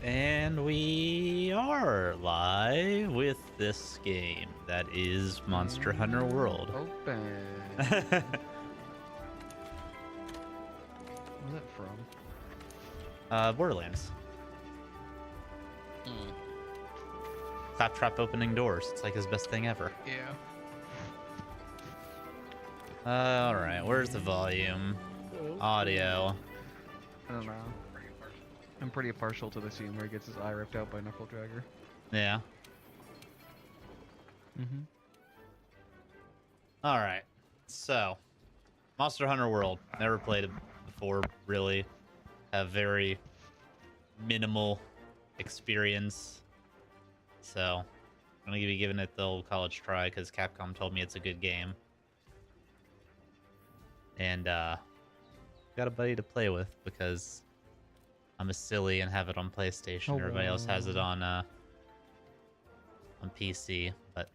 And we are live with this game that is Monster Hunter World. Open. Where's that from? Borderlands. Hmm. Claptrap opening doors. It's like his best thing ever. Yeah. Alright, where's the volume? Audio. I don't know. I'm pretty partial to the scene where he gets his eye ripped out by Knuckle Dragger. Yeah. Mm-hmm. Alright. So, Monster Hunter World. Never played it before, really. Have very minimal experience. So, I'm going to be giving it the old college try because Capcom told me it's a good game. And, got a buddy to play with because I'm a silly and have it on PlayStation. Oh, Everybody else has it on PC, but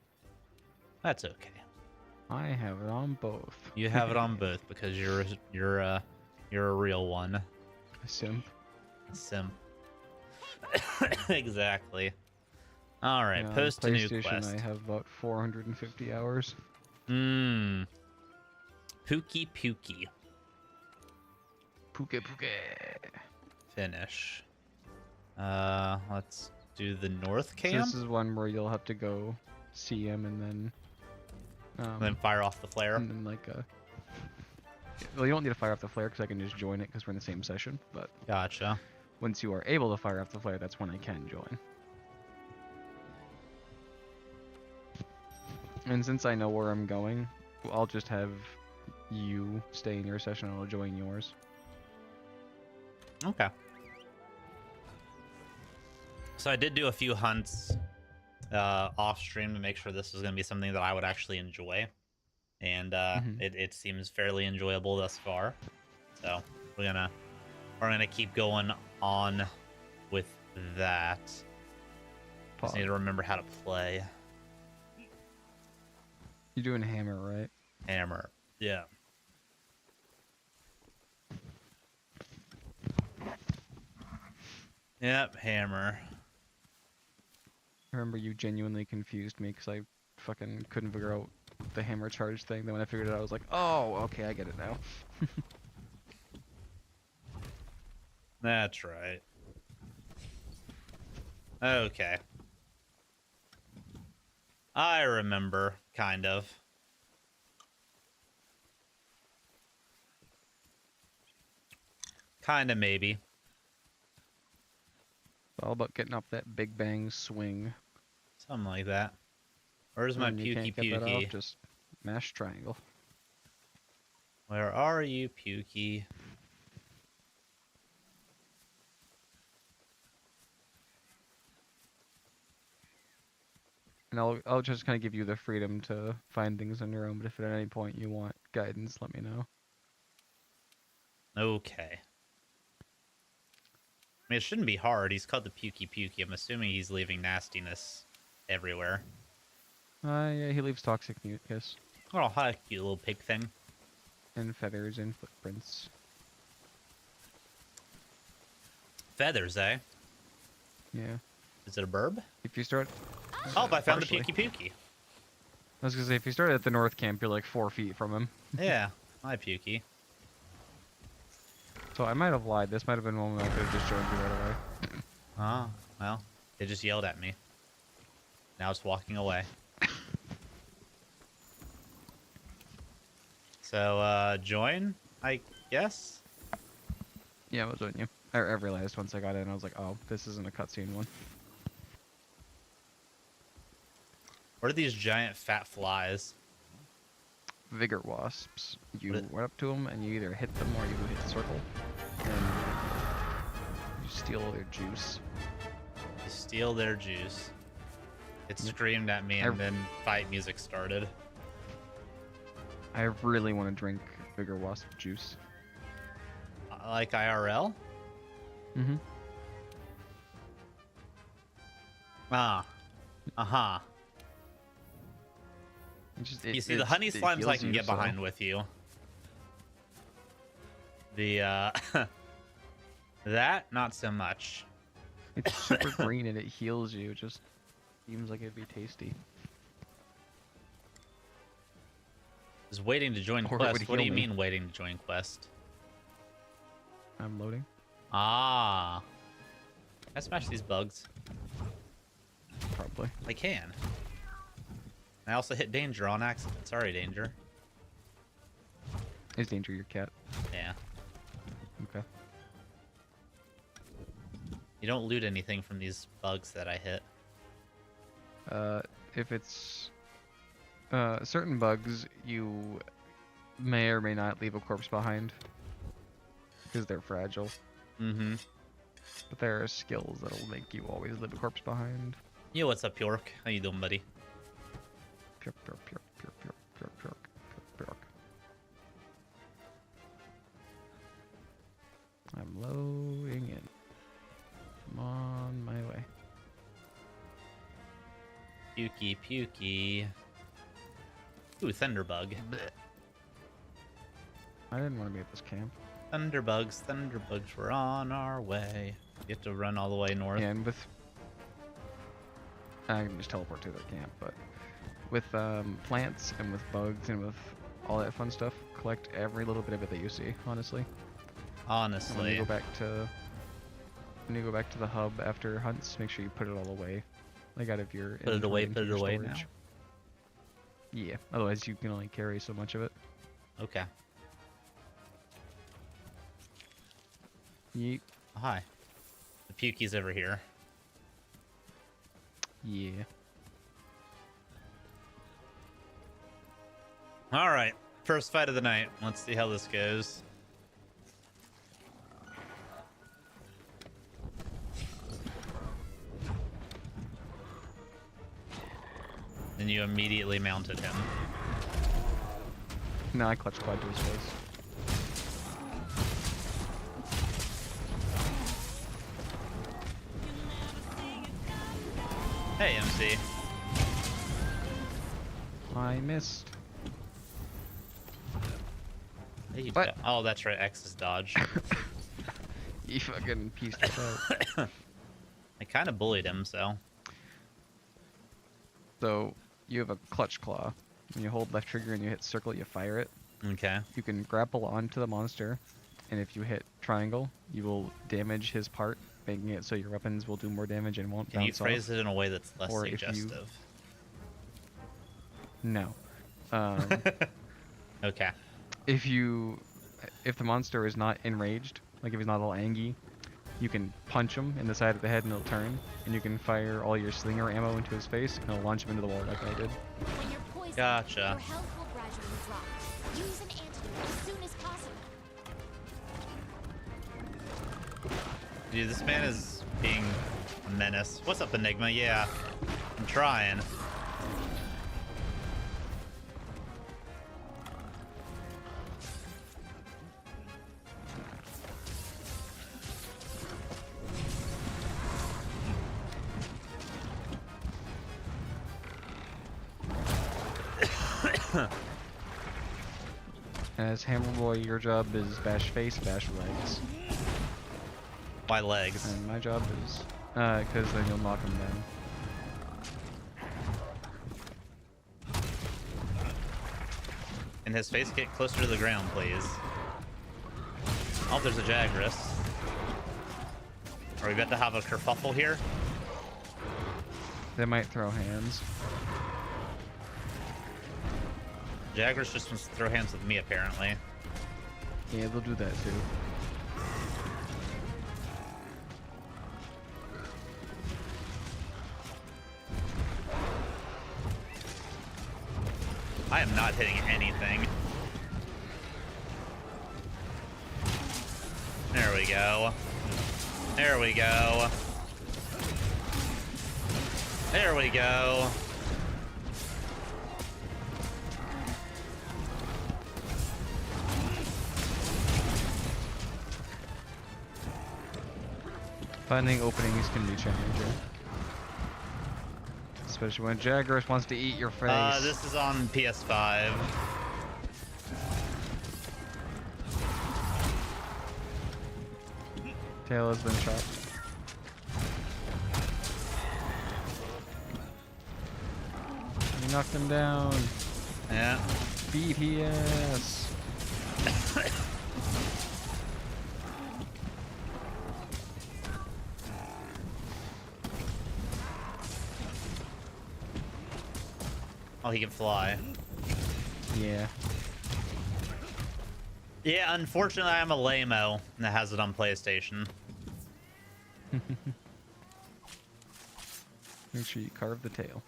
that's okay. I have it on both. You have it on both because you're a real one. A simp. Sim. Exactly. All right, Yeah, on post a new PlayStation, quest. I have about 450 hours. Pookie Pookie. Puke puke. Finish. Let's do the North So Camp. this is one where you'll have to go see him and then Then fire off the flare. and then like well, you don't need to fire off the flare because I can just join it because we're in the same session. But Gotcha. once you are able to fire off the flare, that's when I can join. And since I know where I'm going, I'll just have you stay in your session and I'll join yours. Okay. So I did do a few hunts off stream to make sure this was going to be something that I would actually enjoy, and it seems fairly enjoyable thus far. So we're gonna keep going on with that. Just need to remember how to play You're doing hammer, right? hammer. Yeah. Yep, hammer. I remember you genuinely confused me because I fucking couldn't figure out the hammer charge thing. Then when I figured it out, I was like, oh, okay, I get it now. That's right. Okay. I remember, kind of. Kinda, maybe. It's all about getting up that big bang swing. Something like that. Where's my And you Pukey can't get that off, Pukey? just mash triangle. Where are you, Pukey? And I'll just kind of give you the freedom to find things on your own. But if at any point you want guidance, let me know. Okay. I mean, it shouldn't be hard. He's called the Pukey Pukey. I'm assuming he's leaving nastiness everywhere. Yeah, he leaves toxic mucus Oh, hi, cute little pig thing. and feathers and footprints. Feathers, eh? Yeah. Is it a burb? If you start. Oh, I found partially. the Pukey Pukey. I was gonna say, if you start at the North Camp, you're like 4 feet from him. Yeah, hi, Pukey. So I might have lied. This might have been one where I could have just joined you right away. Oh, well, they just yelled at me. Now it's walking away. So, join, I guess? Yeah, I was joining you. I realized once I got in, I was like, oh, this isn't a cutscene one. What are these giant fat flies? Vigor wasps. You What went up to them and you either hit them or you hit the circle. And you steal their juice. You steal their juice. It Yep. screamed at me, and then fight music started. I really want to drink Vigor wasp juice. Like IRL? Mm-hmm. Ah. Uh-huh. You see, the honey slimes I can get behind with you. The, that, not so much. It's super green and it heals you. It just seems like it'd be tasty. Is waiting to join Or it would quest. What do heal you me. mean waiting to join quest? I'm loading. Ah. Can I smash these bugs? Probably. I can. I also hit danger on accident. Sorry, danger. Is Danger your cat? Yeah. Okay. You don't loot anything from these bugs that I hit. If it's certain bugs, you may or may not leave a corpse behind because they're fragile. Mm-hmm. But there are skills that'll make you always leave a corpse behind. Yo, what's up, York? How you doing, buddy? Purk, purk, purk, purk, purk, purk, purk, purk, purk. I'm loading in. I'm on my way. Pukey, pukey. Ooh, thunderbug. I didn't want to be at this camp. Thunderbugs, we're on our way. You have to run all the way north. And with... I can just teleport to their camp, but... With plants and with bugs and with all that fun stuff, collect every little bit of it that you see, honestly. And Honestly. when you go back to the hub after hunts, make sure you put it all away. Like out of your Put it away, inventory put it into your away now. storage. Yeah, otherwise you can only carry so much of it. Okay. Yeet. Oh, hi. The pukey's over here. Yeah. Alright. First fight of the night. Let's see how this goes. And you immediately mounted him. No, I clutch clawed to his face. Hey, MC. I missed. Hey, you What? Oh, that's right. X is dodge. You fucking pieced us out. I kind of bullied him, so. So, you have a clutch claw. When you hold left trigger and you hit circle, you fire it. Okay. You can grapple onto the monster, and if you hit triangle, you will damage his part, making it so your weapons will do more damage and won't Can you bounce off. phrase it in a way that's less Or if you- suggestive? No. Okay. If the monster is not enraged, like if he's not all angry, you can punch him in the side of the head and he'll turn, and you can fire all your slinger ammo into his face and it'll launch him into the wall like I did. When you're poisoned, Gotcha. your health will gradually drop. Use an antidote as soon as possible. Dude, this man is being a menace. What's up, Enigma? Yeah, I'm trying. As Hammer Boy, your job is bash face, bash legs. Why legs? And my job is, because then you'll knock him down. And his face get closer to the ground, please. Oh, there's a Jagras. Are we about to have a kerfuffle here? They might throw hands. Jagras just wants to throw hands with me, apparently. Yeah, they'll do that too. I am not hitting anything. There we go. There we go. There we go. Finding openings can be challenging. Especially when Jagras wants to eat your face. This is on PS5. Tail has been chopped. You knocked him down. Yeah. Beat his ass. Oh, he can fly. Yeah. Yeah, unfortunately, I'm a lame-o that has it on PlayStation. Make sure you carve the tail.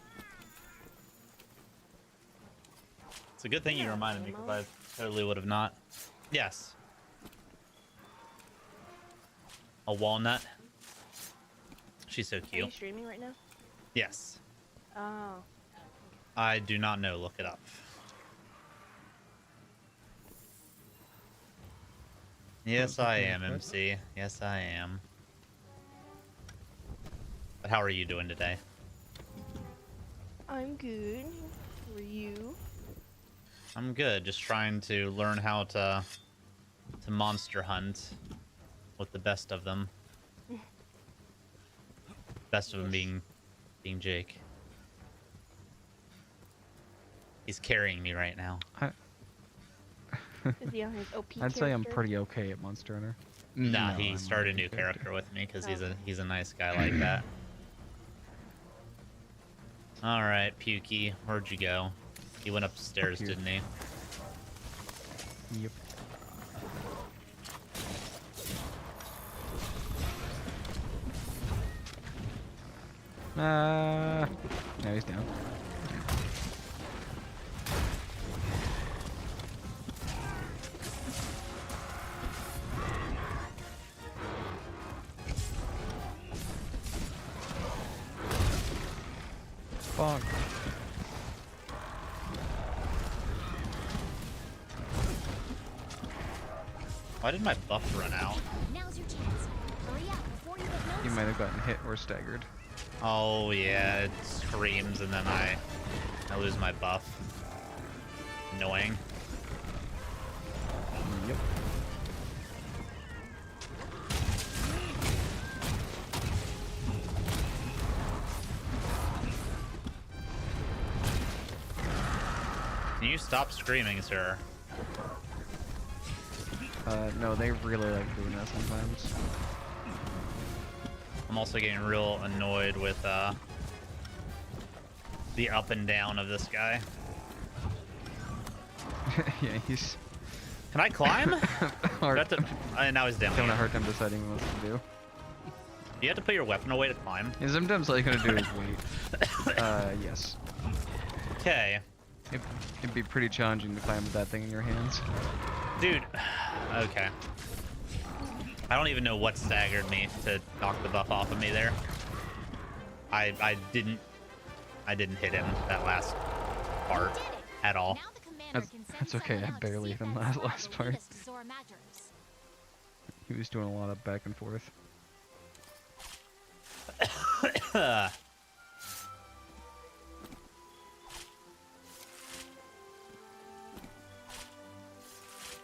It's a good thing you reminded me, because I totally would have not. Yes. A walnut. She's so Are cute. you streaming right now? Yes. Oh. I do not know. Look it up. Yes, I am, MC. Yes, I am. But how are you doing today? I'm good. For you? I'm good. Just trying to learn how to monster hunt with the best of them. Best of them being Jake. He's carrying me right now. Is he on his OP I'd say I'm character? pretty okay at Monster Hunter. Nah, No, he I'm started a not new okay. character with me because Oh. he's a nice guy like that. All right, Pukey, where'd you go? He went upstairs, Up here. didn't he? Yep. Now he's down. Bonk. Why did my buff run out? Now's your chance. Hurry up before you get noticed. You might have gotten hit or staggered. Oh yeah, it screams and then I lose my buff. Annoying. Yep. Can you stop screaming, sir? No, they really like doing that sometimes. I'm also getting real annoyed with the up and down of this guy. Yeah, he's Can I climb? hard. Now he's down. Having a again. hard time deciding what to do. You have to put your weapon away to climb. Yeah, sometimes all you gotta do is wait. Yes. Okay. It'd be pretty challenging to climb with that thing in your hands. Dude. Okay. I don't even know what staggered me to knock the buff off of me there. I didn't hit him that last part Did it. at all. Now the commander can send That's okay, someone I out to see barely if hit him that last squad will part. lead us to Zora Maters. He was doing a lot of back and forth.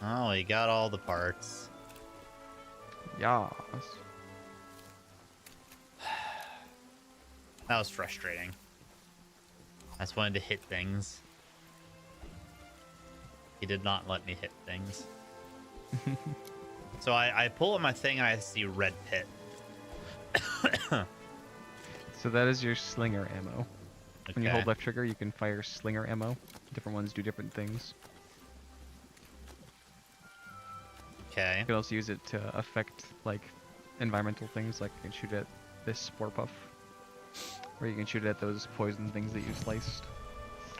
Oh, he got all the parts. Yas. That was frustrating. I just wanted to hit things. He did not let me hit things. So I pull up my thing and I see red pit. So that is your slinger ammo. When you Okay. hold left trigger, you can fire slinger ammo. Different ones do different things. Okay. You can also use it to affect like environmental things, like you can shoot at this spore puff, or you can shoot at those poison things that you sliced.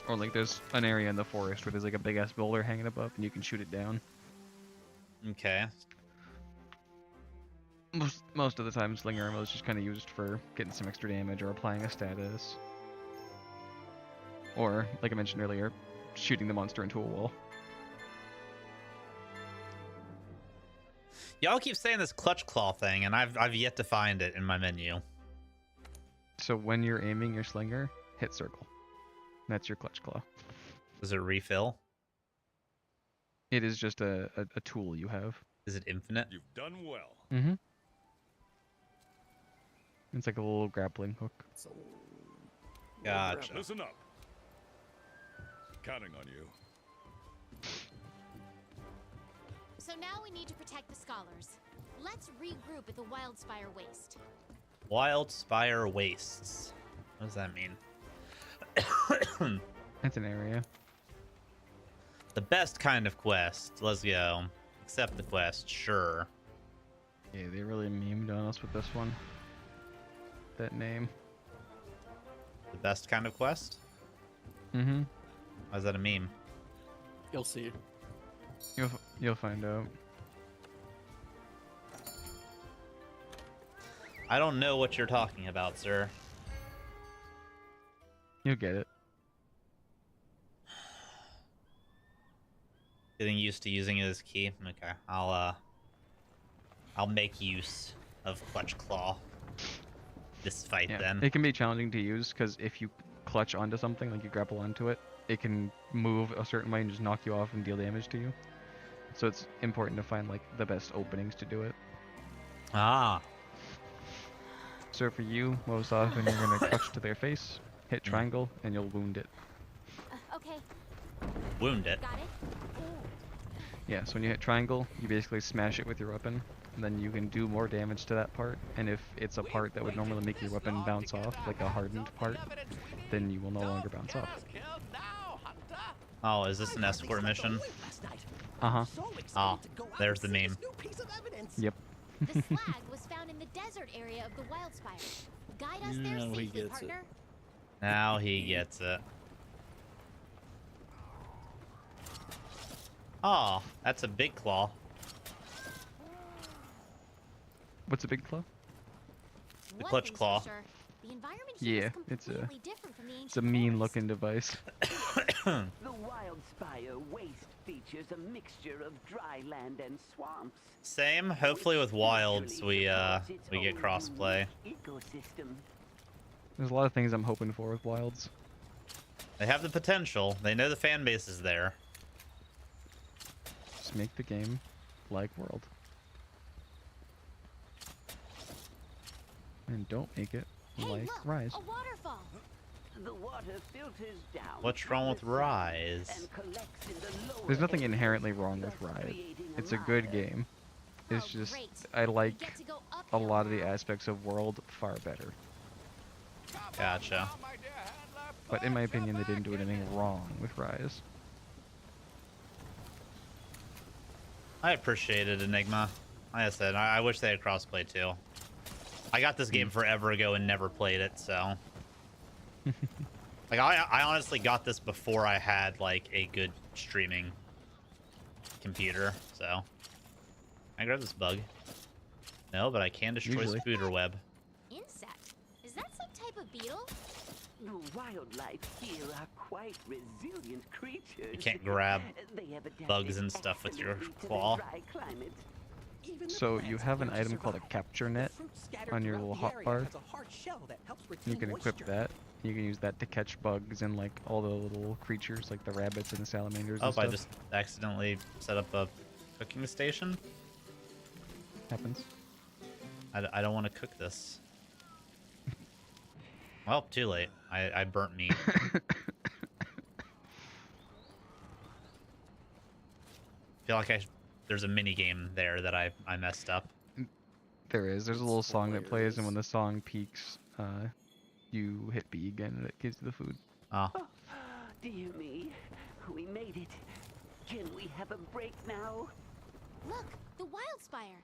Or like there's an area in the forest where there's like a big ass boulder hanging above, and you can shoot it down. Okay. Most of the time, slinger ammo is just kind of used for getting some extra damage or applying a status, or like I mentioned earlier, shooting the monster into a wall. Y'all keep saying this clutch claw thing, and I've yet to find it in my menu. So when you're aiming your slinger, hit circle. That's your clutch claw. Does it refill? It is just a tool you have. Is it infinite? You've done well. Mm-hmm. It's like a little grappling hook. Gotcha. Listen up. counting on you. So now we need to protect the scholars. Let's regroup at the Wildspire Waste. Wildspire Wastes. What does that mean? It's an area. The best kind of quest. Let's go. Accept the quest, sure. Yeah, they really memed on us with this one. That name. The best kind of quest? Mm-hmm. Why is that a meme? You'll see. You'll find out. I don't know what you're talking about, sir. You'll get it. Getting used to using it as key. Okay, I'll make use of Clutch Claw this fight Yeah, then. it can be challenging to use because if you clutch onto something, like you grapple onto it, it can move a certain way and just knock you off and deal damage to you. So it's important to find like the best openings to do it. Ah, So for you, most often you're gonna clutch to their face, hit triangle, and you'll wound it. Okay, wound it. got it? Yeah, so when you hit triangle, you basically smash it with your weapon, and then you can do more damage to that part. And if it's a part that would normally make your weapon bounce off, like a hardened part, then you will no longer bounce off. Oh, is this an escort mission? Uh-huh. Ah, there's the meme. Yep. The slag was found in the desert area of the Wildspire. Guide us there Now he safely, gets it. partner. Now he gets it. Oh, that's a big claw. What's a big claw? The One clutch thing's for claw. sure, the environment here Yeah, is it's a completely different from the it's a ancient mean forest. looking device. The Wildspire Waste features a mixture of dry land and swamps. Same. Hopefully with wilds we get crossplay. Ecosystem. There's a lot of things I'm hoping for with wilds. They have the potential. They know the fan base is there. Just make the game like World. And don't make it Hey, like look, Rise. a waterfall. The water filters down. What's wrong with Rise? and collects in the lower There's nothing areas, inherently wrong with thus Rise. creating It's a good ladder. game. It's Oh, just great. I We like get to go a uphill lot of the now. aspects of World far better. Gotcha. But in my opinion, they didn't do anything wrong with Rise. I appreciate it, Enigma. Like I said, I wish they had crossplay too. I got this game forever ago and never played it, so. Like, I honestly got this before I had, like, a good streaming computer, so. Can I grab this bug? No, but I can destroy Usually. spider web. Insect? Is that some type of beetle? The wildlife here are quite resilient creatures. You can't grab They have adapted bugs and stuff with your excellently to the claw. dry climate. So you have an item called a capture net on your little hotbar. You can equip that. You can use that to catch bugs and like all the little creatures like the rabbits and the salamanders Oh, and stuff. I just accidentally set up a cooking station? Happens. I don't want to cook this. Well, too late. I burnt meat. Feel like there's a mini game there that I messed up. There is. There's a little song that plays, and when the song peaks, you hit B again, and it gives you the food. Oh, Dear me, we made it. Can we have a break now? Look, the Wildspire.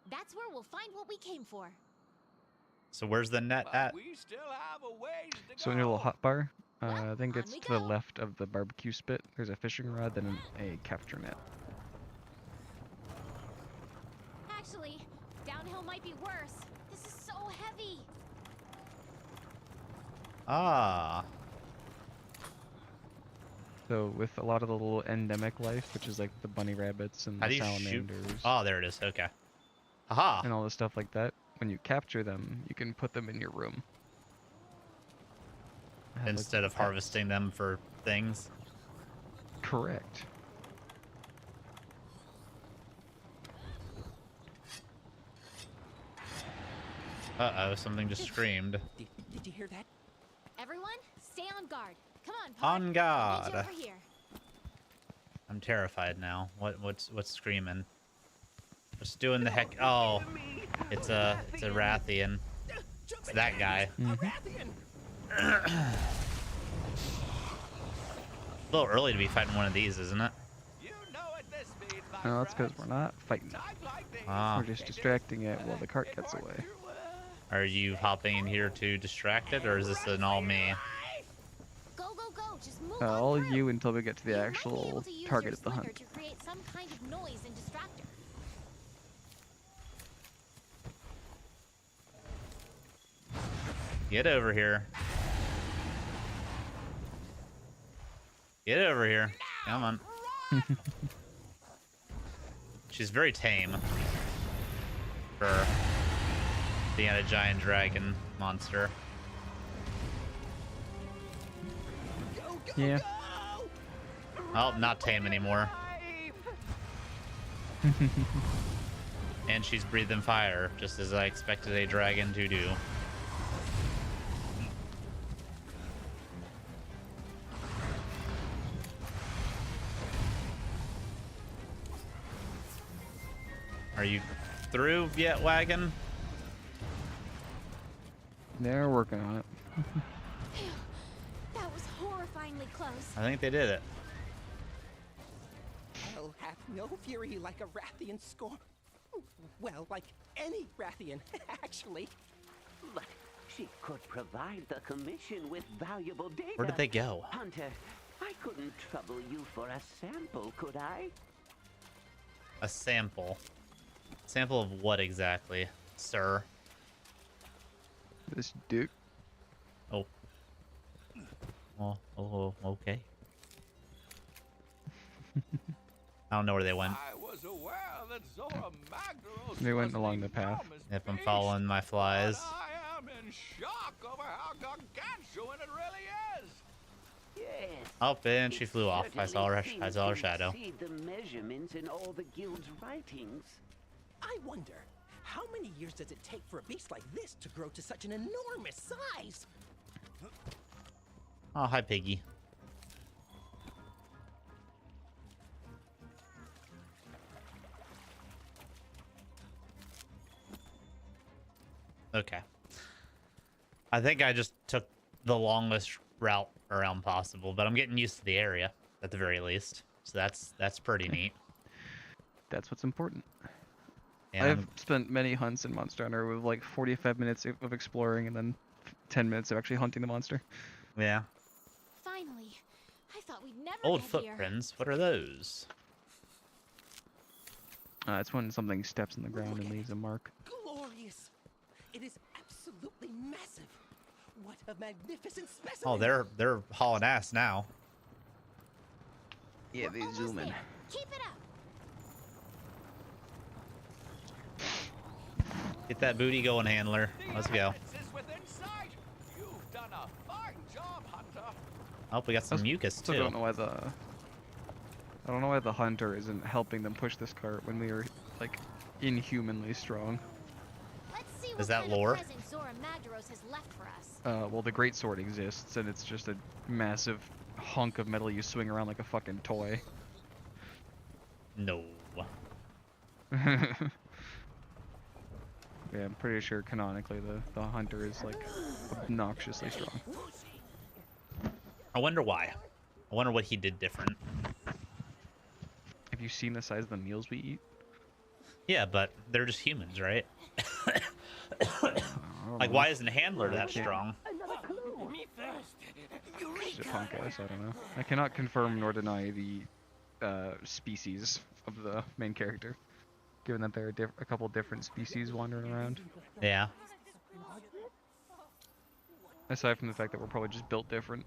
That's where we'll find what we came for. so where's the net at? We still have a ways to So in your little hotbar, Well, I think on it's we to the go. left of the barbecue spit. There's a fishing rod, then a capture net. Actually, downhill might be worse. This is so heavy. Ah, So with a lot of the little endemic life, which is like the bunny rabbits and how the do you shoot? salamanders Oh, there it is. Okay. Aha. and all the stuff like that, when you capture them, you can put them in your room. Have, like, Instead of pets. harvesting them for things. Correct. Uh-oh, something just screamed. Did you hear that? Everyone, stay on guard. Come on, Pod. On Meet you guard. over here. I'm terrified now. What's screaming? What's doing the heck? Oh, it's a Rathian. It's that guy. A little early to be fighting one of these, isn't it? No, that's because we're not fighting it. Ah, We're just distracting it while the cart gets away. are you hopping in here to distract it, or is this an all me? Go, go, go! Just move All on through. you until we get to the You might be actual able to use target your of the slinger hunt. to create some kind of noise and distractor. Get over here. Get over here. Come on. She's very tame for being a giant dragon monster. Yeah. Oh, not tame anymore. And she's breathing fire, just as I expected a dragon to do. Are you through yet, wagon? They're working on it. Phew. That was horrifyingly close. I think they did it. Hell hath no fury like a Rathian scorn. Well, like any Rathian, actually. But she could provide the commission with valuable data. Where did they go? Hunter, I couldn't trouble you for a sample, could I? A sample. Sample of what exactly, sir? This dude. Oh. Oh, okay. I don't know where they went. I was aware that Zora Magdaros They went was along the the path. enormous If I'm beast, following my flies. but I am in shock over how gargantuan it really is. Yes. Oh, and she flew off. I saw her. Certainly I saw her seems to shadow. exceed the measurements in all the guild's writings. I wonder, how many years does it take for a beast like this to grow to such an enormous size? Oh, hi, Piggy. Okay. I think I just took the longest route around possible, but I'm getting used to the area at the very least. So that's pretty neat. That's what's important. And I've spent many hunts in Monster Hunter with like 45 minutes of exploring and then 10 minutes of actually hunting the monster. yeah. Finally. I thought we'd never Old get footprints. What are those? It's when something steps in the ground and leaves a mark. Glorious! It is absolutely massive. What a magnificent specimen! Oh, they're hauling ass now. Yeah, We're they almost zoom in. there. Keep it up. Get that booty going, handler. Let's go. Evidence is within sight. You've done a fine job, Hunter. Oh, we got some mucus Still too. don't know why I don't know why the hunter isn't helping them push this cart when we are like inhumanly strong. Let's see Is what that kind lore? of present Zora Magdaros has left for us. Well, the great sword exists, and it's just a massive hunk of metal you swing around like a fucking toy. No. Yeah, I'm pretty sure canonically the hunter is like obnoxiously strong. I wonder why. I wonder what he did different. Have you seen the size of the meals we eat? Yeah, but they're just humans, right? I don't Like, know. why isn't Handler that can't- strong? She's a punk ass, I don't know. I cannot confirm nor deny the species of the main character, given that there are a couple different species wandering around. Yeah. Aside from the fact that we're probably just built different.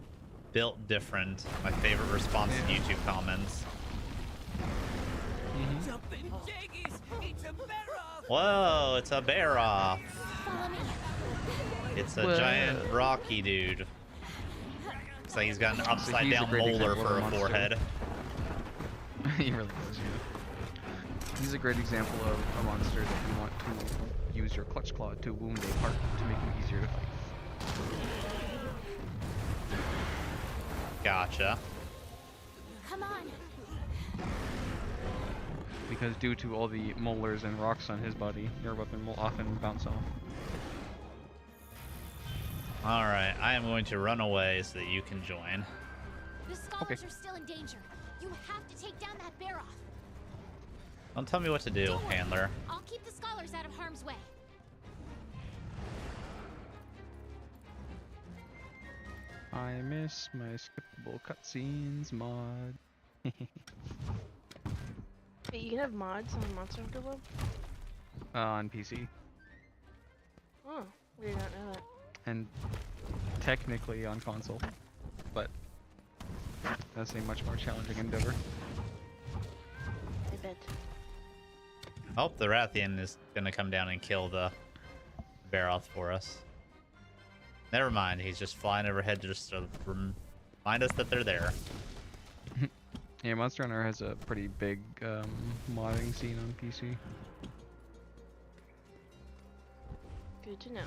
Built different. My favorite response to YouTube comments. Something jiggies. It's a bear. Whoa, it's a bear off. Follow me. It's a Whoa. giant rocky dude. Looks like he's got an upside he's a down great molar example of for a a monster. forehead. He really does, yeah. He's a great example of a monster that you want to use your clutch claw to wound a part to make him easier to fight. Gotcha. Come on. Because due to all the molars and rocks on his body, your weapon will often bounce off. Alright, I am going to run away so that you can join. The scholars are still in danger. You have to take down that bear off. Don't tell me what to do, Don't worry. handler. I'll keep the scholars out of harm's way. I miss my skippable cutscenes mod. Wait, you can have mods on Monster Hunter World? On PC. Oh, we did not know that. And technically on console. But that's a much more challenging endeavor. I bet. Oh, the Rathian is gonna come down and kill the Baroth for us. Never mind, he's just flying overhead just to remind us that they're there. Yeah, Monster Hunter has a pretty big modding scene on PC. Good to know.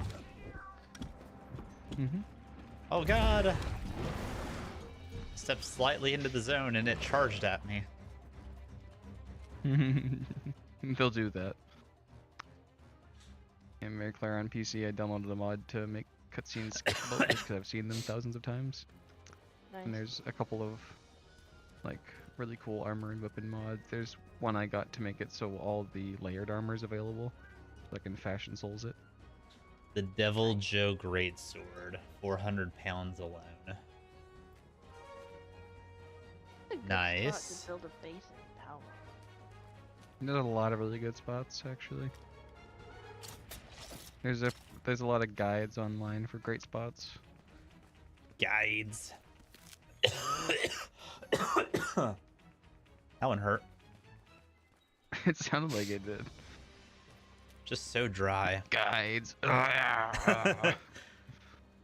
Oh god! Stepped slightly into the zone and it charged at me. They'll do that. And very clear on PC, I downloaded a mod to make cutscenes skippable just because I've seen them thousands of times. Nice. And there's a couple of like really cool armor and weapon mods. There's one I got to make it so all the layered armor is available, so I can fashion souls it. The Devil Joe Greatsword, 400 pounds alone. A good Nice. spot to build a base in tower. There's a lot of really good spots actually. There's a lot of guides online for great spots. Guides. That one hurt. It sounded like it did. Just so dry. Guides.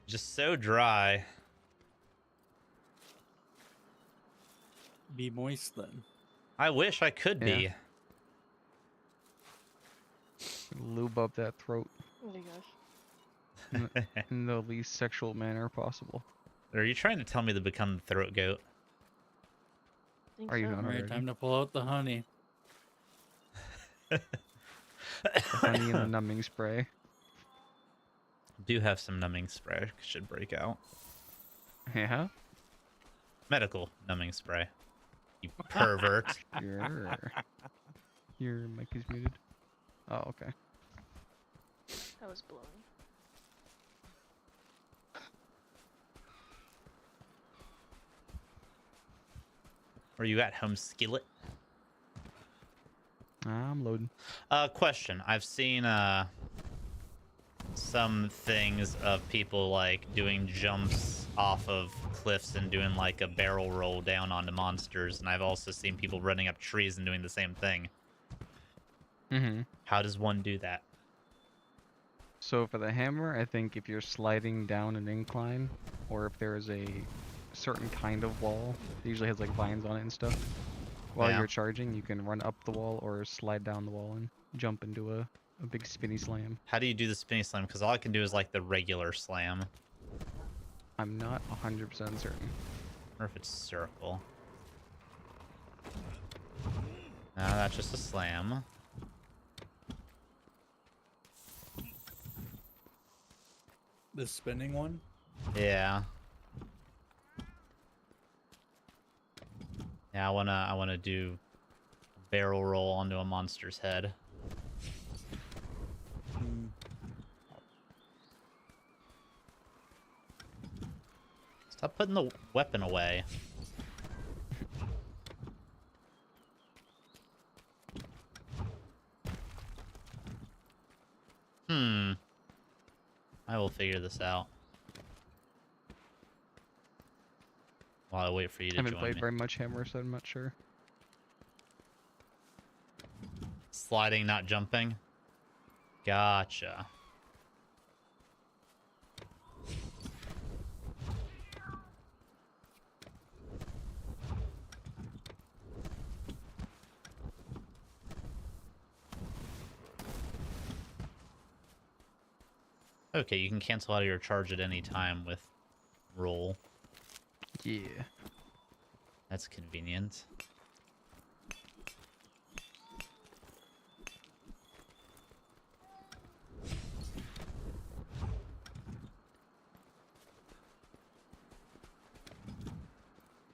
Just so dry. Be moist then. I wish I could be. Lube up that throat Oh my gosh. in the least sexual manner possible. Are you trying to tell me to become the throat goat? Think Are you so. not Alright, already? time to pull out the honey. The honey and the numbing spray. Do have some numbing spray. Should break out. Yeah? Medical numbing spray. You pervert. Your mic is muted. Oh, okay. That was blowing. Where you at, home skillet? I'm loading. Question. I've seen some things of people like doing jumps off of cliffs and doing like a barrel roll down onto monsters, and I've also seen people running up trees and doing the same thing. Mm-hmm. How does one do that? So for the hammer, I think if you're sliding down an incline, or if there is a certain kind of wall, it usually has like vines on it and stuff. While Yeah. you're charging, you can run up the wall or slide down the wall and jump into a big spinny slam. How do you do the spinny slam? Because all I can do is like the regular slam. I'm not 100% certain. Or if it's circle. No, that's just a slam. The spinning one? Yeah. Yeah, I wanna do barrel roll onto a monster's head. Hmm. Stop putting the weapon away. I will figure this out. While I wait for you to I haven't join played me. very much hammer, so I'm not sure. Sliding, not jumping. Gotcha. Okay, you can cancel out of your charge at any time with roll. Yeah. That's convenient.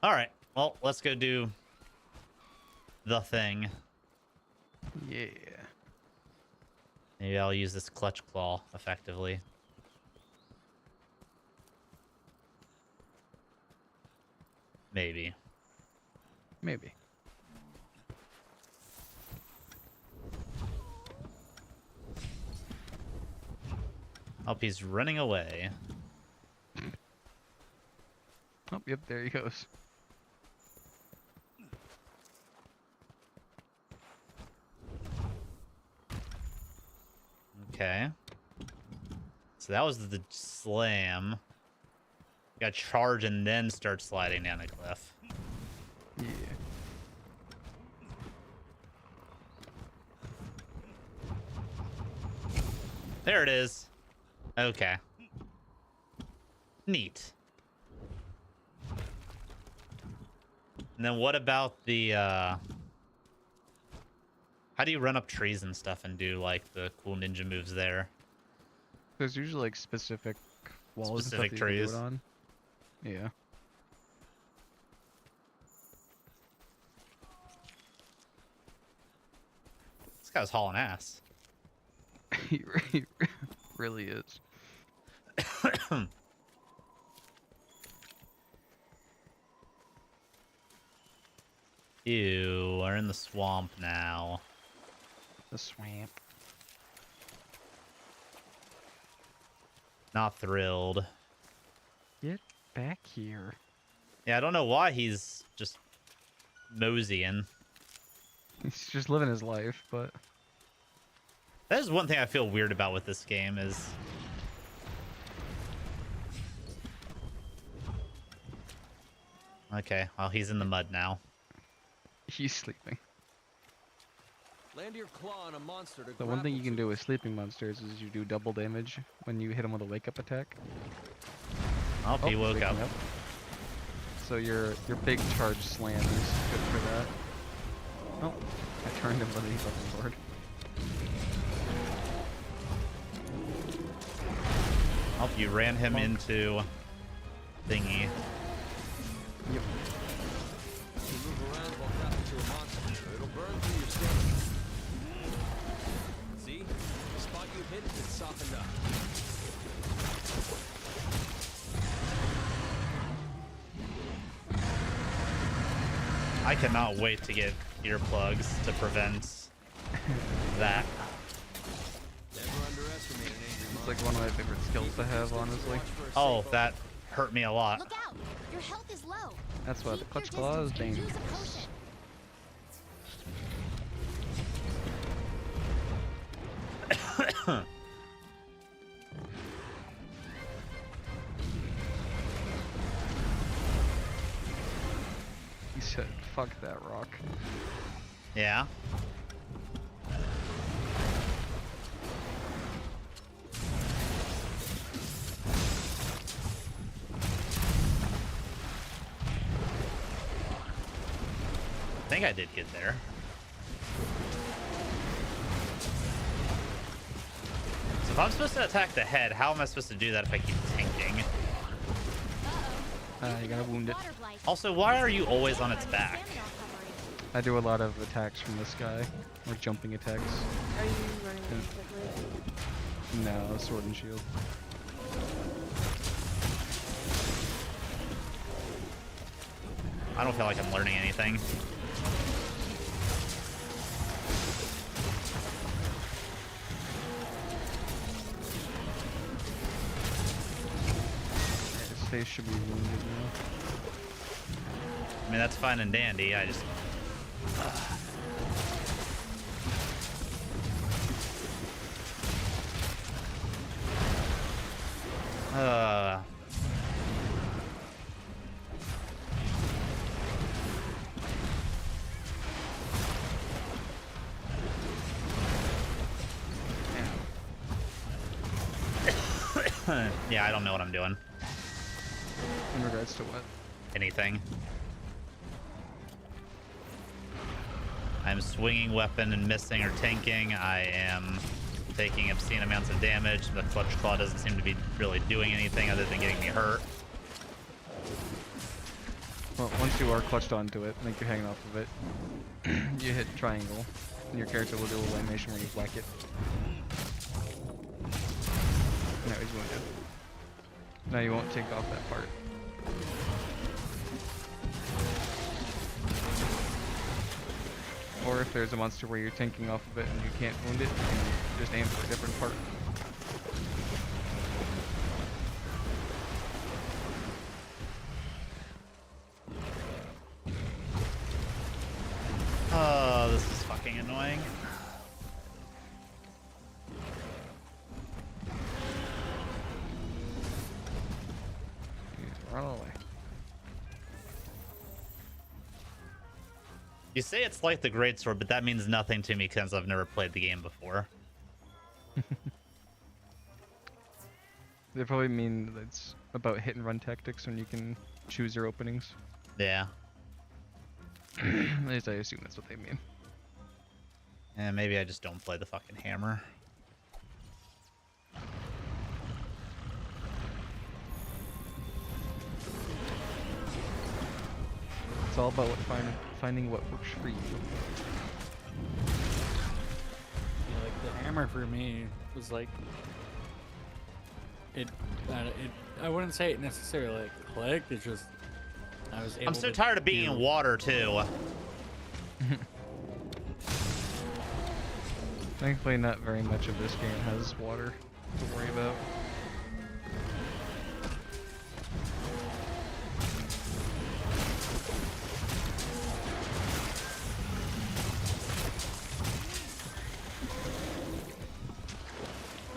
All right. Well, let's go do the thing. Yeah. Maybe I'll use this clutch claw effectively. Maybe. Maybe. Oh, he's running away. Oh, yep, there he goes. Okay. So that was the slam. Got charge and then start sliding down the cliff. Yeah. There it is. Okay. Neat. And then what about the how do you run up trees and stuff and do like the cool ninja moves there? There's usually like specific walls Specific and stuff that you trees. can do it on. Yeah. This guy's hauling ass. He really is. Ew, we're in the swamp now. The swamp. Not thrilled. Get back here. Yeah, I don't know why he's just moseying. He's just living his life, but That is one thing I feel weird about with this game is... Okay, well, he's in the mud now. he's sleeping. Land your claw on a monster to The one thing you can do with sleeping monsters is you do double damage when you hit him with a wake up attack. Oh, he he's woke waking up. So your big charge slam is good for that. Oh, I turned him but he's up on board. Oh, you ran him Monk. into thingy. Yep. You move around while talking to a monster, or it'll burn through your skin. See? The spot you hit is softened up. I cannot wait to get earplugs to prevent that. Never underestimate an angry It's monster. like one of my favorite skills to have, honestly. Oh, that hurt me a lot. Look out! Your health is low. That's why the Keep clutch your claw is distance and use a dangerous. potion. He said, fuck that rock. Yeah. I think I did get there. So if I'm supposed to attack the head, how am I supposed to do that if I keep tanking? You gotta wound it. Water blight. Also, why are you always on its back? Stamina recovery. I do a lot of attacks from this guy, like jumping attacks. Are you running quickly? No, sword and shield. I don't feel like I'm learning anything. His face should be wounded now. I mean, that's fine and dandy. I just... Uh... Yeah, I don't know what I'm doing. In regards to what? Anything. I'm swinging weapon and missing or tanking. I am taking obscene amounts of damage. The clutch claw doesn't seem to be really doing anything other than getting me hurt. Well, once you are clutched onto it, like you're hanging off of it, you hit triangle, and your character will do a little animation where you whack it. No, he's wounded. Now you won't take off that part. Or if there's a monster where you're tanking off of it and you can't wound it, you can just aim for a different part. Oh, this is fucking annoying. Jeez, run away. You say it's like the greatsword, but that means nothing to me because I've never played the game before. They probably mean that it's about hit and run tactics when you can choose your openings. Yeah. At least I assume that's what they mean. And maybe I just don't play the fucking hammer. It's all about finding what works for you. Yeah, like the hammer for me was like I wouldn't say it necessarily like clicked. It's just I was able. I'm so to tired of being in water too. Thankfully, not very much of this game has water to worry about.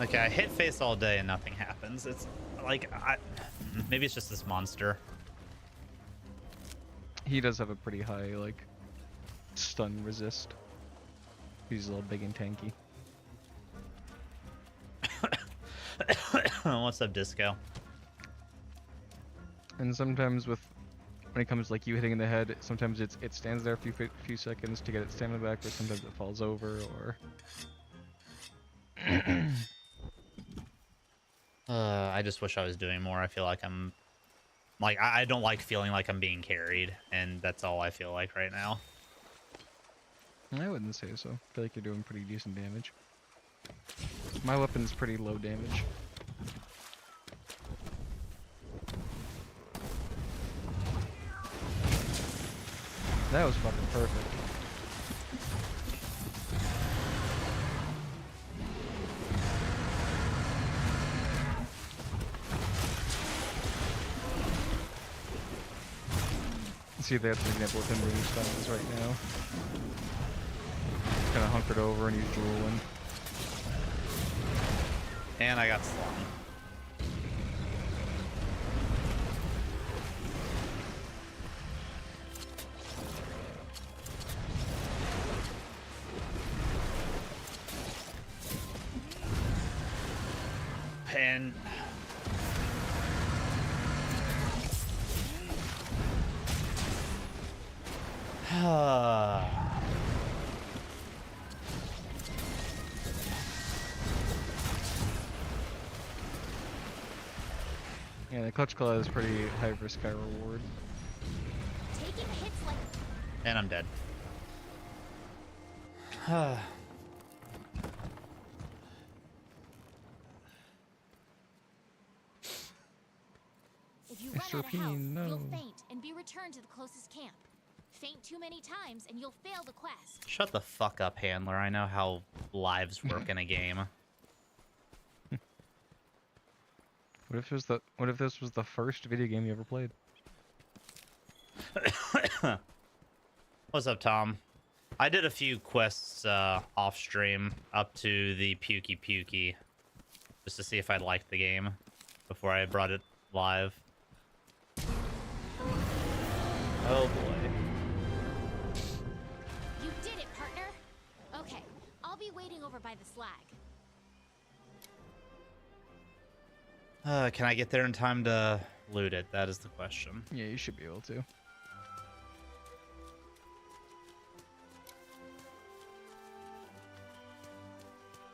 Okay, I hit face all day and nothing happens. It's like maybe it's just this monster. He does have a pretty high like stun resist. He's a little big and tanky. What's up, Disco? And sometimes when it comes like you hitting in the head, sometimes it stands there for a few seconds to get its stamina back, or sometimes it falls over, or I just wish I was doing more. I feel like I'm like I don't like feeling like I'm being carried, and that's all I feel like right now. I wouldn't say so. I feel like you're doing pretty decent damage. My weapon's pretty low damage. That was fucking perfect. Let's see if that's an example of him being stunned right now. Kind of hunkered over and he's drooling. And I got slung. And Yeah, the clutch claw is pretty high risk, high reward. Taking hits like and I'm dead. if you run Mr. out of health, no. you'll faint and be returned to the closest camp. Faint too many times and you'll fail the quest. Shut the fuck up, handler. I know how lives work in a game. What if this was the first video game you ever played? What's up, Tom? I did a few quests off stream up to the Pukey just to see if I liked the game before I brought it live. Oh boy. You did it, partner. Okay, I'll be waiting over by the slag. Can I get there in time to loot it? That is the question. Yeah, you should be able to.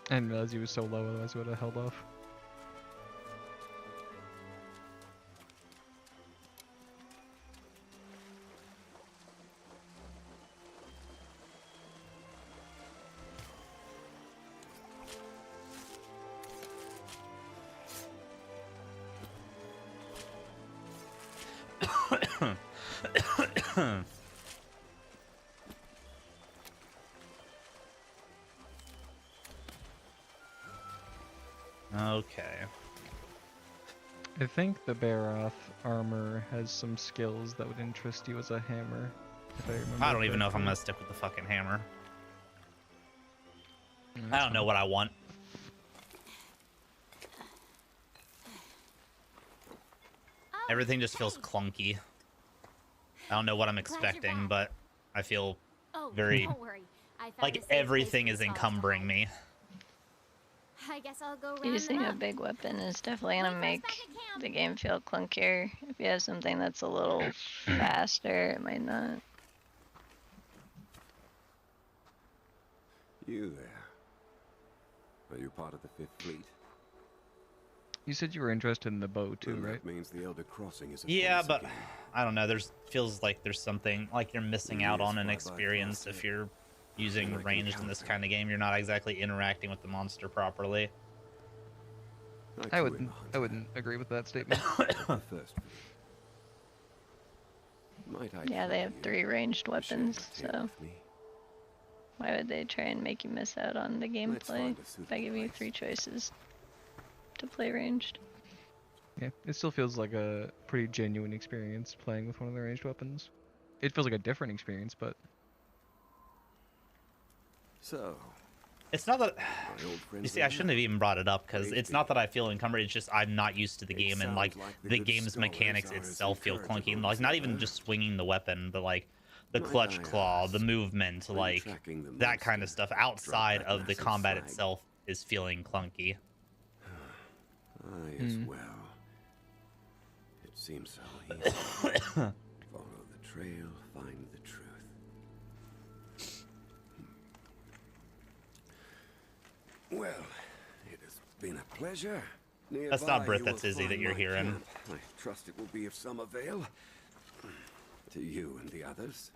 I didn't realize he was so low, otherwise I would have held off. Okay. I think the Baroth armor has some skills that would interest you as a hammer, if I remember. I don't even know if I'm correctly. gonna stick with the fucking hammer. I That's don't know fine. what I want. Oh, Everything just feels hey. clunky. I don't know what I'm Glad you're expecting, back. but I feel Oh, very don't worry. I found a like safe place everything for is the scholars to encumbering hide. me. I guess I'll go round Using them a up. big weapon is definitely Wait gonna for us make back at camp. the game feel clunkier. If you have something that's a little faster, it might not. You there. Are you part of the Fifth Fleet? You said you were interested in the bow too, Then right? That means the Elder Crossing is Yeah, upon us but again. I don't know. Feels like there's something like you're missing out on an experience if you're using ranged in this kind of game. You're not exactly interacting with the monster properly. I wouldn't agree with that statement. The first. Might I Yeah, they have trouble 3 you ranged to share weapons, a tale so with me? why would they try and make you miss out on the Let's gameplay find a if I suitable give you place. 3 choices to play ranged? Yeah, it still feels like a pretty genuine experience playing with one of the ranged weapons. It feels like a different experience, but So, It's not that. my old friends You see, I shouldn't have even brought it up because it's not that I feel encumbered. It's just I'm not used to the It game, and sounds like like the the good game's scholars mechanics are as itself feel clunky. And incorrigible like as not even ever. just swinging the weapon, but like the Might clutch I claw, the ask, movement, are you like tracking the that kind of monster? stuff outside Drop that of the massive combat flag. itself is feeling clunky. I as well. It seems so easy. Follow the trail, find the truth. Well, it has been a pleasure. That's not Nearby Brit, you that's will Izzy that find you're my hearing. camp. I trust it will be of some avail to you and the others.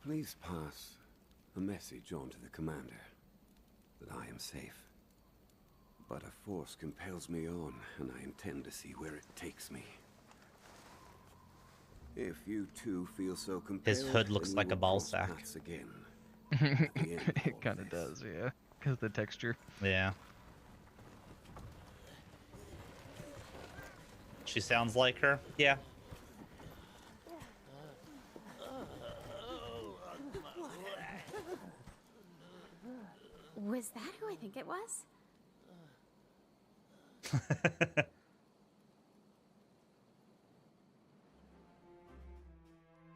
Please pass a message on to the commander that I am safe. But a force compels me on, and I intend to see where it takes me. If you two feel so compelled, His hood looks then we like a will ball cross sack. paths again. At the end of all it kind of this. does, yeah, because the texture. Yeah. She sounds like her. Yeah. Was that who I think it was?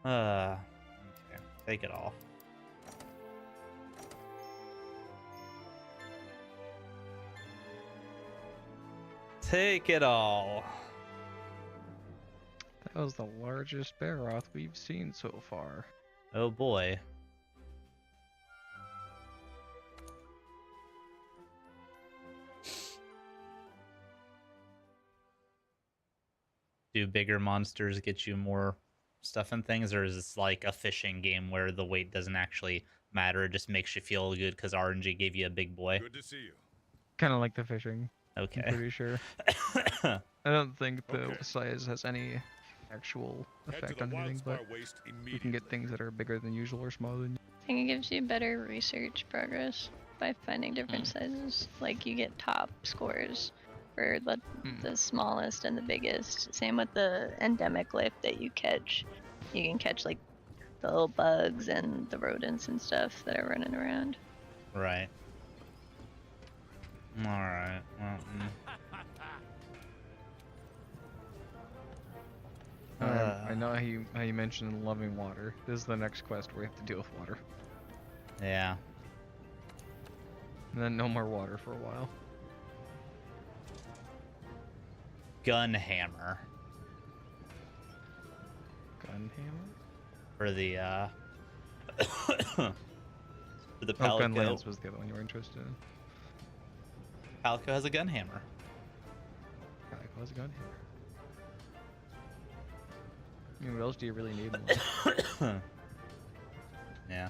Okay. Take it all. Take it all. That was the largest Baroth we've seen so far. Oh boy. Do bigger monsters get you more stuff and things, or is this like a fishing game where the weight doesn't actually matter? It just makes you feel good because RNG gave you a big boy. Good to see you. Kind of like the fishing, Okay. I'm pretty sure. I don't think the Okay. size has any actual Head to effect the on anything, Wildspire but Waste you immediately. can get things that are bigger than usual or smaller than I think it gives you better research progress by finding different sizes. Like you get top scores for the smallest and the biggest. Same with the endemic life that you catch. You can catch like the little bugs and the rodents and stuff that are running around. Right. All right. Well, I know how you mentioned loving water. This is the next quest where you have to deal with water. yeah. And then no more water for a while. Gun hammer Gun hammer? for the for the Oh, gun Palico. lance was the other one you were interested in. Palico has a gun hammer. Palico has a gun hammer. I mean, what else do you really need in one? Yeah.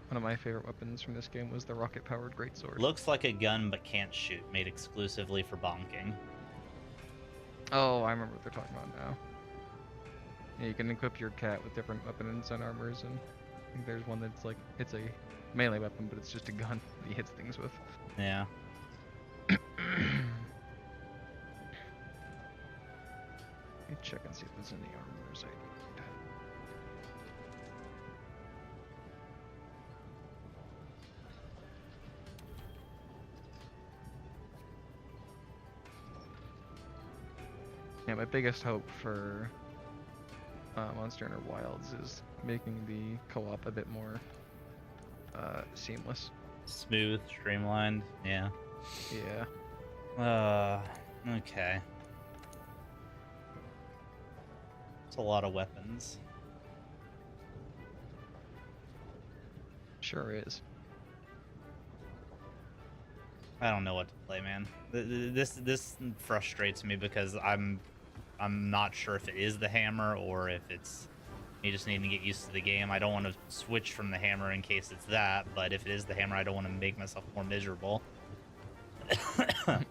One of my favorite weapons from this game was the rocket-powered greatsword. Looks like a gun but can't shoot. Made exclusively for bonking. Oh, I remember what they're talking about now. Yeah, you can equip your cat with different weapons and armors, and I think there's one that's like, it's a melee weapon, but it's just a gun that he hits things with. Yeah. Let me check and see if there's any armors I need. Yeah, my biggest hope for Monster Hunter Wilds is making the co-op a bit more seamless. Smooth, streamlined. Yeah. Yeah. Okay. It's a lot of weapons. Sure is. I don't know what to play, man. This frustrates me because I'm not sure if it is the hammer or if it's me just needing to get used to the game. I don't want to switch from the hammer in case it's that, but if it is the hammer, I don't want to make myself more miserable. And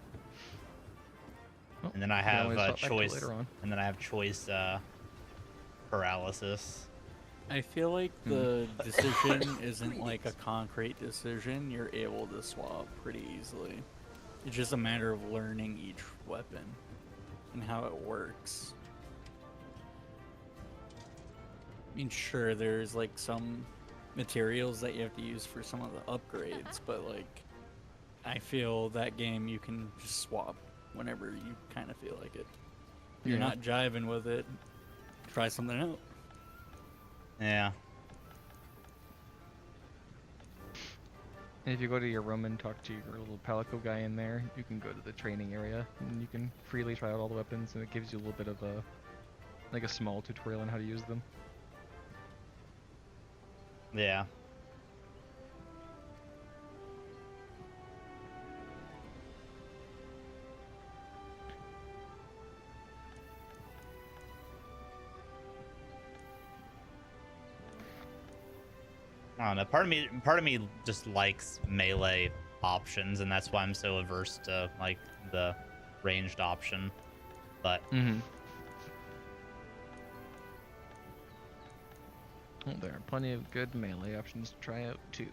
then I have choice. And then I have choice paralysis. I feel like the decision isn't like a concrete decision. You're able to swap pretty easily. It's just a matter of learning each weapon and how it works. I mean, sure, there's like some materials that you have to use for some of the upgrades, but like, I feel that game you can just swap whenever you kind of feel like it. If you're not jiving with it, try something out. Yeah. And if you go to your room and talk to your little Palico guy in there, you can go to the training area and you can freely try out all the weapons, and it gives you a little bit of a, like a small tutorial on how to use them. Yeah. I don't know. Part of me just likes melee options, and that's why I'm so averse to like the ranged option. But well, there are plenty of good melee options to try out too.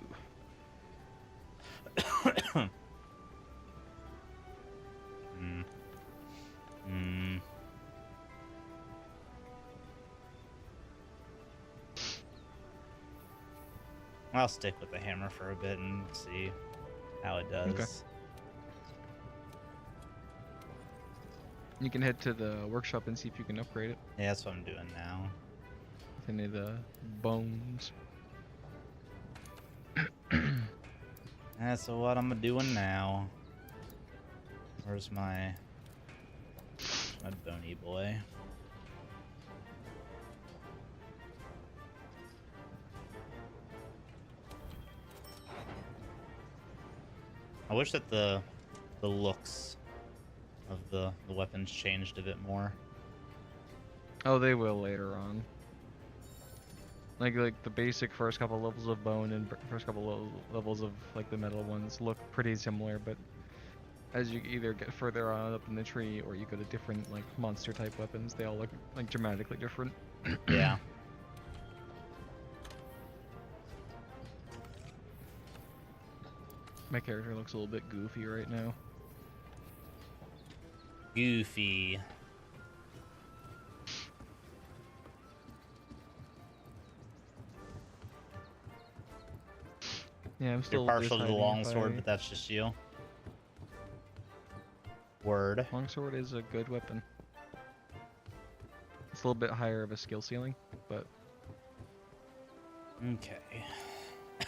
I'll stick with the hammer for a bit and see how it does. Okay. You can head to the workshop and see if you can upgrade it. Yeah, that's what I'm doing now. With any of the bones. That's what I'm doing now. Where's my bony boy? I wish that the looks of the weapons changed a bit more. Oh, they will later on. Like the basic first couple levels of bone and first couple levels of like the metal ones look pretty similar, but as you either get further on up in the tree or you go to different like monster type weapons, they all look like dramatically different. Yeah. My character looks a little bit goofy right now. Goofy. Yeah, I'm still You're partial to the longsword, I... but that's just you. Word. Longsword is a good weapon. It's a little bit higher of a skill ceiling, but... Okay.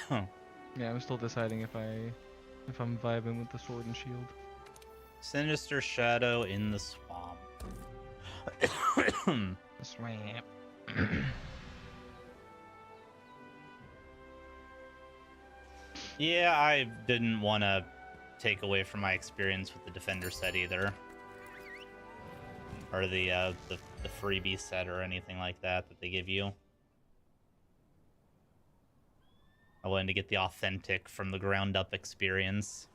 Yeah, I'm still deciding if I'm vibing with the sword and shield. Sinister shadow in the swamp. The swamp. Yeah, I didn't want to take away from my experience with the Defender set either. Or the freebie set or anything like that they give you. I wanted to get the authentic from the ground up experience.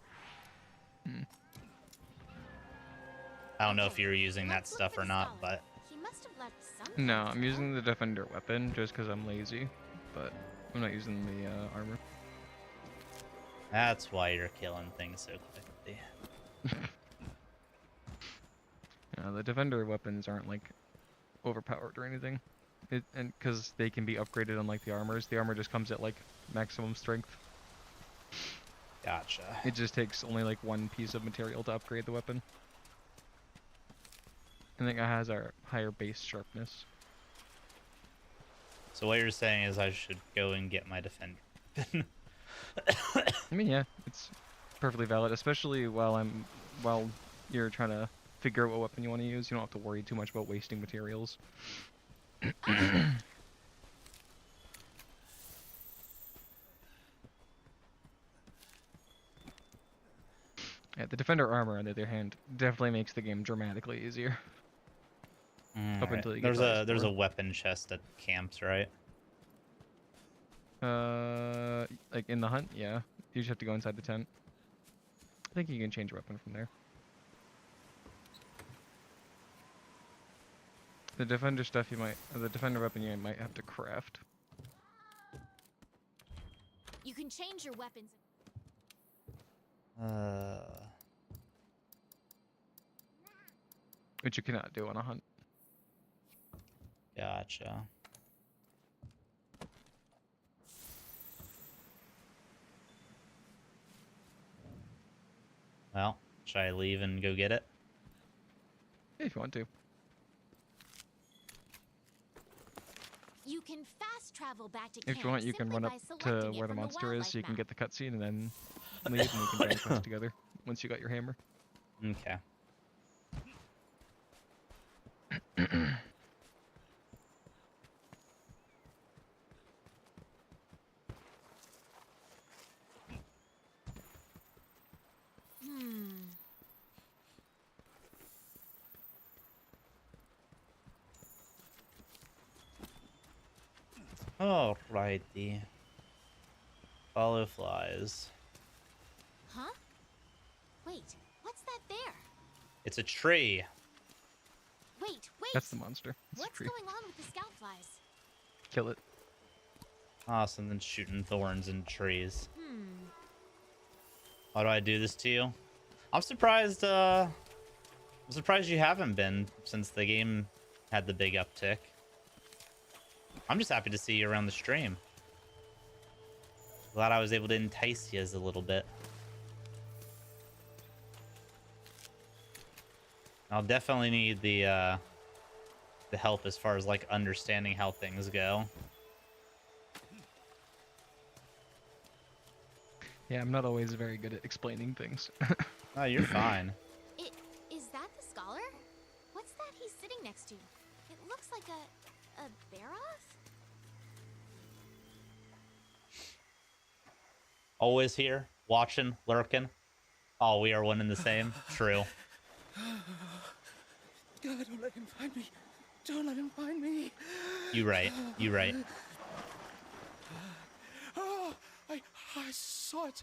I don't know if you were using that stuff or not, but He must have left some No, kind I'm of using the defender weapon just because I'm lazy, but I'm not using the armor. That's why you're killing things so quickly. The defender weapons aren't like overpowered or anything, and because they can be upgraded unlike the armors. The armor just comes at like maximum strength. Gotcha. It just takes only like one piece of material to upgrade the weapon. I think it has a higher base sharpness. So what you're saying is I should go and get my defender. I mean, yeah, it's perfectly valid, especially while you're trying to figure out what weapon you want to use. You don't have to worry too much about wasting materials. Yeah, the defender armor, on the other hand, definitely makes the game dramatically easier. Up until you get there's a weapon chest at camps, right? like in the hunt, yeah. You just have to go inside the tent. I think you can change your weapon from there. The defender stuff the defender weapon you might have to craft. You can change your weapons. Which you cannot do on a hunt. Gotcha. Well, should I leave and go get it? Yeah, if you want to. You can fast travel back to If you want, you can run up to where the monster is so you can get the cutscene and then leave and you can join the quest together once you got your hammer. Okay. Alrighty. Follow flies. Huh? Wait, what's that there? It's a tree. Wait. That's the monster. It's a What's tree. going on with the scout flies? Kill it. Awesome, then shooting thorns and trees. Why do I do this to you? I'm surprised you haven't been since the game had the big uptick. I'm just happy to see you around the stream. Glad I was able to entice you a little bit. I'll definitely need the help as far as like understanding how things go. Yeah, I'm not always very good at explaining things. Oh, you're fine. Is that the scholar? What's that he's sitting next to? It looks like a Baroth? Always here, watching, lurking. Oh, we are one and the same. True. God, don't let him find me. Don't let him find me. You right. You right. Oh, I saw it.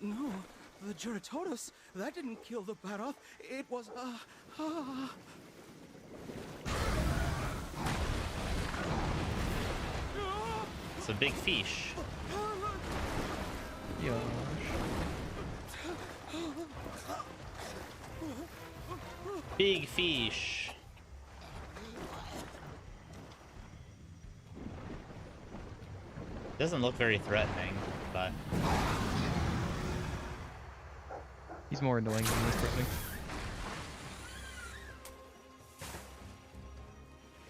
No, the Juratotus. That didn't kill the Baroth. It was It's a big fish. Yosh. Big fish. Doesn't look very threatening, but He's more annoying than this threatening.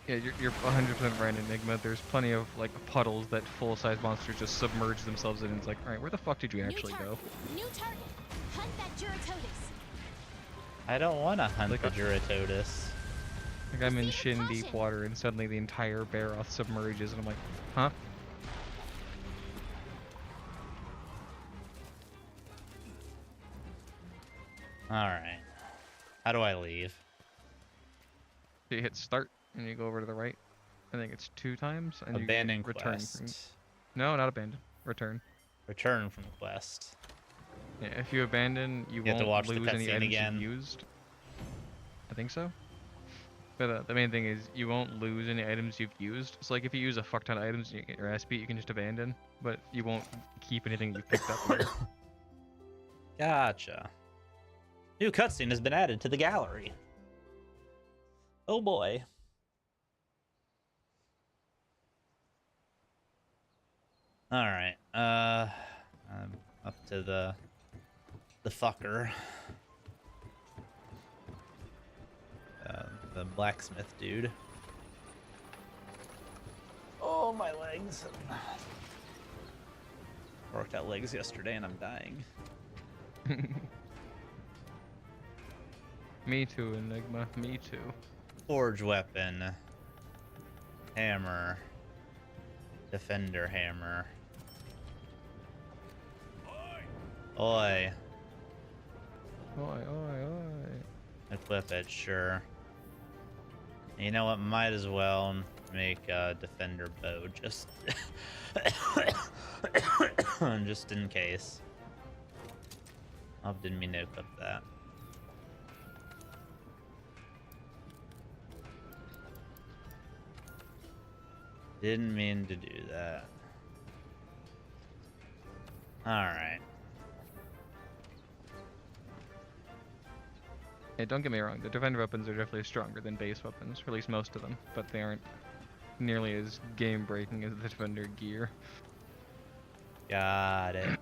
Yeah, you're 100% right, Enigma. There's plenty of like puddles that full-size monsters just submerge themselves in. And it's like, all right, where the fuck did you actually go? New target. Hunt that Juratotus. I don't want to hunt Like the Juratotus. Like I'm in shin deep water and suddenly the entire Baroth submerges and I'm like, huh? Alright. How do I leave? So you hit start and you go over to the right. I think it's 2 times and Abandon you return. quest. No, not abandon. Return. Return from quest. Yeah, if you abandon, you have won't to watch the lose any cutscene items again. you've used. I think so. But the main thing is you won't lose any items you've used. So like if you use a fuck ton of items and you get your ass beat, you can just abandon. But you won't keep anything you picked up there. Gotcha. New cutscene has been added to the gallery. Oh boy. All right. I'm up to the fucker. The blacksmith dude. Oh, my legs. Worked out legs yesterday and I'm dying. Me too, Enigma. Me too. Forge weapon. Hammer. Defender hammer. Oi. Oi, oi, oi. Equip it, sure. You know what? Might as well make a defender bow just just in case. I didn't mean to equip that. Didn't mean to do that. Alright. Hey, don't get me wrong, the defender weapons are definitely stronger than base weapons, or at least most of them, but they aren't nearly as game-breaking as the defender gear. Got it.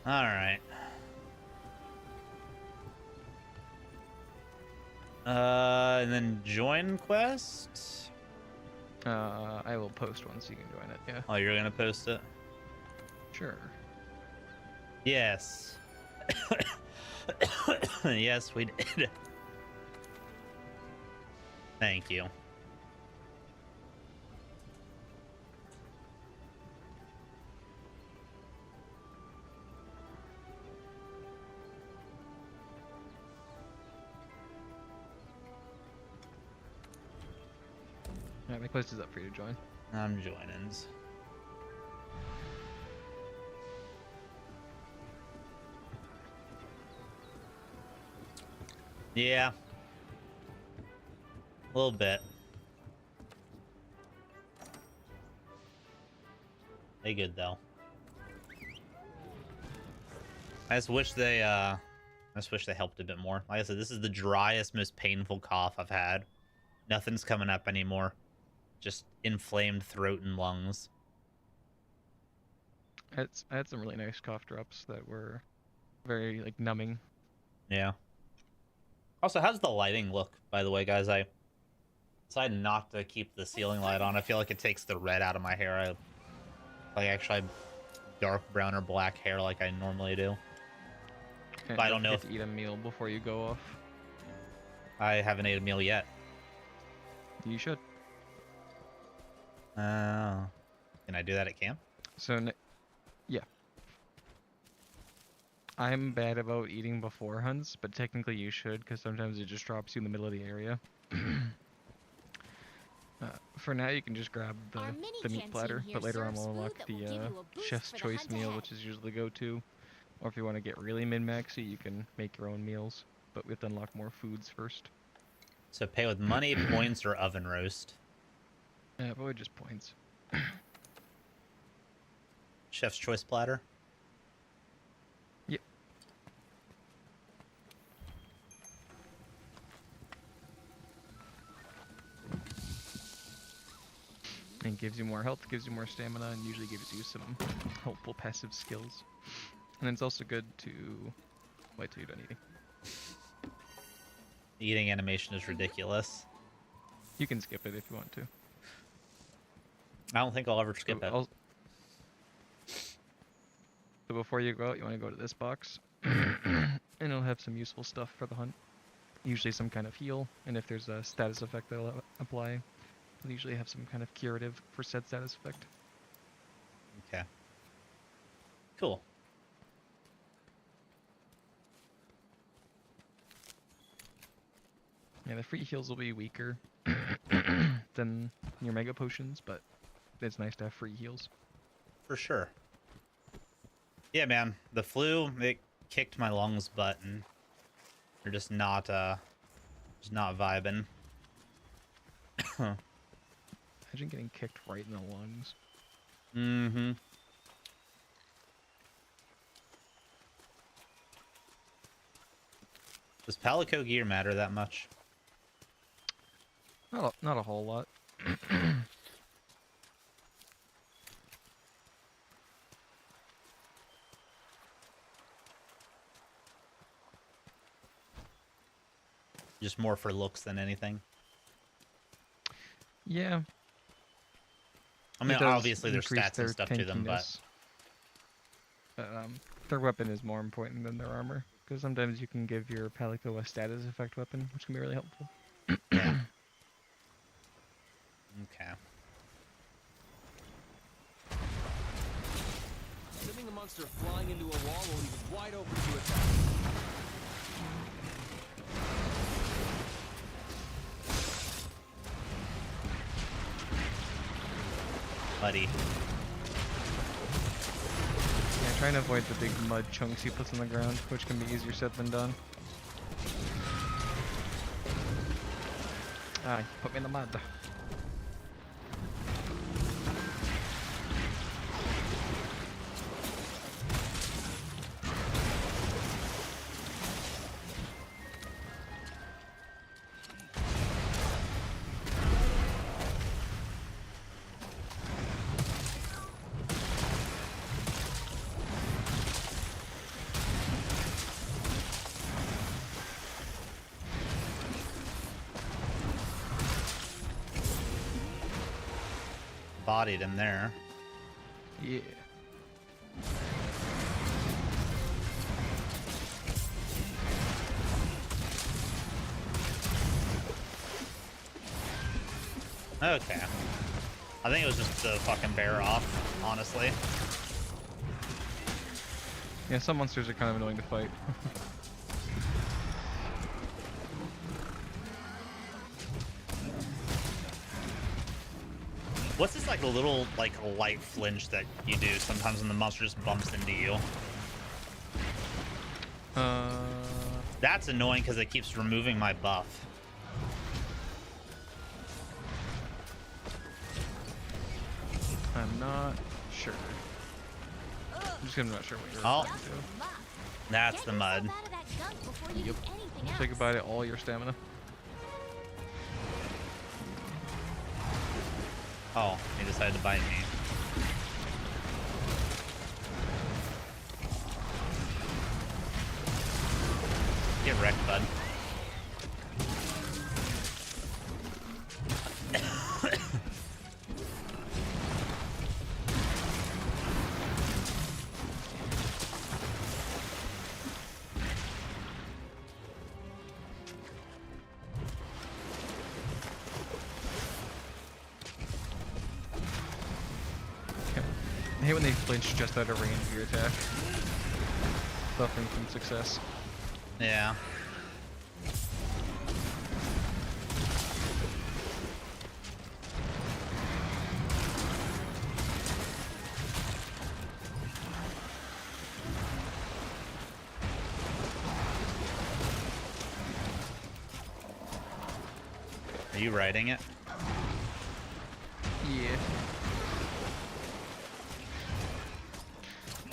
Alright. And then join quest? I will post one so you can join it, yeah. Oh, you're gonna post it? Sure. Yes. Yes, we did. Thank you. Alright, my quest is up for you to join. I'm joining. Yeah. A little bit. They good though. I just wish they helped a bit more. Like I said, this is the driest, most painful cough I've had. Nothing's coming up anymore. Just inflamed throat and lungs. I had some really nice cough drops that were very like numbing. Yeah. Also, how's the lighting look, by the way, guys? I decided not to keep the ceiling light on. I feel like it takes the red out of my hair. I actually have dark brown or black hair like I normally do. And But I don't know if to eat a meal before you go off. I haven't ate a meal yet. You should. Can I do that at camp? So, yeah. I'm bad about eating before hunts, but technically you should, because sometimes it just drops you in the middle of the area. For now, you can just grab the meat platter, but later on we'll unlock the chef's choice meal, which is usually go-to. Or if you want to get really min-maxy, you can make your own meals, but we have to unlock more foods first. So pay with money, points, or oven roast? Probably just points. Chef's choice platter? Yep. And gives you more health, gives you more stamina, and usually gives you some helpful passive skills. And it's also good to wait till you're done eating. The eating animation is ridiculous. You can skip it if you want to. I don't think I'll ever skip it. So before you go out, you want to go to this box. And it'll have some useful stuff for the hunt. Usually some kind of heal, and if there's a status effect that'll apply, it'll usually have some kind of curative for said status effect. Okay. Cool. Yeah, the free heals will be weaker than your mega potions, but it's nice to have free heals. For sure. Yeah, man. The flu, it kicked my lungs butt, and They're just not vibing. Imagine getting kicked right in the lungs. Mm-hmm. Does Palico gear matter that much? Not a whole lot. Just more for looks than anything. Yeah. I mean, It does obviously there's increase stats and their stuff to them, but tankiness. But their weapon is more important than their armor, because sometimes you can give your Palico a status effect weapon, which can be really helpful. yeah. Okay. Sending a monster flying into a wall will leave it wide open to attack. Buddy. Yeah, try and avoid the big mud chunks he puts on the ground, which can be easier said than done. Ah, you put me in the mud. Bodied him there. Yeah. Okay. I think it was just the fucking bear off, honestly. Yeah, some monsters are kind of annoying to fight. What's this like a little like light flinch that you do sometimes when the monster just bumps into you? That's annoying because it keeps removing my buff. I'm not sure. I'm just not sure what you're Oh, referring to. that's the mud. Yep. Say goodbye to all your stamina. Oh, he decided to bite me. Get wrecked, bud. I hate when they flinch just out of range of your attack. Suffering from success. Yeah. Are you riding it? Yeah.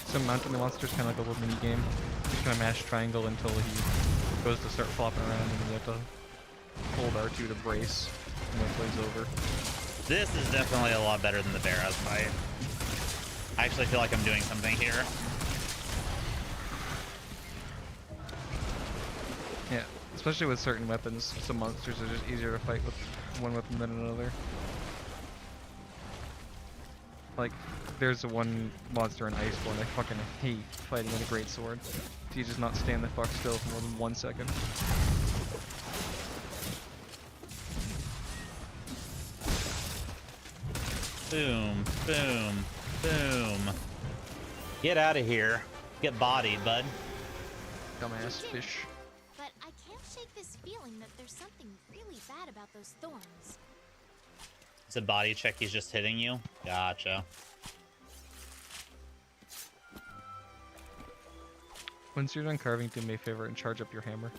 So mounting the monster is kind of like a little mini game. You kind of mash triangle until he goes to start flopping around, and then you have to hold R2 to brace when it plays over. This is definitely a lot better than the Barrows fight. I actually feel like I'm doing something here. Yeah, especially with certain weapons. Some monsters are just easier to fight with one weapon than another. Like, there's one monster in Iceborne I fucking hate fighting with a greatsword. You just not stand the fuck still for more than 1 second. Boom, boom, boom. Get out of here. Get bodied, bud. Dumbass fish. But I can't shake this feeling that there's something really bad about those thorns. It's a body check, he's just hitting you? Gotcha. Once you're done carving, do me a favor and charge up your hammer.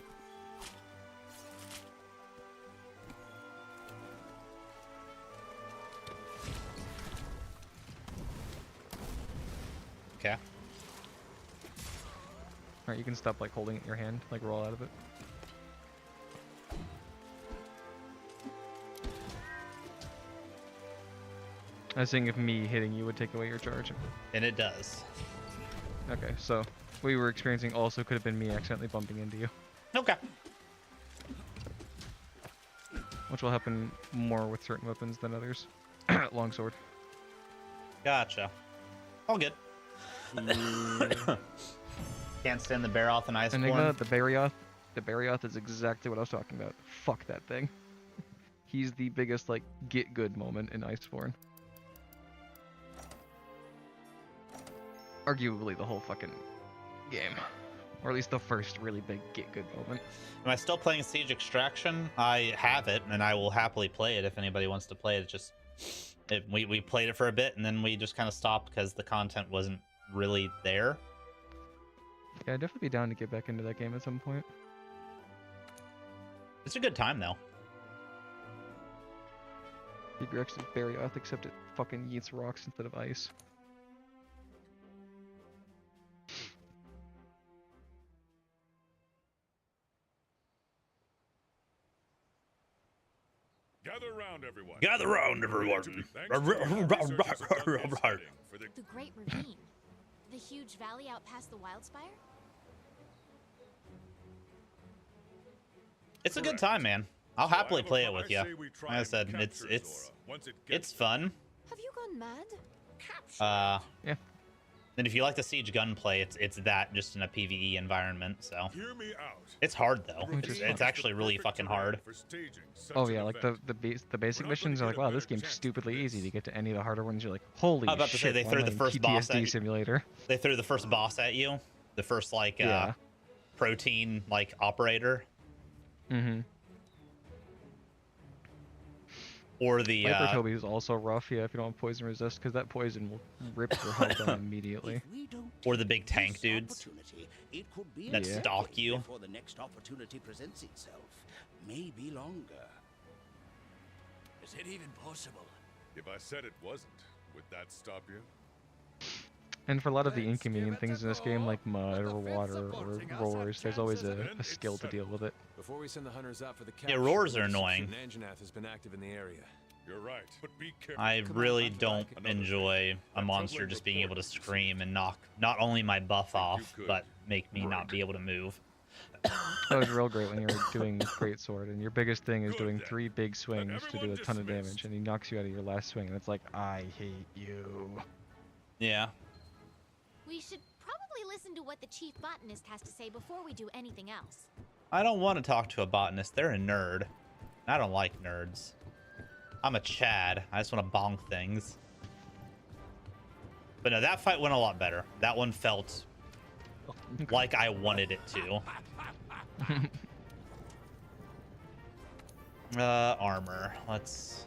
Alright, you can stop like holding it in your hand, like roll out of it. I was saying if me hitting you would take away your charge. And it does. Okay, so what we were experiencing also could have been me accidentally bumping into you. Okay. Which will happen more with certain weapons than others. Longsword. Gotcha. All good. Can't stand the Barroth and Iceborne. Enigma, the Barioth is exactly what I was talking about. Fuck that thing. He's the biggest, like, get good moment in Iceborne. Arguably the whole fucking game. Or at least the first really big get good moment. Am I still playing Siege Extraction? I have it, and I will happily play it if anybody wants to play it. It's just we played it for a bit, and then we just kind of stopped because the content wasn't really there. Yeah, I'd definitely be down to get back into that game at some point. It's a good time, though. Rex is Barioth, except it fucking yeets rocks instead of ice. Gather round, everyone. Gather round, everyone. The Great Ravine. The huge valley out past the Wildspire? It's a good time, man. I'll happily play it with you. Like I said, it's fun. Have you gone mad? Yeah. And if you like the Siege gunplay, it's that just in a PvE environment. So Hear me out. it's hard though. It's actually really fucking hard. Oh yeah, like the basic missions are like, wow, this game's stupidly easy. To get to any of the harder ones, you're like, holy I was about to say shit, they why threw am I the in first boss PTSD at you. simulator. They threw the first boss at you, the first like Yeah. protein like operator, Mm-hmm. or the Viper Toby is also rough, yeah, if you don't have poison resist, because that poison will rip your health down immediately. or the big tank dudes that Yeah. stalk you. Before the next opportunity presents itself. Maybe longer. Is it even possible? If I said it wasn't, would that stop you? And for a lot of the inconvenient things in this game, like mud or water or roars, there's always a skill to deal with it. Before we send the hunters out for the Yeah, roars are annoying. Anjanath has been active in the area. You're right, but be careful. I really don't enjoy a monster just being able to scream and knock not only my buff off, but make me not be able to move. That was real great when you were doing Greatsword, and your biggest thing is doing 3 big swings to do a ton of damage, and he knocks you out of your last swing, and it's like, I hate you. Yeah. We should probably listen to what the chief botanist has to say before we do anything else. I don't want to talk to a botanist. They're a nerd. I don't like nerds. I'm a Chad. I just want to bonk things. But no, that fight went a lot better. That one felt like I wanted it to. Armor. Let's...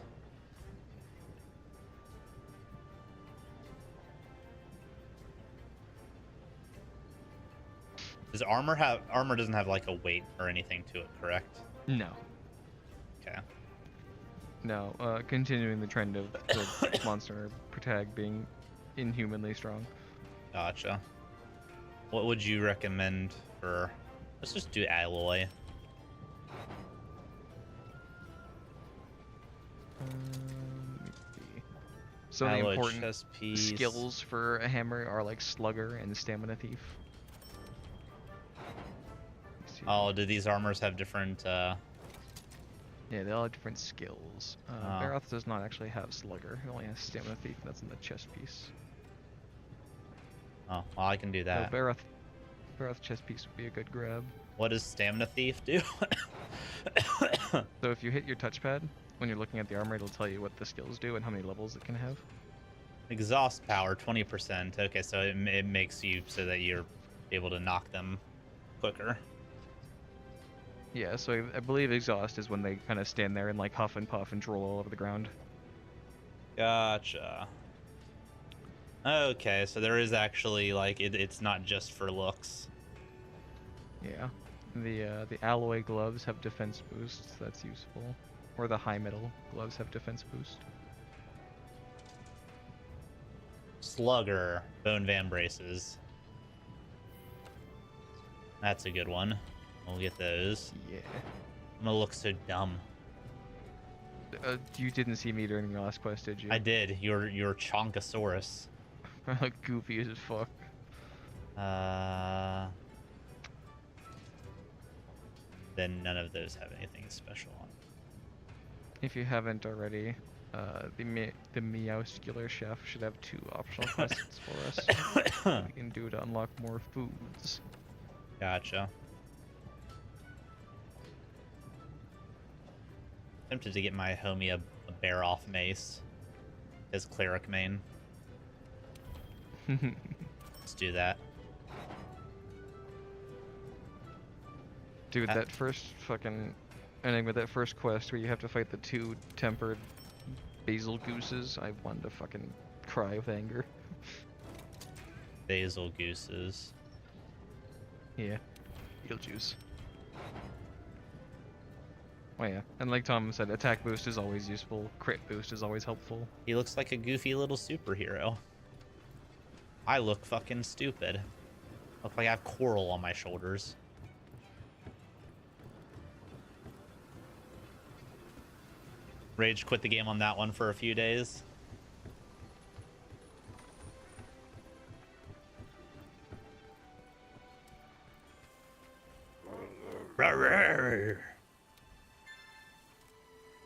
Does armor have... Armor doesn't have like a weight or anything to it, correct? No. Okay. No, continuing the trend of the monster protag being inhumanly strong. Gotcha. What would you recommend for... Let's just do alloy. Let me see. So the Alloy important chest piece. skills for a hammer are like Slugger and Stamina Thief. Oh, do these armors have different... Yeah, they all have different skills. Barroth does not actually have Slugger. He only has Stamina Thief, and that's in the chest piece. Oh, well, I can do that. So Barroth chest piece would be a good grab. What does Stamina Thief do? So if you hit your touchpad, when you're looking at the armor, it'll tell you what the skills do and how many levels it can have. Exhaust power, 20%. Okay, so it makes you so that you're able to knock them quicker. Yeah, so I believe exhaust is when they kind of stand there and like huff and puff and drool all over the ground. Gotcha. Okay, so there is actually like it's not just for looks. Yeah, the alloy gloves have defense boosts. That's useful, or the high metal gloves have defense boost. Slugger, bone van braces. That's a good one. We'll get those. Yeah. I'm gonna look so dumb. You didn't see me during the last quest, did you? I did. You're Chonkosaurus. I look goofy as fuck. Then none of those have anything special on. If you haven't already, the Meowscular Chef should have 2 optional quests for us. We can do to unlock more foods. Gotcha. Tempted to get my homie a bear off mace. His cleric main. Let's do that. Dude, that first fucking ending with that first quest where you have to fight the 2 tempered basil gooses, I wanted to fucking cry with anger. Basil gooses. Yeah. Beetlejuice. Oh yeah, and like Tom said, attack boost is always useful, crit boost is always helpful. He looks like a goofy little superhero. I look fucking stupid. Look like I have coral on my shoulders. Rage quit the game on that one for a few days.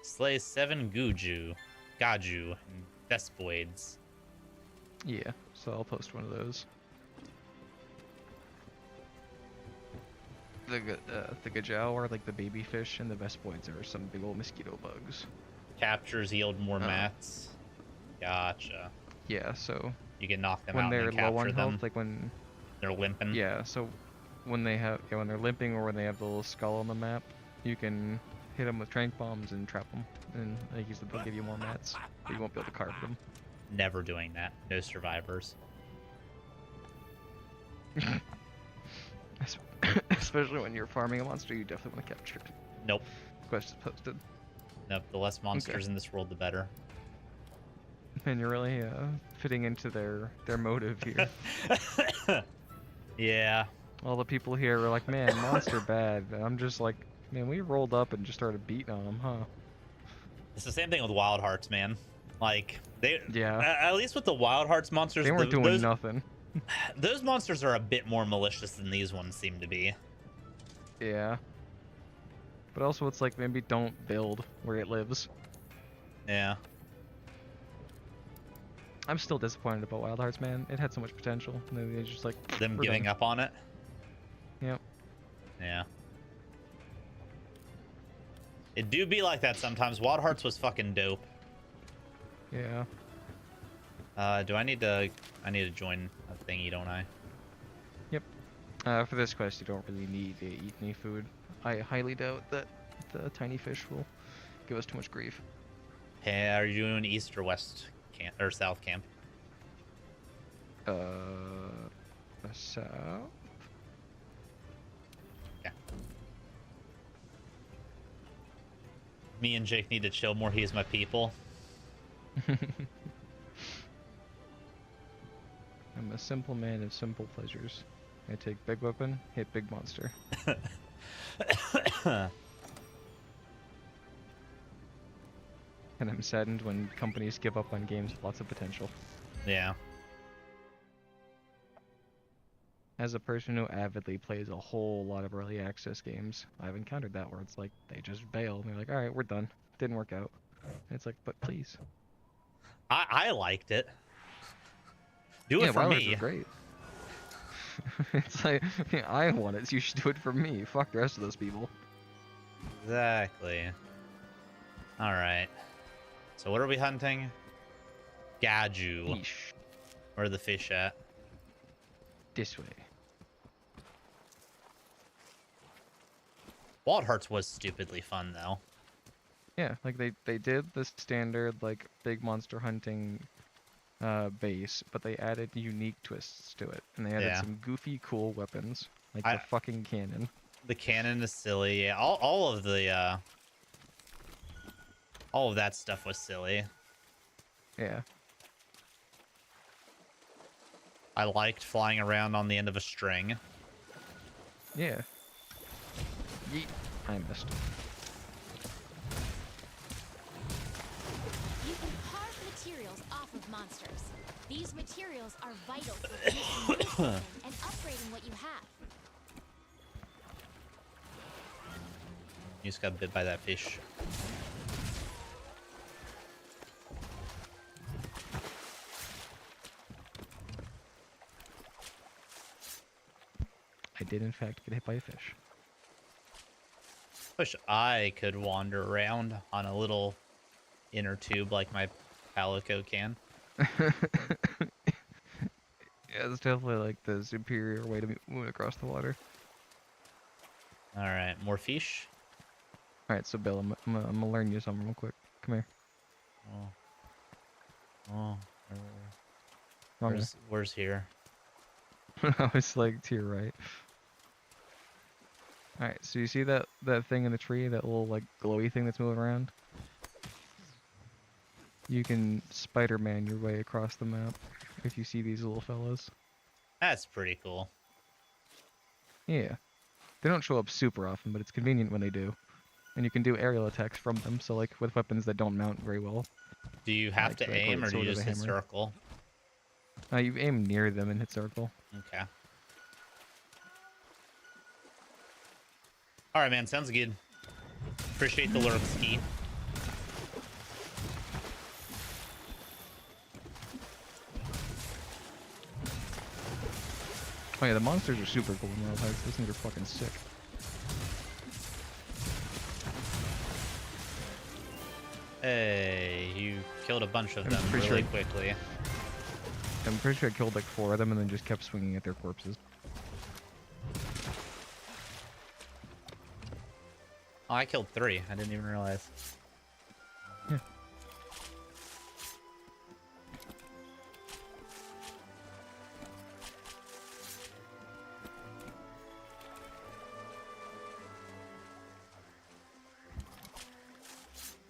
Slay 7 Gaju, and Vespoids. Yeah, so I'll post one of those. The Gajau are like the baby fish, and the Vespoids are some big old mosquito bugs. Captures yield more mats. Gotcha. Yeah, so you can knock them when out they're and low capture on them. health, like when They're limping. yeah, so when they have when they're limping or when they have the little skull on the map, you can hit them with trank bombs and trap them, and like they'll give you more mats, but you won't be able to carve them. Never doing that. No survivors. Especially when you're farming a monster you definitely want to capture it. Nope. Quest is posted. Nope. The less monsters in this world, the better. Man, you're really fitting into their motive here. Yeah. All the people here are like, man, monster bad. And I'm just like, man, we rolled up and just started beating on them, huh? It's the same thing with Wild Hearts, man. Like they, yeah. At least with the Wild Hearts monsters, they weren't doing nothing. Those monsters are a bit more malicious than these ones seem to be. Yeah. But also, it's like maybe don't build where it lives. Yeah. I'm still disappointed about Wild Hearts, man. It had so much potential. And then they just like them giving up on it. Yep. Yeah. It do be like that sometimes. Wild Hearts was fucking dope. Yeah. Do I need to join a thingy, don't I? Yep. For this quest, you don't really need to eat any food. I highly doubt that the tiny fish will give us too much grief. Hey, are you doing east or west camp or south camp? South. Yeah. Me and Jake need to chill more. He's my people. I'm a simple man of simple pleasures. I take big weapon, hit big monster. And I'm saddened when companies give up on games with lots of potential. Yeah. As a person who avidly plays a whole lot of early access games, I've encountered that where it's like, they just bail, and they're like, alright, we're done. Didn't work out. And it's like, but please. I liked it. Do it yeah, for Wild me. Hearts was great. It's like, yeah, I want it, so you should do it for me. Fuck the rest of those people. Exactly. Alright. So what are we hunting? Gaju. Yeesh. Where are the fish at? This way. Wild Hearts was stupidly fun, though. Yeah, like they did the standard, like, big monster hunting base, but they added unique twists to it. And they added some goofy, cool weapons, like the fucking cannon. The cannon is silly. Yeah, all of the, all of that stuff was silly. Yeah. I liked flying around on the end of a string. Yeah. Yeet. I missed. You can carve materials off of monsters. These materials are vital for boosting your stamina and upgrading what you have. You just got bit by that fish. I did in fact get hit by a fish. Wish I could wander around on a little inner tube like my Palico can. Yeah, it's definitely like the superior way to move across the water. Alright, more fish? Alright, so Bill, I'm gonna learn you something real quick. Come here. Oh. Wrong Where's here? I was like to your right. Alright, so you see that thing in the tree, that little like glowy thing that's moving around? You can Spider-Man your way across the map if you see these little fellas. That's pretty cool. Yeah. They don't show up super often, but it's convenient when they do. And you can do aerial attacks from them, so like with weapons that don't mount very well. Do you have to aim or do you just hit hammer. circle? You aim near them and hit circle. Okay. Alright, man. Sounds good. Appreciate the lurk ski. Oh yeah, the monsters are super cool in Wild Hearts. Those things are fucking sick. Hey, you killed a bunch of them really quickly. I'm pretty sure I killed like 4 of them and then just kept swinging at their corpses. Oh, I killed 3. I didn't even realize. Yeah.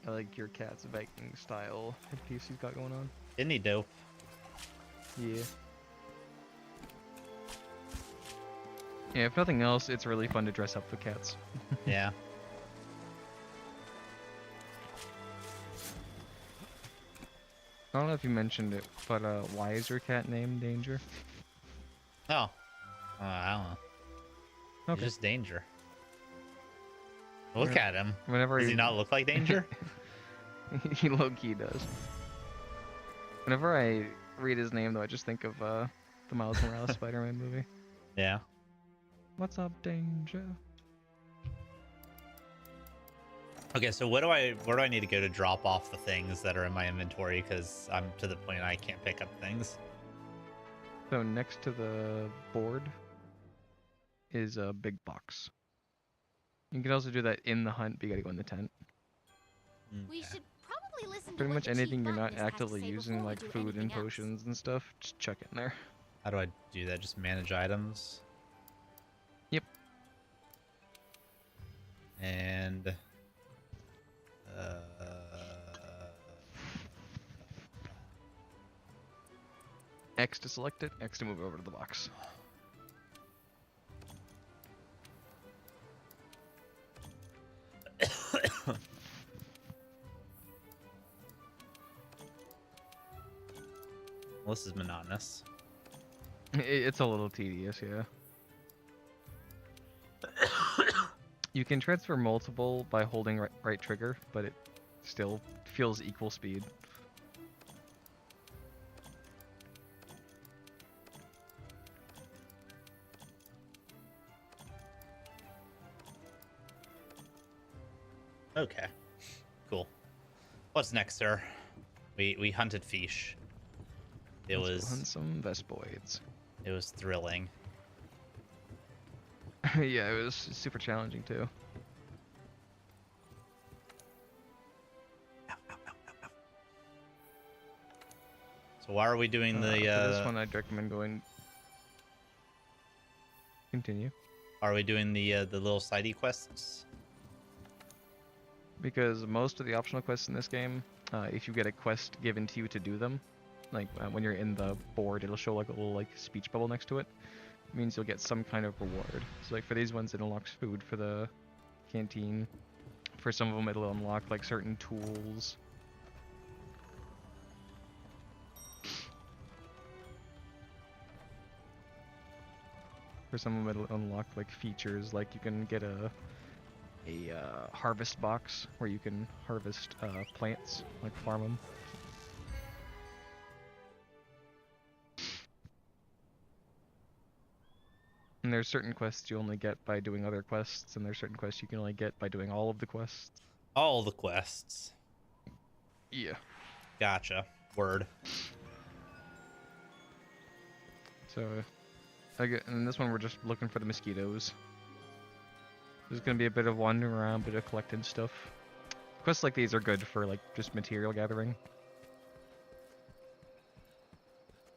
I like your cat's Viking style headpiece he's got going on. Isn't he dope? Yeah. Yeah, if nothing else, it's really fun to dress up the cats. Yeah. I don't know if you mentioned it, but why is your cat named Danger? Oh. I don't know. Okay. He's just Danger. Look at him. Whenever Does he not look like Danger? He low-key does. Whenever I read his name, though, I just think of the Miles Morales Spider-Man movie. Yeah. What's up, Danger? Okay, so where do I need to go to drop off the things that are in my inventory? Because I'm to the point I can't pick up things. So next to the board is a big box. You can also do that in the hunt, but you gotta go in the tent. We should probably listen to Pretty what much the chief anything you're not botanist has to actively say using, before we like do food and anything else. potions and stuff, just chuck it in there. How do I do that? Just manage items? Yep. And... X to select it, X to move over to the box. Well, this is monotonous. It's a little tedious, yeah. You can transfer multiple by holding right trigger, but it still feels equal speed. Okay. Cool. What's next, sir? We hunted fish. It Let's was go hunt some Vespoids. It was thrilling. Yeah, it was super challenging too. So why are we doing the? For this one, I'd recommend going. Continue. Are we doing the little sidey quests? Because most of the optional quests in this game, if you get a quest given to you to do them, like when you're in the board, it'll show like a little like speech bubble next to it. means you'll get some kind of reward. So like for these ones, it unlocks food for the canteen. For some of them, it'll unlock like certain tools. For some of them, it'll unlock like features, like you can get a harvest box where you can harvest plants, like farm them. And there's certain quests you only get by doing other quests, and there's certain quests you can only get by doing all of the quests. All the quests. Yeah. Gotcha. Word. So, in this one we're just looking for the mosquitoes. There's gonna be a bit of wandering around, bit of collecting stuff. Quests like these are good for like just material gathering.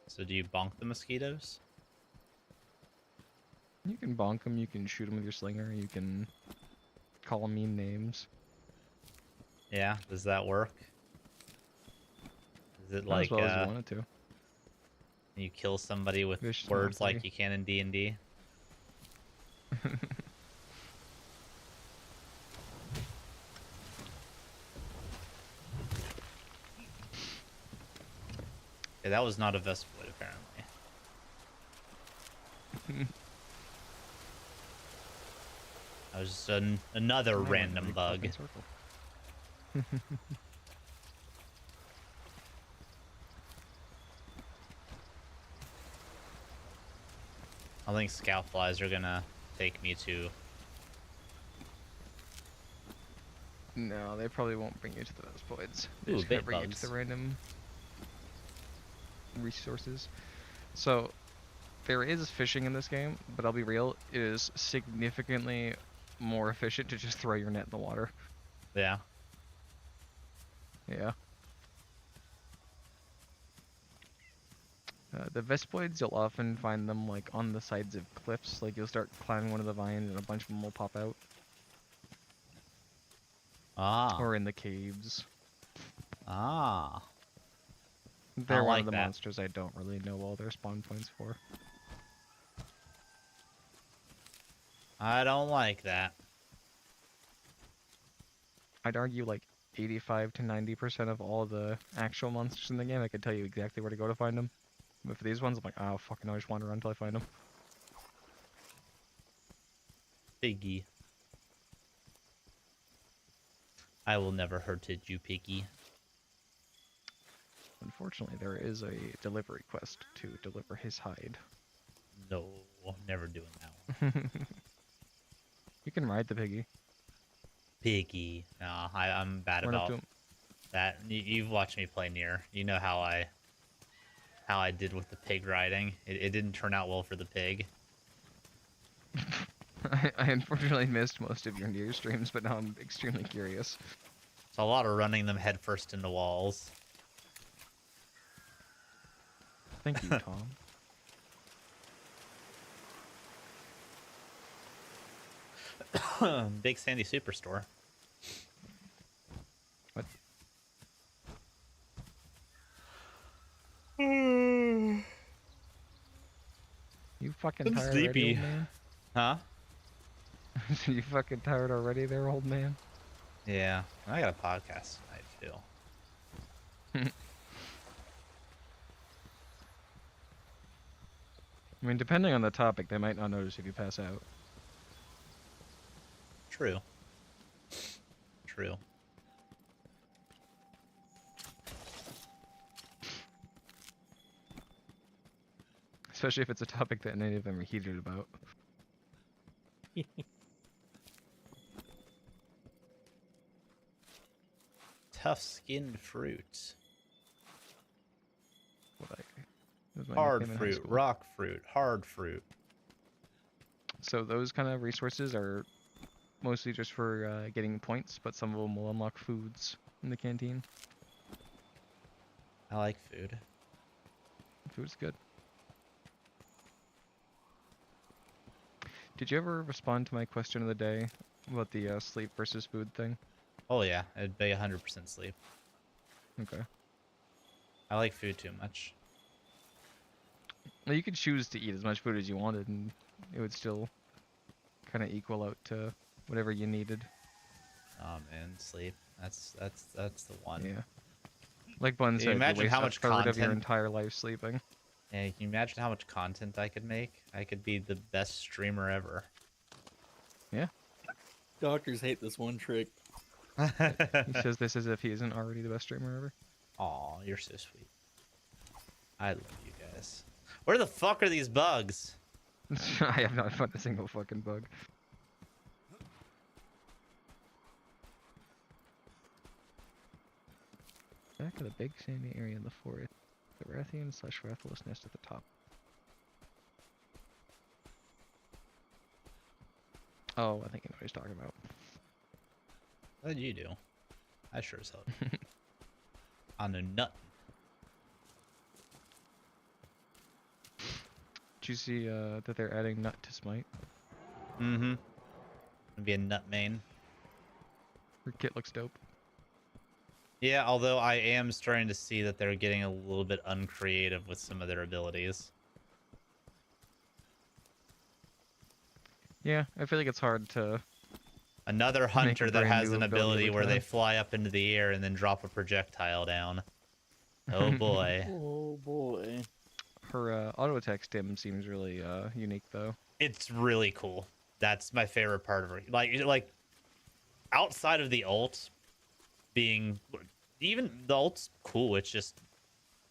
So do you bonk the mosquitoes? You can bonk them, you can shoot them with your slinger, you can call them mean names. Yeah, does that work? Is it Not like as well as you want it to. you kill somebody with Vicious words mockery. like you can in D&D? Yeah, that was not a Vespoid, apparently. That was just another random bug. I think scout flies are gonna take me to. No, they probably won't bring you to the Vespoids. They Ooh, just gonna bait bring you bugs. to the random resources. So, there is fishing in this game, but I'll be real, it is significantly more efficient to just throw your net in the water. Yeah. Yeah. The Vespoids, you'll often find them like on the sides of cliffs. Like you'll start climbing one of the vines and a bunch of them will pop out. Ah. Or in the caves. Ah. They're one like of the that. monsters I don't really know all their spawn points for. I don't like that. I'd argue like 85 to 90% of all the actual monsters in the game, I could tell you exactly where to go to find them. But for these ones, I'm like, oh, fucking I just wander around until I find them. Piggy. I will never hurt you, Piggy. Unfortunately, there is a delivery quest to deliver his hide. No, never doing that one. You can ride the piggy. Piggy. No, I'm bad Run up about to him. that. You've watched me play Nier. You know how I did with the pig riding. It didn't turn out well for the pig. I unfortunately missed most of your Nier streams, but now I'm extremely curious. It's a lot of running them headfirst into walls. Thank you, Tom. Big Sandy Superstore. What? I'm You fucking tired sleepy. already, old man? Huh? You fucking tired already there, old man? Yeah, I got a podcast tonight too. I mean, depending on the topic, they might not notice if you pass out. True. True. Especially if it's a topic that any of them are heated about. Tough-skinned fruit. That was my Hard nickname in high fruit, school. rock fruit, hard fruit. So those kind of resources are mostly just for getting points, but some of them will unlock foods in the canteen. I like food. Food's good. Did you ever respond to my question of the day about the sleep versus food thing? Oh yeah, it'd be 100% sleep. Okay. I like food too much. Well, you could choose to eat as much food as you wanted, and it would still kind of equal out to whatever you needed. Oh man, sleep. That's the one. Yeah. Like Bun Can you said, you imagine waste how a much third of your content? entire life sleeping. Yeah, can you imagine how much content I could make? I could be the best streamer ever. Yeah. Doctors hate this one trick. He says this as if he isn't already the best streamer ever. Aw, you're so sweet. I love you guys. Where the fuck are these bugs? I have not found a single fucking bug. Back of the big sandy area in the forest. The Rathian/Rathalos nest at the top. Oh, I think I know what he's talking about. What did you do? I sure as hell. I know nothing. Did you see that they're adding nut to Smite? Mm-hmm. Gonna be a nut main. Her kit looks dope. Yeah, although I am starting to see that they're getting a little bit uncreative with some of their abilities. Yeah, I feel like it's hard to... Another hunter that has an ability where they time. fly up into the air and then drop a projectile down. Oh boy. Oh boy. Her auto attack stim seems really unique though. It's really cool. That's my favorite part of her. Like outside of the ult being, even the ult's cool. It's just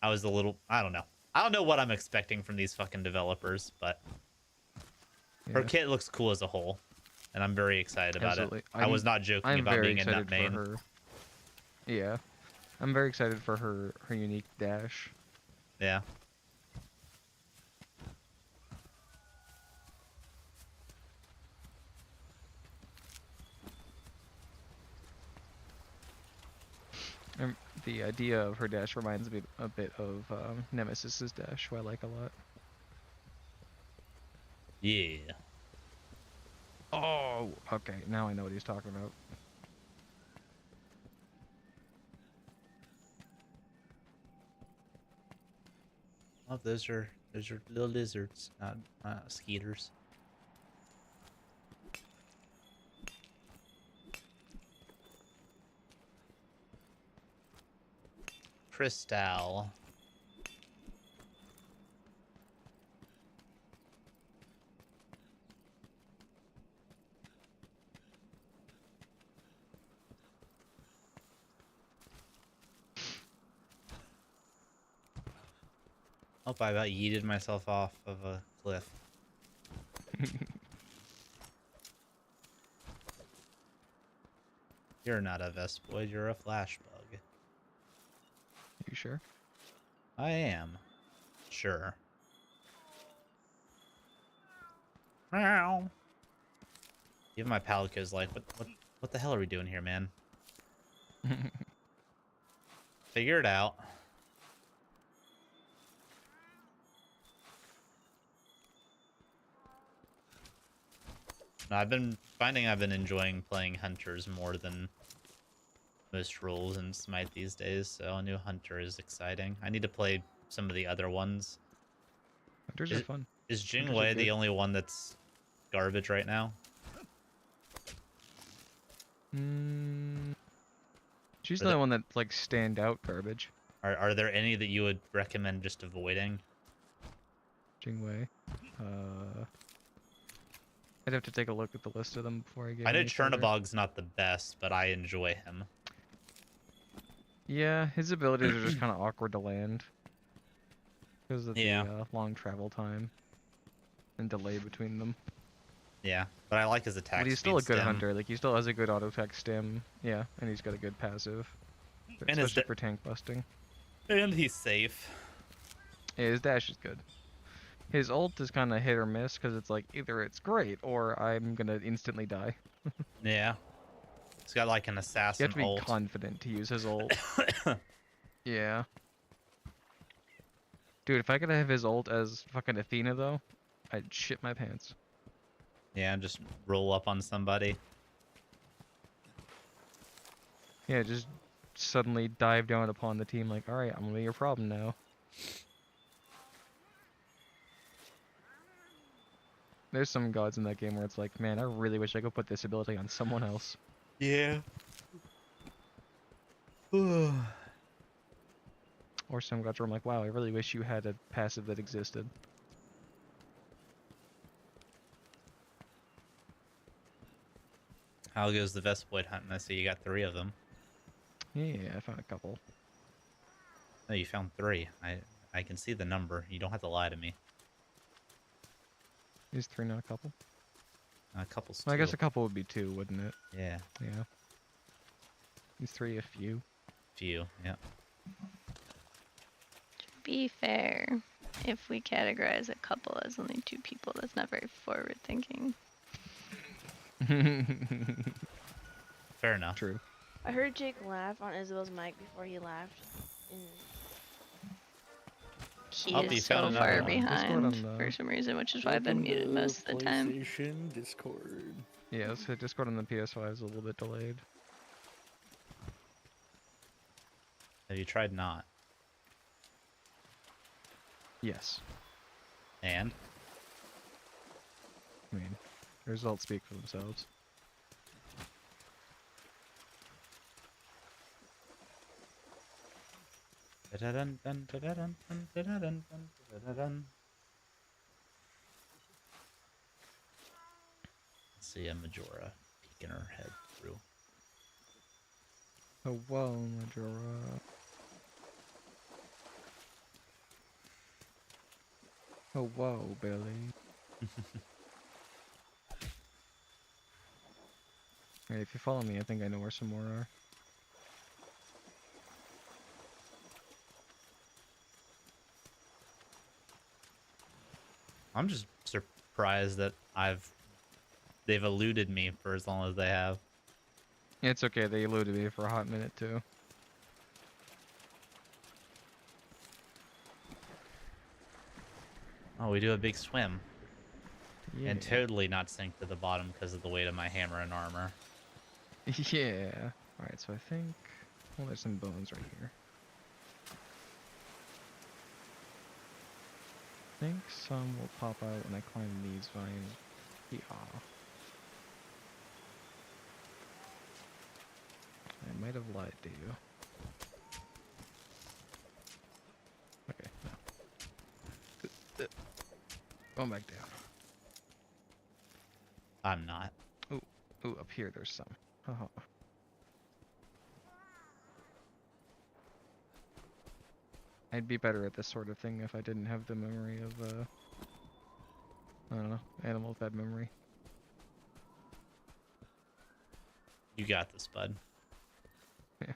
I was a little, I don't know. I don't know what I'm expecting from these fucking developers, but her kit looks cool as a whole, and I'm very excited about it. I was not joking about being a nut main. Her. Yeah, I'm very excited for her unique dash. Yeah. The idea of her dash reminds me a bit of Nemesis's dash, who I like a lot. Yeah. Oh, okay. Now I know what he's talking about. Oh, those are little lizards, not skeeters. Crystal. Oh, I about yeeted myself off of a cliff. You're not a Vespoid, you're a flash bug. You sure? I am. Sure. Meow. Even my Palico's like, what the hell are we doing here, man? Figure it out. No, I've been enjoying playing hunters more than most roles in Smite these days, so a new hunter is exciting. I need to play some of the other ones. Hunters are fun. Is Jingwei the only one that's garbage right now? She's the only one that like stand out garbage. Are there any that you would recommend just avoiding? Jingwei. I'd have to take a look at the list of them before I get. I know Chernobog's not the best, but I enjoy him. Yeah, his abilities are just kind of awkward to land because of the long travel time and delay between them. Yeah, but I like his attack. But he's still a good hunter. Like he still has a good auto attack stim. Yeah, and he's got a good passive, and especially for tank busting. And he's safe. Yeah, his dash is good. His ult is kind of hit or miss because it's like either it's great or I'm gonna instantly die. Yeah. He's got like an assassin ult. You have to be confident to use his ult. Yeah. Dude, if I could have his ult as fucking Athena though, I'd shit my pants. Yeah, just roll up on somebody. Yeah, just suddenly dive down upon the team like, alright, I'm gonna be your problem now. There's some gods in that game where it's like, man, I really wish I could put this ability on someone else. Yeah. Or some gods where I'm like, wow, I really wish you had a passive that existed. How goes the Vespoid hunting? I see you got 3 of them. Yeah, I found a couple. Oh, you found 3. I can see the number. You don't have to lie to me. Is 3 not a couple? A couple's 2. Well, I guess a couple would be 2, wouldn't it? Yeah. Yeah. Is 3 a few? Few, yeah. To be fair, if we categorize a couple as only 2 people, that's not very forward thinking. Fair enough. True. I heard Jake laugh on Isabel's mic before he laughed. He I'll be is so found far another one. behind Discord on the- for some reason, which is why I've been muted most of the time. PlayStation Discord. Yeah, so Discord on the PS5 is a little bit delayed. Have you tried not? Yes. And? I mean, the results speak for themselves. Let's see a Majora peeking her head through. Oh, whoa, Majora. Oh, whoa, Billy. Alright, if you follow me, I think I know where some more are. I'm just surprised that they've eluded me for as long as they have. It's okay, they eluded me for a hot minute too. Oh, we do a big swim. Yeah. And totally not sink to the bottom because of the weight of my hammer and armor. Yeah. Alright, so I think... Well, there's some bones right here. I think some will pop out when I climb these vines. Yeah. I might have lied to you. Okay, no. Going back down. I'm not. Ooh, up here there's some. Haha. I'd be better at this sort of thing if I didn't have the memory of, I don't know, animal fed memory. You got this, bud. Yeah.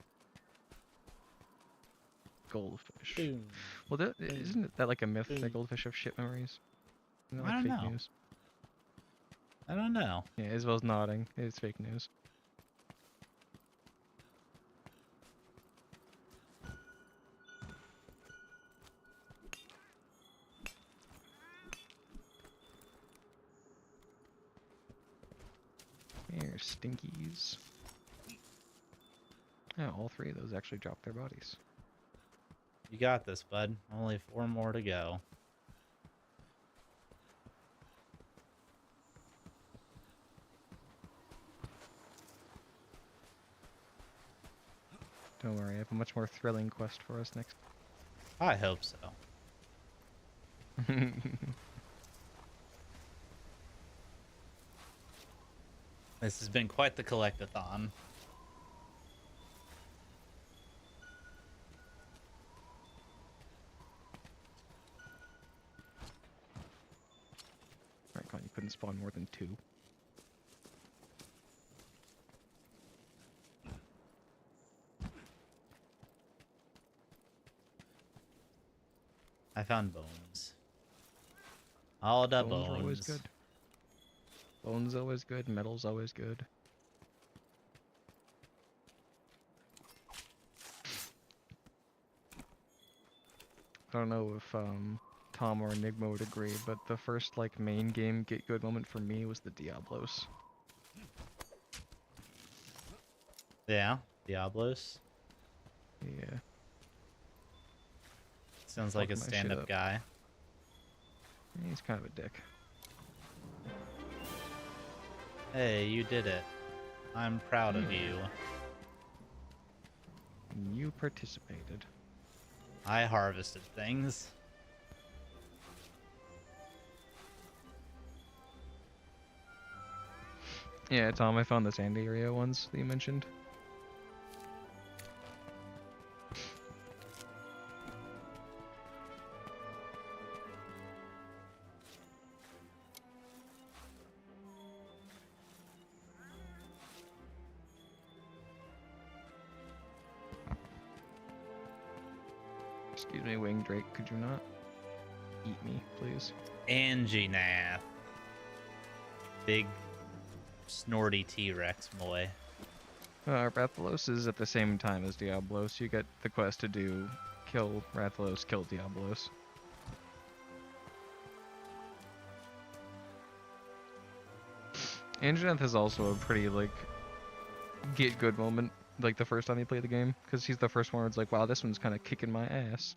Goldfish. Boom. Well, isn't that like a myth that goldfish have shit memories? Isn't that I like don't fake know. news? I don't know. Yeah, Isabel's nodding. It's fake news. Here, stinkies. Yeah, all 3 of those actually dropped their bodies. You got this, bud. Only 4 more to go. Don't worry, I have a much more thrilling quest for us next. I hope so. This has been quite the collectathon. Alright, Con, you couldn't spawn more than 2. I found bones. All the Bones are always bones. good. Bones always good, metal's always good. I don't know if Tom or Enigma would agree, but the first like main game get good moment for me was the Diablos. Yeah, Diablos. Yeah. Sounds like a Fucked my shit stand-up up. guy. He's kind of a dick. Hey, you did it. I'm proud of you. You participated. I harvested things. Yeah, Tom, I found the sand area ones that you mentioned. Excuse me, Winged Drake, could you not eat me, please? Anjanath. Big snorty T-Rex boy. Rathalos is at the same time as Diablos. You get the quest to do kill Rathalos, kill Diablos. Anjanath is also a pretty, like, get good moment, like, the first time you play the game. Because he's the first one where it's like, wow, this one's kind of kicking my ass.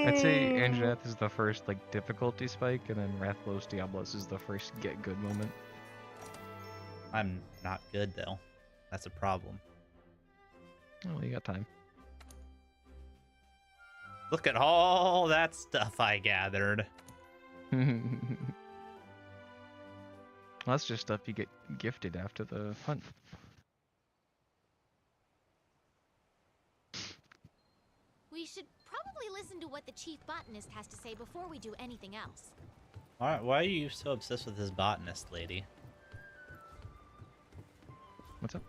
I'd say Anjanath is the first, like, difficulty spike, and then Rathalos Diablos is the first get good moment. I'm not good, though. That's a problem. Oh, you got time. Look at all that stuff I gathered. Well, that's just stuff you get gifted after the hunt. We should probably listen to what the chief botanist has to say before we do anything else. Alright, why are you so obsessed with this botanist lady? What's up?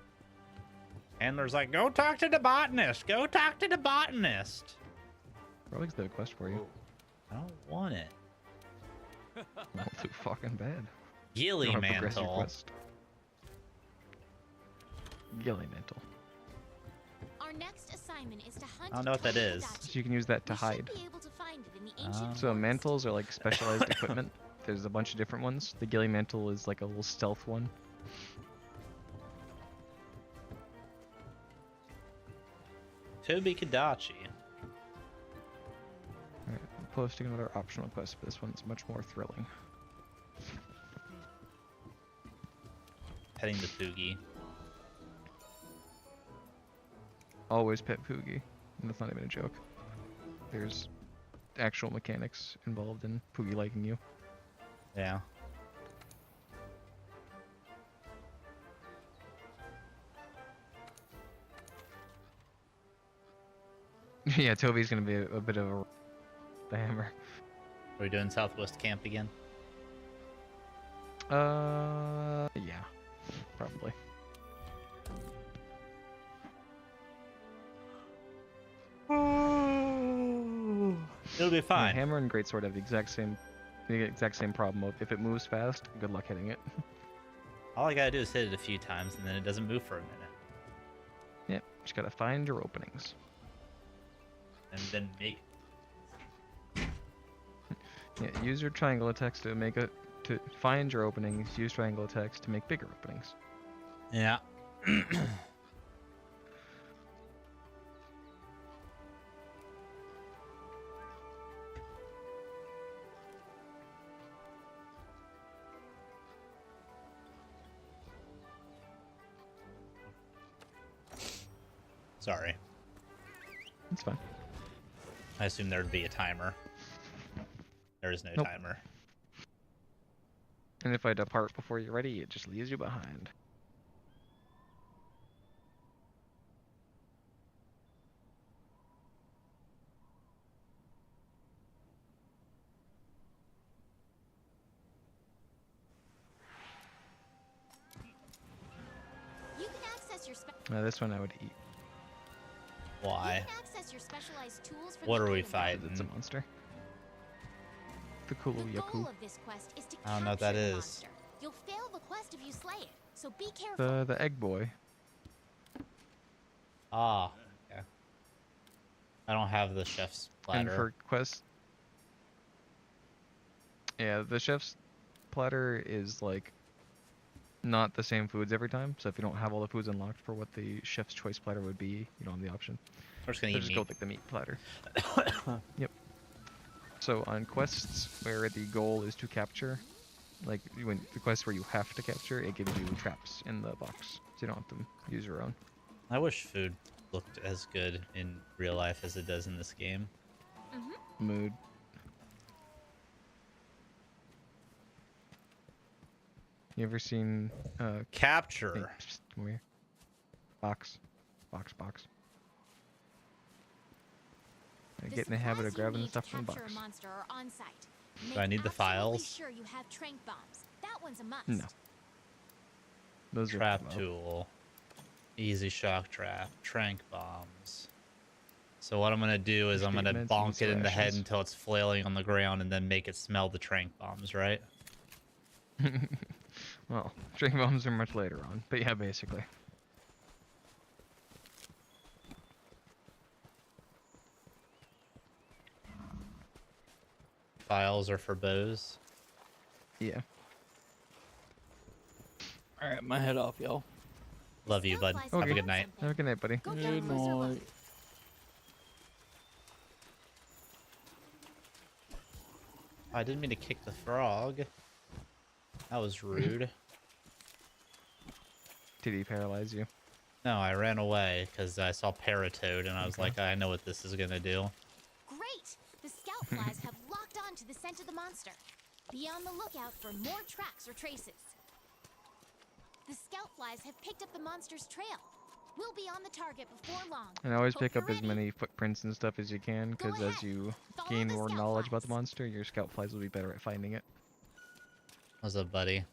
Handler's like, go talk to the botanist! Go talk to the botanist! Probably the quest for you. I don't want it. Well, too fucking bad. Gilly You don't have progressive mantle. quest. Gilly mantle. Our next assignment is to hunt. I don't know what that is. So you can use that to hide. Be able to find it in the ancient So mantles are like specialized equipment. There's a bunch of different ones. The Gilly mantle is like a little stealth one. Toby Kadachi. Alright, I'm posting another optional quest, but this one's much more thrilling. Petting the Poogie. Always pet Poogie. And that's not even a joke. There's actual mechanics involved in Poogie liking you. Yeah. Yeah, Toby's gonna be a bit of the hammer. Are we doing Southwest Camp again? Yeah, probably. It'll be fine. Yeah, hammer and greatsword have the exact same problem of if it moves fast, good luck hitting it. All I gotta do is hit it a few times and then it doesn't move for a minute. Yep, just gotta find your openings. And then make Yeah, use your triangle attacks to find your openings. Use triangle attacks to make bigger openings. Yeah. Sorry. It's fine. I assume there'd be a timer. There is no Nope. timer. And if I depart before you're ready, it just leaves you behind. You can access your This one I would eat. Why? You can access your specialized tools for What the are we item fighting? It's a monster. The Kulu The Yaku. goal of this quest is to I don't know what that capture the is. monster. You'll fail the quest if you slay it, so be careful. The egg boy. Ah. Okay. I don't have the chef's platter. And for quest. Yeah, the chef's platter is like not the same foods every time. So if you don't have all the foods unlocked for what the chef's choice platter would be, you don't have the option. We're just gonna So eat just meat. go with like the meat platter. Yep. So on quests where the goal is to capture, like when the quests where you have to capture, it gives you traps in the box, so you don't have to use your own. I wish food looked as good in real life as it does in this game. Mood. You ever seen Capture? Hey, psst, come here. Box. Box. Get in the habit of grabbing the stuff from the box. Do I need the files? Sure you have trank bombs. That one's a must. No. Those Trap are tool. Easy shock trap. Trank bombs. So what I'm going to do is I'm going to bonk it in the head until it's flailing on the ground and then make it smell the trank bombs, right? Well, trank bombs are much later on, but yeah, basically. Files are for bows. Yeah. Alright, my head off, y'all. Love you, bud. Have a good night. Have a good night, buddy. Good night. I didn't mean to kick the frog. That was rude. Did he paralyze you? No, I ran away because I saw Paratoad and I was like, I know what this is gonna do. Great! The scout flies have locked on to the scent of the monster. Be on the lookout for more tracks or traces. The scout flies have picked up the monster's trail. We'll be on the target before long. And always pick up as many footprints and stuff as you can, because as you gain more knowledge about the monster, your scout flies will be better at finding it. What's up, buddy? You're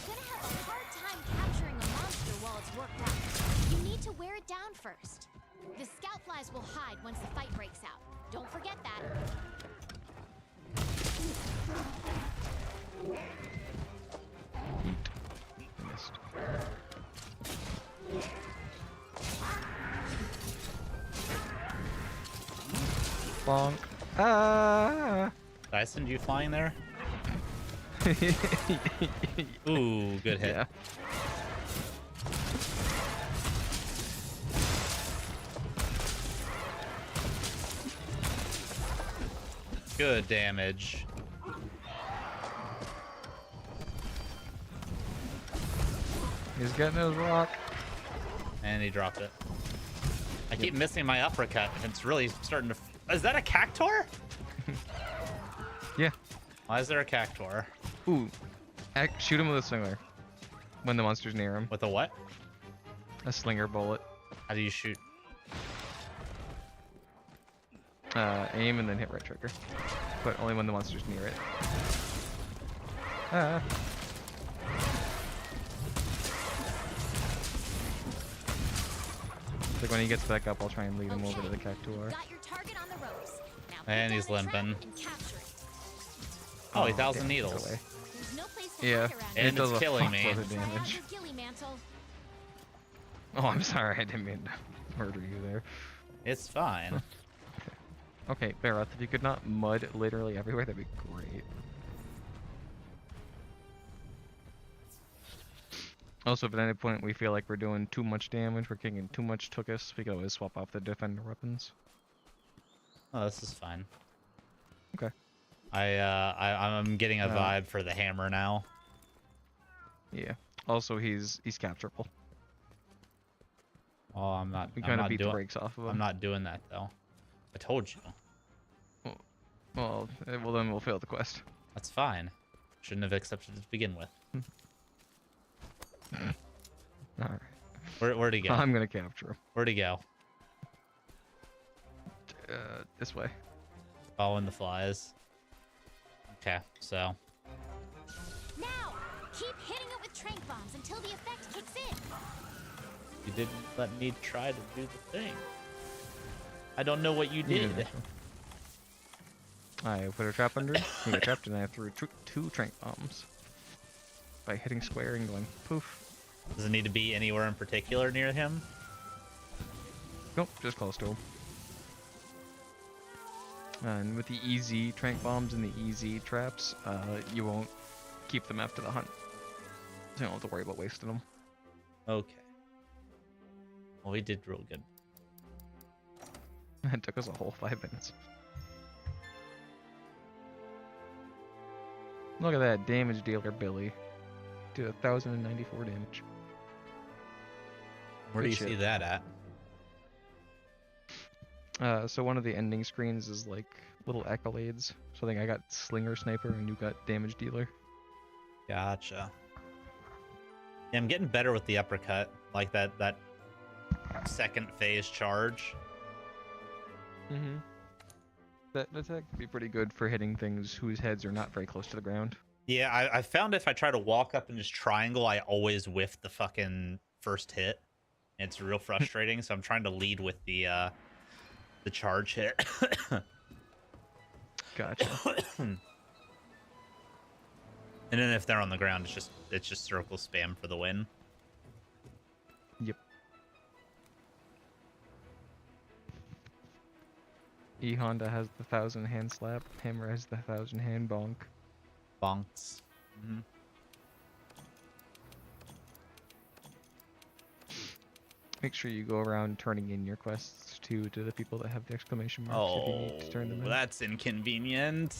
gonna have a hard time capturing a monster while it's worked out. You need to wear it down first. The scout flies will hide once the fight breaks out. Don't forget that. Missed. Bonk. Ah! Did I send you flying there? Ooh, good hit. Yeah. Good damage. He's getting his rock. And he dropped it. I keep missing my uppercut, and it's really starting to... Is that a cactuar? Yeah. Why is there a cactuar? Ooh. Shoot him with a slinger. When the monster's near him. With a what? A slinger bullet. How do you shoot? Aim and then hit right trigger. But only when the monster's near it. Ah. Like when he gets back up, I'll try and lead him over to the cactuar. Got your target on the ropes. Now And put he's down the trap limping. and capture it. Oh, he damn, 1,000 took needles. away. There's no place to Yeah, hide around And it does it's a killing me. fuckload of Try out damage. your ghillie mantle. Oh, I'm sorry, I didn't mean to murder you there. It's fine. Okay, Barroth, if you could not mud literally everywhere, that'd be great. Also, if at any point we feel like we're doing too much damage, we're kicking too much Tookus, we can always swap off the defender weapons. Oh, this is fine. Okay. I'm getting a vibe for the hammer now. Yeah. Also, he's capturable. Oh, I'm not. We I'm kind of not beat the doing. brakes off of him. I'm not doing that though. I told you. Well, then we'll fail the quest. That's fine. Shouldn't have accepted it to begin with. Alright. Where'd he go? I'm gonna capture him. Where'd he go? This way. Following the flies. Okay, so. Now, keep hitting it with trank bombs until the effect kicks in. You didn't let me try to do the thing. I don't know what you did. I put a trap under him, he got trapped, and I threw two trank bombs. By hitting square and going poof. Does it need to be anywhere in particular near him? Nope, just close to him. And with the easy trank bombs and the easy traps, you won't keep them after the hunt. So you don't have to worry about wasting them. Okay. Well, we did real good. It took us a whole 5 minutes. Look at that damage dealer, Billy. Did 1,094 damage. Where do Good you shit. see that at? So one of the ending screens is like little accolades. So I think I got Slinger Sniper and you got Damage Dealer. Gotcha. Yeah, I'm getting better with the uppercut, like that second phase charge. Mm-hmm. That attack could be pretty good for hitting things whose heads are not very close to the ground. Yeah, I found if I try to walk up and just triangle, I always whiff the fucking first hit. It's real frustrating, so I'm trying to lead with the charge hit. Gotcha. And then if they're on the ground, it's just circle spam for the win. Yep. E Honda has the 1,000 hand slap. Hammer has the 1,000 hand bonk. Bonks. Mm-hmm. Make sure you go around turning in your quests too to the people that have the exclamation marks if you need to turn them in. That's inconvenient.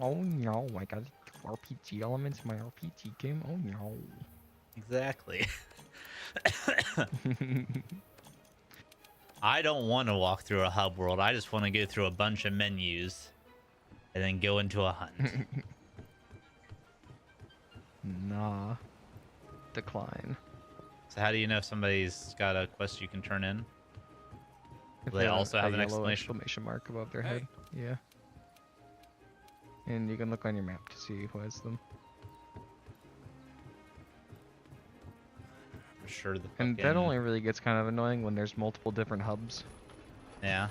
Oh no, I got RPG elements in my RPG game. Oh no. Exactly. I don't want to walk through a hub world. I just want to go through a bunch of menus and then go into a hunt. Nah. Decline. So how do you know if somebody's got a quest you can turn in? If Do they also have an yellow exclamation mark above their head? Yeah. And you can look on your map to see who has them. I'm sure the And that only really gets kind of annoying when there's multiple different hubs. Yeah.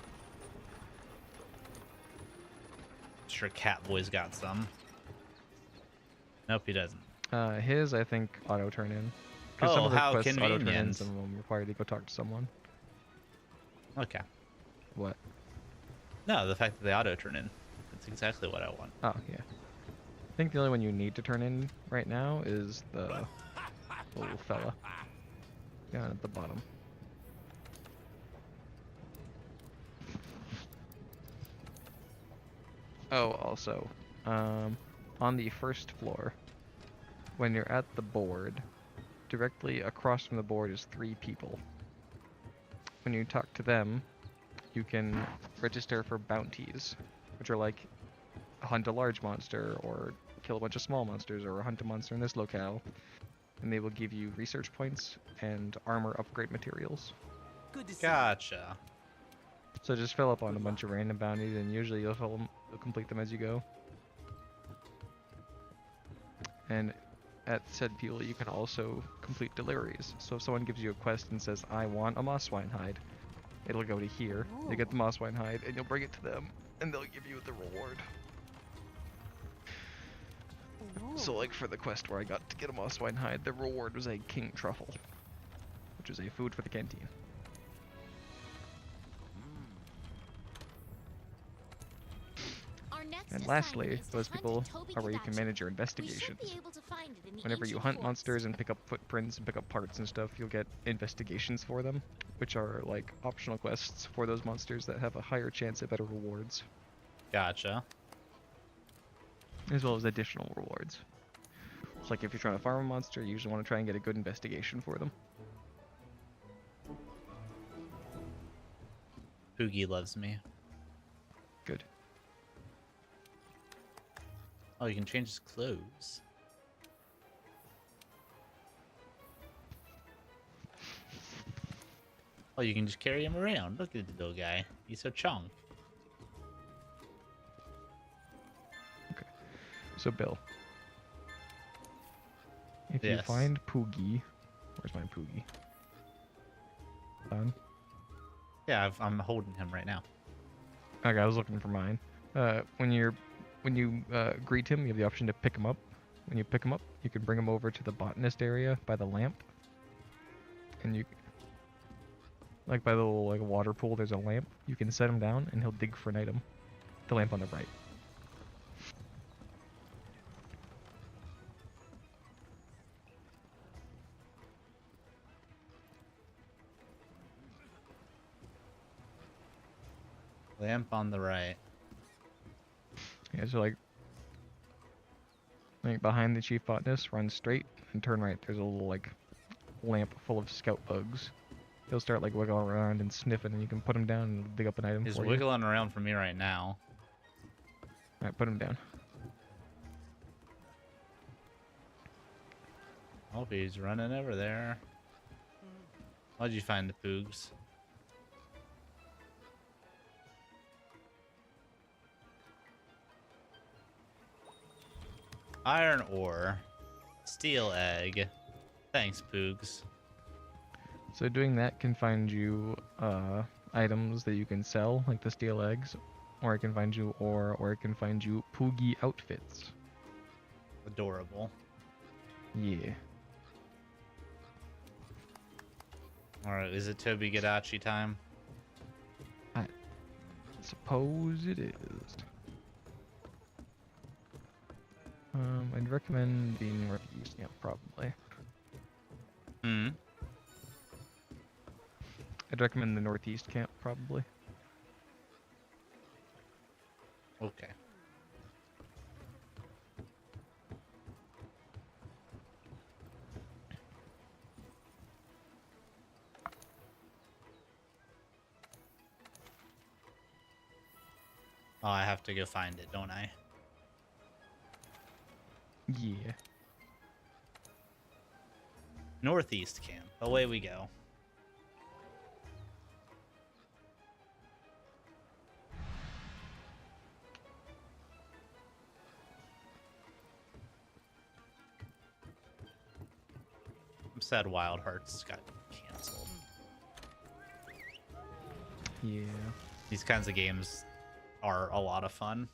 Sure Catboy's got some. Nope, he doesn't. His, I think, auto turn in. Because some Oh, of the how quests auto turn in, convenient. some of them require you to go talk to someone. Okay. What? No, the fact that they auto turn in. That's exactly what I want. Oh, yeah. I think the only one you need to turn in right now is the little fella down at the bottom. Oh, also, on the first floor, when you're at the board, directly across from the board is 3 people. When you talk to them, you can register for bounties, which are like hunt a large monster, or kill a bunch of small monsters, or hunt a monster in this locale, and they will give you research points and armor upgrade materials. Good to see. Gotcha. So just fill up on a bunch of random bounties, and usually you'll complete them as you go. And at said people, you can also complete deliveries. So if someone gives you a quest and says, I want a mosswine hide, it'll go to here, you get the mosswine hide, and you'll bring it to them, and they'll give you the reward. So like for the quest where I got to get a mosswine hide, the reward was a king truffle, which is a food for the canteen. And lastly, those people are where you can manage your investigations. Whenever you hunt monsters and pick up footprints and pick up parts and stuff, you'll get investigations for them, which are like optional quests for those monsters that have a higher chance at better rewards. Gotcha. As well as additional rewards. It's like if you're trying to farm a monster, you usually want to try and get a good investigation for them. Poogie loves me. Good. Oh, you can change his clothes. Oh, you can just carry him around. Look at the little guy. He's so chong. Okay. So, Bill. If you Yes. find Poogie... Where's my Poogie? Done? Yeah, I'm holding him right now. Okay, I was looking for mine. When you greet him, you have the option to pick him up. When you pick him up, you can bring him over to the botanist area by the lamp. And you... Like by the little water pool, there's a lamp. You can set him down, and he'll dig for an item. The lamp on the right. Lamp on the right. Yeah, so like behind the chief botanist, run straight and turn right. There's a little like lamp full of scout bugs. He'll start like wiggling around and sniffing, and you can put him down and dig up an item He's for you. wiggling around for me right now. Alright, put him down. Hope he's running over there. How'd you find the poogs? Iron ore. Steel egg. Thanks, poogs. So doing that can find you items that you can sell, like the steel eggs, or it can find you ore, or it can find you Poogie outfits. Adorable. Yeah. Alright, is it Toby Gadachi time? I suppose it is. I'd recommend being northeast, yeah, probably. Hmm. I'd recommend the northeast camp, probably. Okay. Oh, I have to go find it, don't I? Yeah. Northeast camp. Away we go. I'm sad Wild Hearts got canceled. Yeah. These kinds of games are a lot of fun.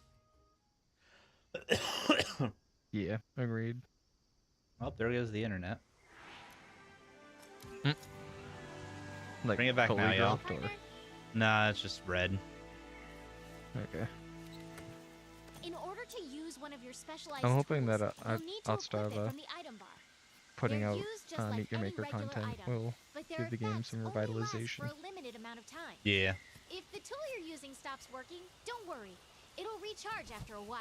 Yeah, agreed. Oh, there goes the internet. Like, Bring it back now, fully y'all. dropped, or... Nah, it's just red. Okay. In order to use one of your specialized I'm hoping tools, that you'll need to Outstar equip it from the item bar. putting They're out used just like Meet Your any Maker regular content item, will but their give the game effects some only last revitalization. for a limited amount of time. Yeah. If the tool you're using stops working, don't worry. It'll recharge after a while.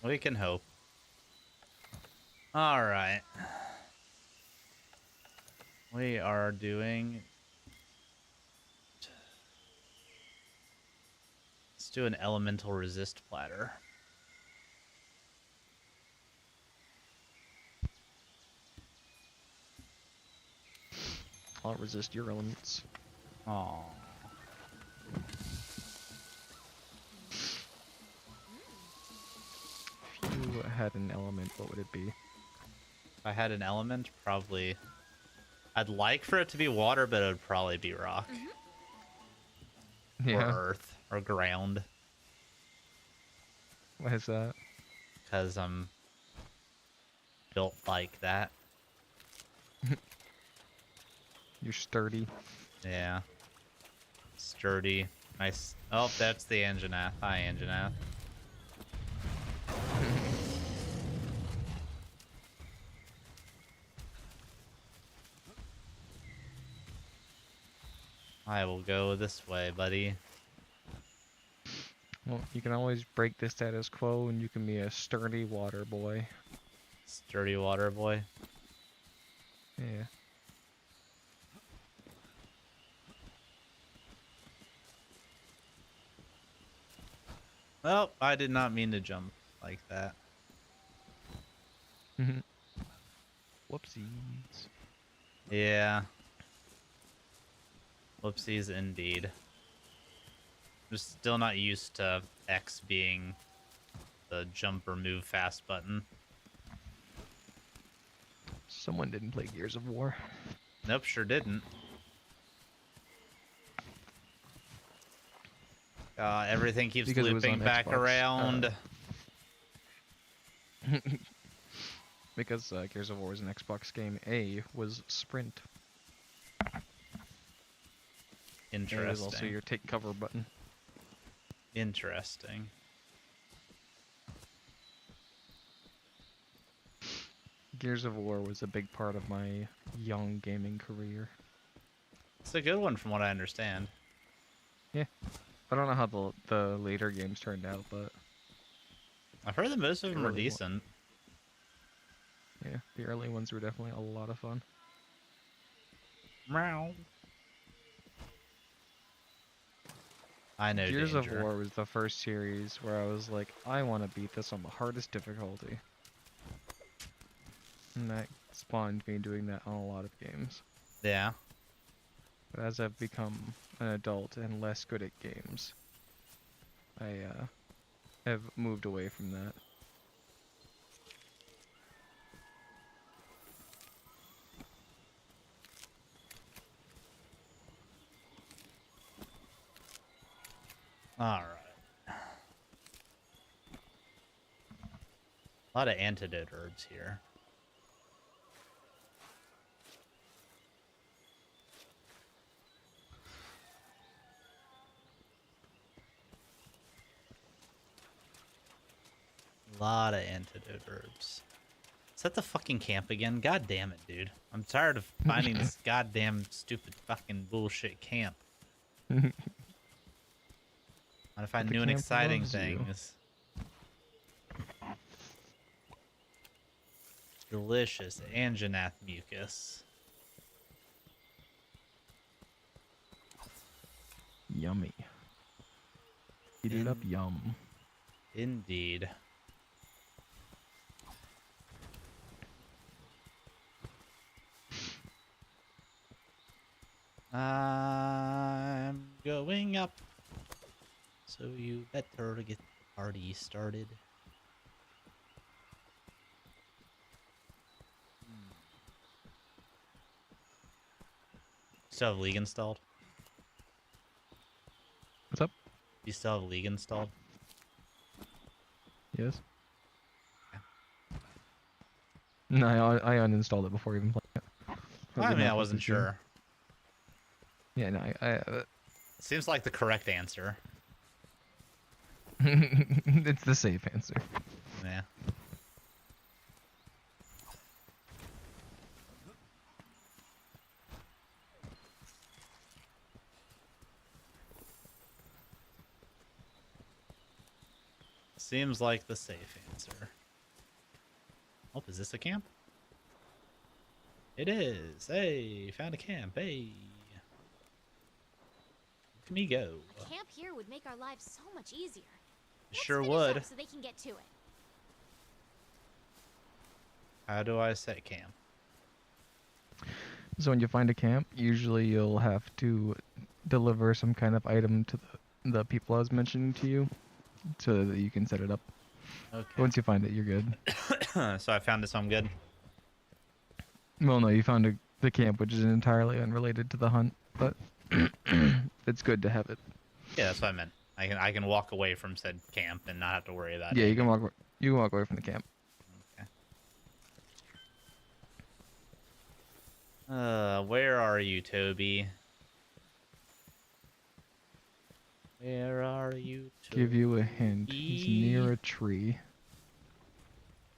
We can hope. Alright. We are doing... Let's do an elemental resist platter. I'll resist your elements. Aww. If you had an element, what would it be? If I had an element, probably... I'd like for it to be water, but it would probably be rock. Yeah. Or earth. Or ground. Why is that? Because I'm built like that. You're sturdy. Yeah. Sturdy. Nice. Oh, that's the Anjanath. Hi, Anjanath. I will go this way, buddy. Well, you can always break the status quo and you can be a sturdy water boy. Sturdy water boy. Yeah. Oh, I did not mean to jump like that. Whoopsies. Yeah. Whoopsies indeed. I'm still not used to X being the jump or move fast button. Someone didn't play Gears of War. Nope, sure didn't. Everything keeps Because it was looping on back Xbox, around. Because Gears of War was an Xbox game, A was sprint. Interesting. And it was also your take cover button. Interesting. Gears of War was a big part of my young gaming career. It's a good one from what I understand. Yeah. I don't know how the later games turned out, but I've heard that most of the them are early one- decent. yeah, the early ones were definitely a lot of fun. Meow. I know Gears danger. of War was the first series where I was like, I want to beat this on the hardest difficulty. And that spawned me doing that on a lot of games. Yeah. But as I've become an adult and less good at games, I have moved away from that. All right. A lot of antidote herbs here. A lot of antidote herbs. Is that the fucking camp again? God damn it, dude. I'm tired of finding this goddamn stupid fucking bullshit camp. I want to find The new and camp exciting loves you. things. Delicious Anjanath mucus. Yummy. Eat it up, yum. Indeed. I'm going up, so you better get the party started. Still have League installed? What's up? You still have League installed? Yes. No, I uninstalled it before even playing it. I did mean, not I put wasn't this in. sure. Yeah, no, I Seems like the correct answer. it's the safe answer. Yeah. Seems like the safe answer. Oh, is this a camp? It is. Hey, found a camp. Hey. Look at me go. A camp here would make our lives so much easier. Let's Sure finish would. up so they can get to it. How do I set camp? So when you find a camp, usually you'll have to deliver some kind of item to the people I was mentioning to you, so that you can set it up. Okay. Once you find it, you're good. So I found this, so I'm good. Well, no, you found the camp, which is entirely unrelated to the hunt, but it's good to have it. Yeah, that's what I meant. I can walk away from said camp and not have to worry about it. Yeah, you can walk away from the camp. Where are you, Toby? Where are you, Toby? Give you a hint. He's near a tree.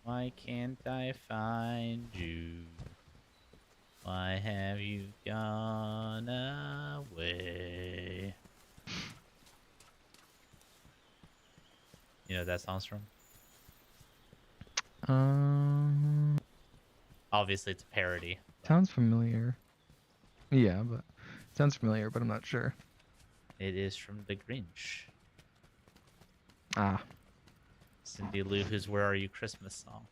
Why can't I find you? Why have you gone away? You know what that song's from? Obviously, it's a parody. Sounds familiar. Yeah, but sounds familiar, but I'm not sure. It is from The Grinch. Ah. Cindy Lou Who's Where Are You Christmas song.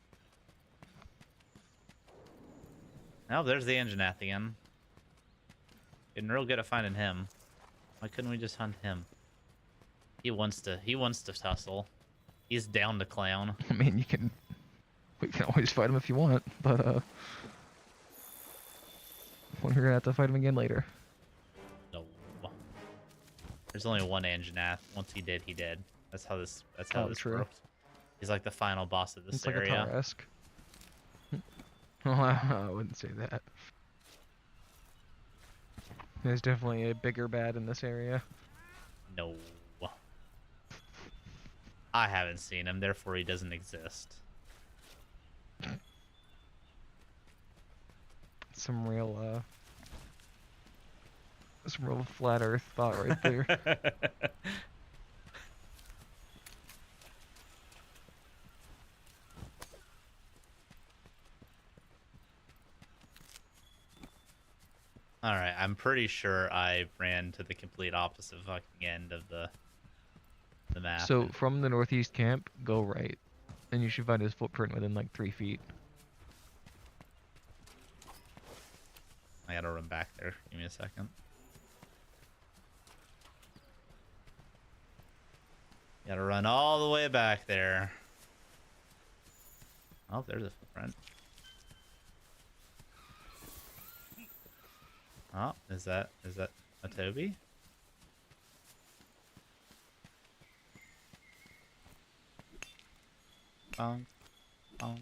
Oh, there's the Anjanath again. Getting real good at finding him. Why couldn't we just hunt him? He wants to tussle. He's down to clown. I mean, we can always fight him if you want, but we're gonna have to fight him again later. No. There's only one Anjanath. Once he did, he did. That's how this True. works. He's like the final boss of this It's like area. a Tarask. Well, I wouldn't say that. There's definitely a bigger bad in this area. No. I haven't seen him, therefore he doesn't exist. Some real That's a real flat Earth thought right there. All right, I'm pretty sure I ran to the complete opposite fucking end of the map. So from the northeast camp, go right, and you should find his footprint within like 3 feet. I gotta run back there. Give me a second. Gotta run all the way back there. Oh, there's a footprint. Oh, is that a Toby? Bong, bong.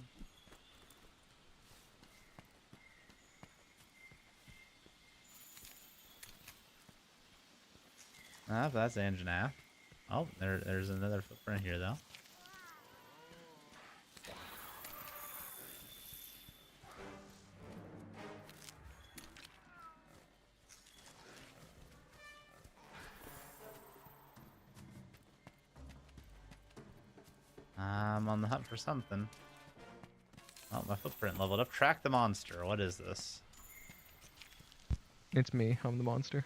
Ah, that's Anjanath. Oh, there's another footprint here though. I'm on the hunt for something. Oh, my footprint leveled up. Track the monster. What is this? It's me. I'm the monster.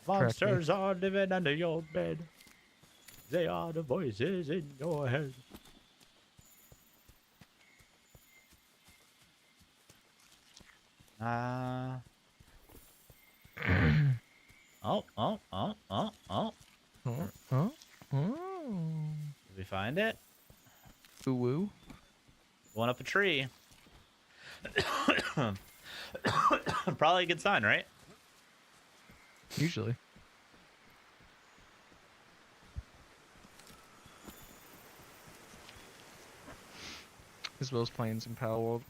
Monsters are living under your bed. They are the voices in your head. Oh. Did we find it? Ooh woo. Going up a tree. Probably a good sign, right? Usually. Isabel's playing some Pal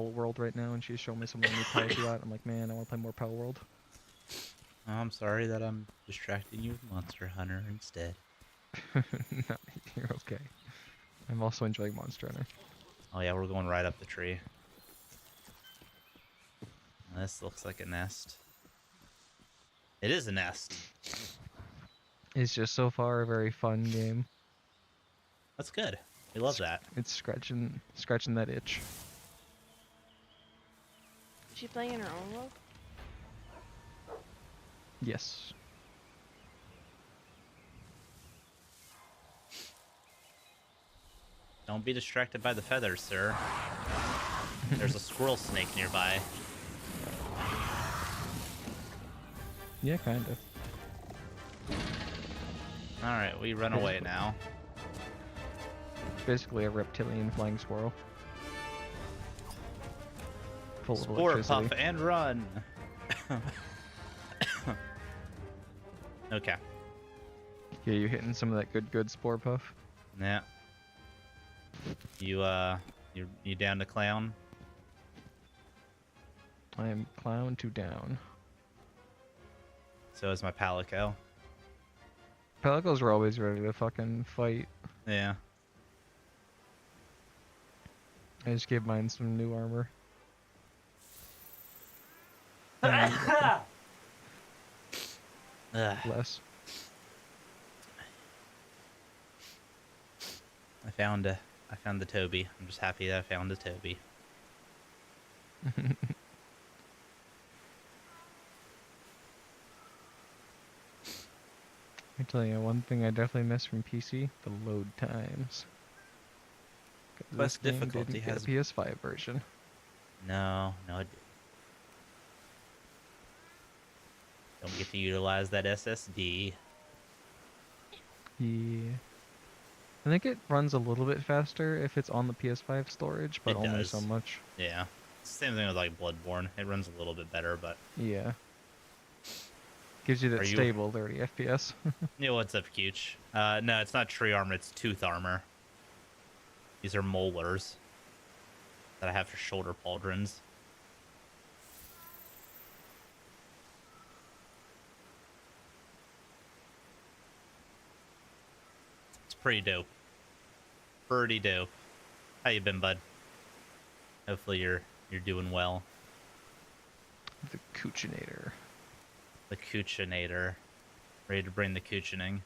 World right now, and she's showing me some of the new pals she got. I'm like, man, I want to play more Pal World. Oh, I'm sorry that I'm distracting you with Monster Hunter instead. No, you're okay. I'm also enjoying Monster Hunter. Oh yeah, we're going right up the tree. This looks like a nest. It is a nest. It's just so far a very fun game. That's good. We love that. It's scratching that itch. Is she playing in her own world? Yes. Don't be distracted by the feathers, sir. There's a squirrel snake nearby. Yeah, kind of. Alright, we run away now. Basically a reptilian flying squirrel. Full of Spore electricity. puff and run. Okay. Yeah, you hitting some of that good spore puff? Yeah. You down to clown? I am clown to down. So is my palico. Pelicos are always ready to fucking fight. Yeah. I just gave mine some new armor. Less. I found the Toby. I'm just happy that I found the Toby. I tell you, one thing I definitely miss from PC: the load times. Less This game difficulty didn't get has a PS5 version. No, it don't get to utilize that SSD. Yeah. I think it runs a little bit faster if it's on the PS5 storage, but It only does. so much. Yeah. Same thing with like Bloodborne. It runs a little bit better, but Yeah. Gives you that Are you- stable 30 FPS. yeah, what's up, Cooch? No, it's not tree armor, it's tooth armor. These are molars that I have for shoulder pauldrons. It's pretty dope. Pretty dope. How you been, bud? Hopefully you're doing well. The Cuchinator. The Cuchinator. Ready to bring the cuchioning.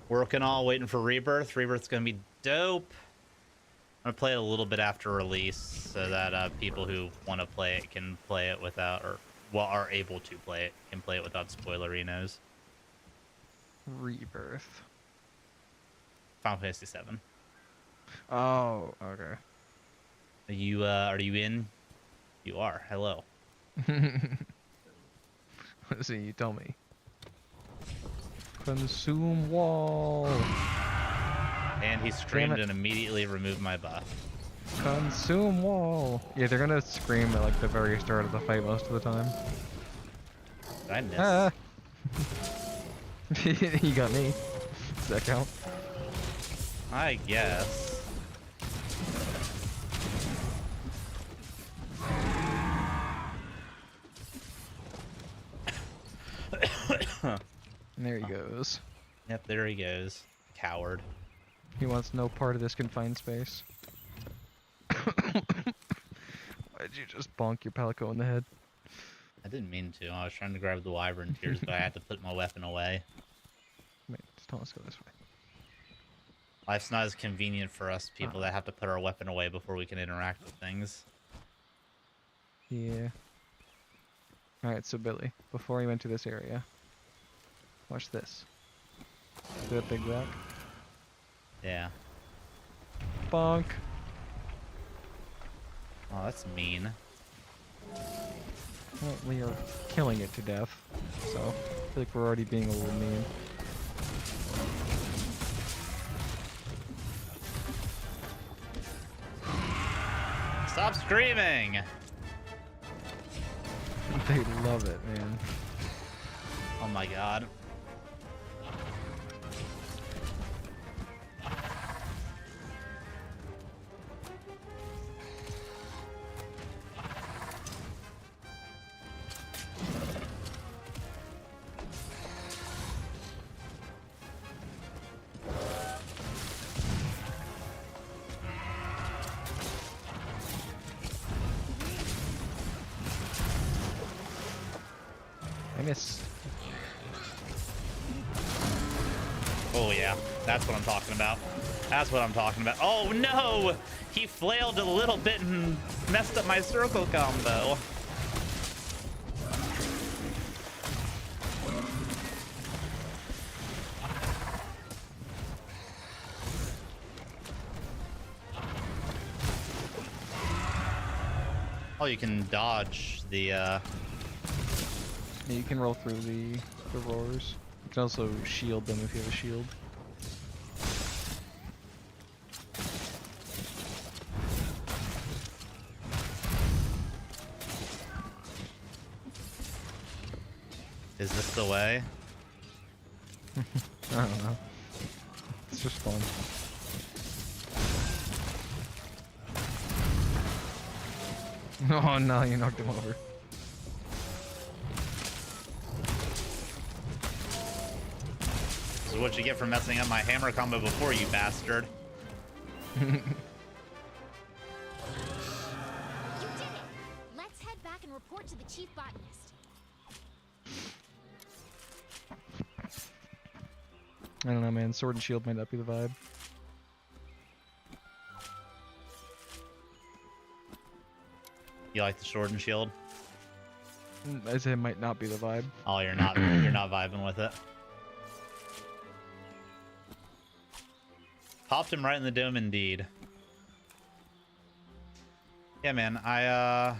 Working all, waiting for Rebirth. Rebirth's gonna be dope. I'm gonna play it a little bit after release so that people who want to play it can play it without, or well, are able to play it, can play it without spoilerinos. Rebirth. Final Fantasy VII. Oh, okay. Are you in? You are. Hello. Let's see, you tell me. Consume wall. And he screamed and immediately removed my buff. Consume wall. Yeah, they're gonna scream at like the very start of the fight most of the time. Did I miss? Ah. You got me. Does that count? I guess. And there he goes. Yep, there he goes. Coward. He wants no part of this confined space. Why'd you just bonk your palico in the head? I didn't mean to. I was trying to grab the wyvern tears, but I had to put my weapon away. Wait, just let's go this way. Life's not as convenient for us people that have to put our weapon away before we can interact with things. Yeah. Alright, so Billy, before you enter this area, watch this. See that big rock? Yeah. Bonk. Oh, that's mean. Well, we are killing it to death, so I feel like we're already being a little mean. Stop screaming! They love it, man. Oh my god. I missed. Oh yeah, that's what I'm talking about. That's what I'm talking about. Oh no! He flailed a little bit and messed up my circle combo. Oh, you can dodge the Yeah, you can roll through the roars. You can also shield them if you have a shield. Is this the way? I don't know. It's just fun. Oh no, you knocked him over. This is what you get for messing up my hammer combo before, you bastard. You did it! Let's head back and report to the chief botanist. I don't know, man. Sword and shield might not be the vibe. You like the sword and shield? I say it might not be the vibe. Oh, you're not vibing with it. Popped him right in the dome indeed. Yeah, man, I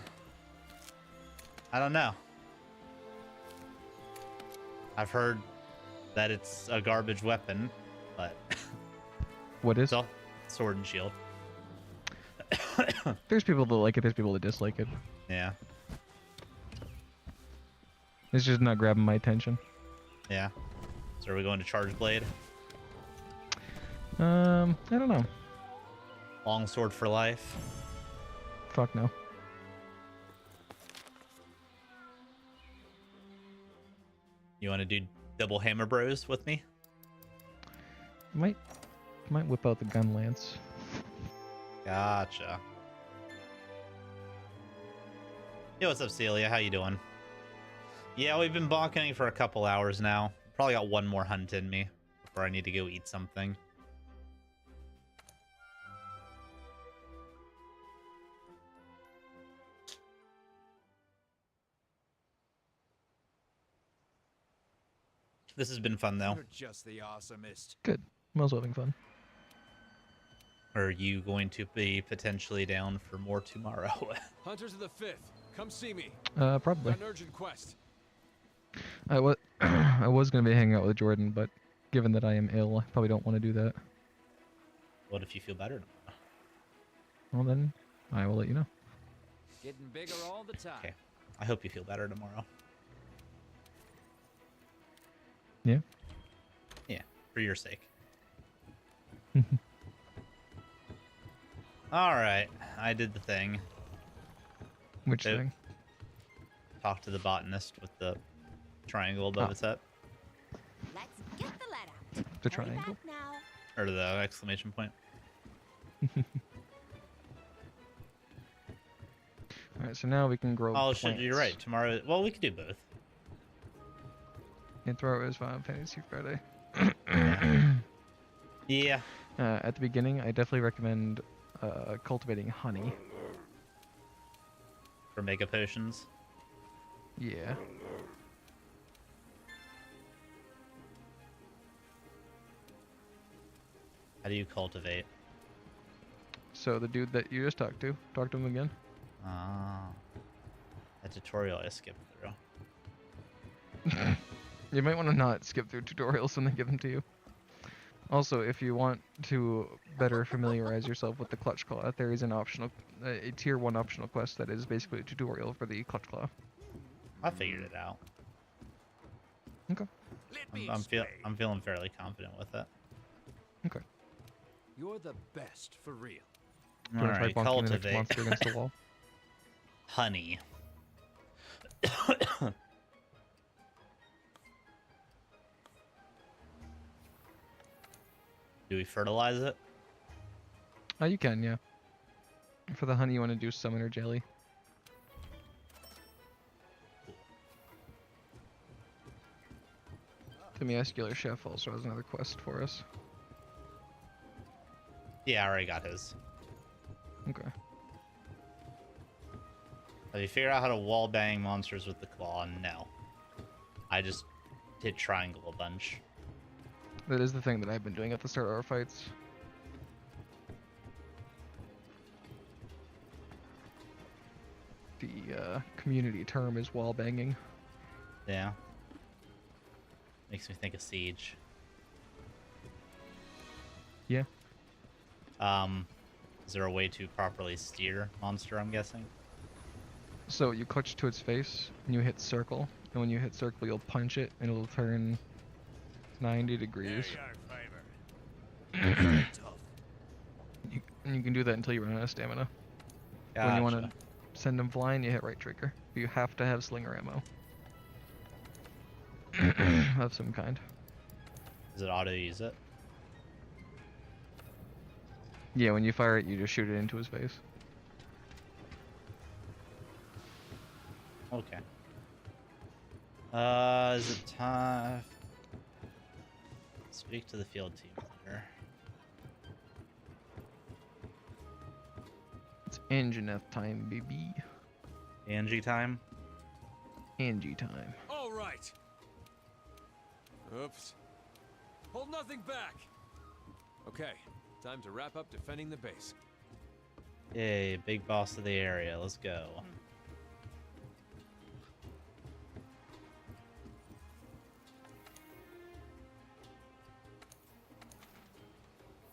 don't know. I've heard that it's a garbage weapon, but What is? Sword and shield. There's people that like it, there's people that dislike it. Yeah. It's just not grabbing my attention. Yeah. So are we going to Charge Blade? I don't know. Long sword for life. talk now. You want to do double hammer bros with me? Might whip out the gun lance. Gotcha. Yo, what's up, Celia? How you doing? Yeah, we've been bonking for a couple hours now. Probably got one more hunt in me before I need to go eat something. This has been fun, though. You're just the awesomest. Good. I'm also having fun. Are you going to be potentially down for more tomorrow? Hunters of the 5th, come see me. Probably. Got an urgent quest. I was gonna be hanging out with Jordan, but given that I am ill, I probably don't want to do that. What if you feel better tomorrow? Well then, I will let you know. Getting bigger all the time. Okay. I hope you feel better tomorrow. Yeah? Yeah, for your sake. Alright, I did the thing. Which thing? Talk to the botanist with the triangle above its head. Let's get the lead out. The Hurry triangle? back now. Or the exclamation point. Alright, so now we can grow Oh, plants. shit, you're right. Tomorrow... Well, we could do both. And throw it as Final Fantasy Friday. Yeah. At the beginning, I definitely recommend cultivating honey. For mega potions. Yeah. How do you cultivate? So the dude that you just talk to him again. Ah. A tutorial I skipped through. You might want to not skip through tutorials when they give them to you. Also, if you want to better familiarize yourself with the Clutch Claw, there is an optional, a tier 1 optional quest that is basically a tutorial for the Clutch Claw. I figured it out. Okay. I'm feeling fairly confident with it. Okay. You're the best for real. Do you wanna try Alright, bonking the next cultivate. monster against the wall? Honey. Do we fertilize it? Oh, you can, yeah. For the honey, you want to do summoner jelly. The muscular chef also has another quest for us. Yeah, I already got his. Okay. Have you figured out how to wall bang monsters with the claw? No. I just hit triangle a bunch. That is the thing that I've been doing at the start of our fights. The community term is wall banging. Yeah. Makes me think of Siege. Yeah. Is there a way to properly steer monster, I'm guessing? So you clutch to its face, and you hit circle, and when you hit circle, you'll punch it, and it'll turn 90 degrees. And you can do that until you run out of stamina. When you want to send them flying, you hit right trigger. You have to have slinger ammo. Of some kind. Does it auto use it? Yeah, when you fire it, you just shoot it into his face. Okay. Is it time? Speak to the field team leader. It's Anjanath time, baby. Angie time? Angie time. All right. Oops. Hold nothing back. Okay, time to wrap up defending the base. Yay, big boss of the area. Let's go.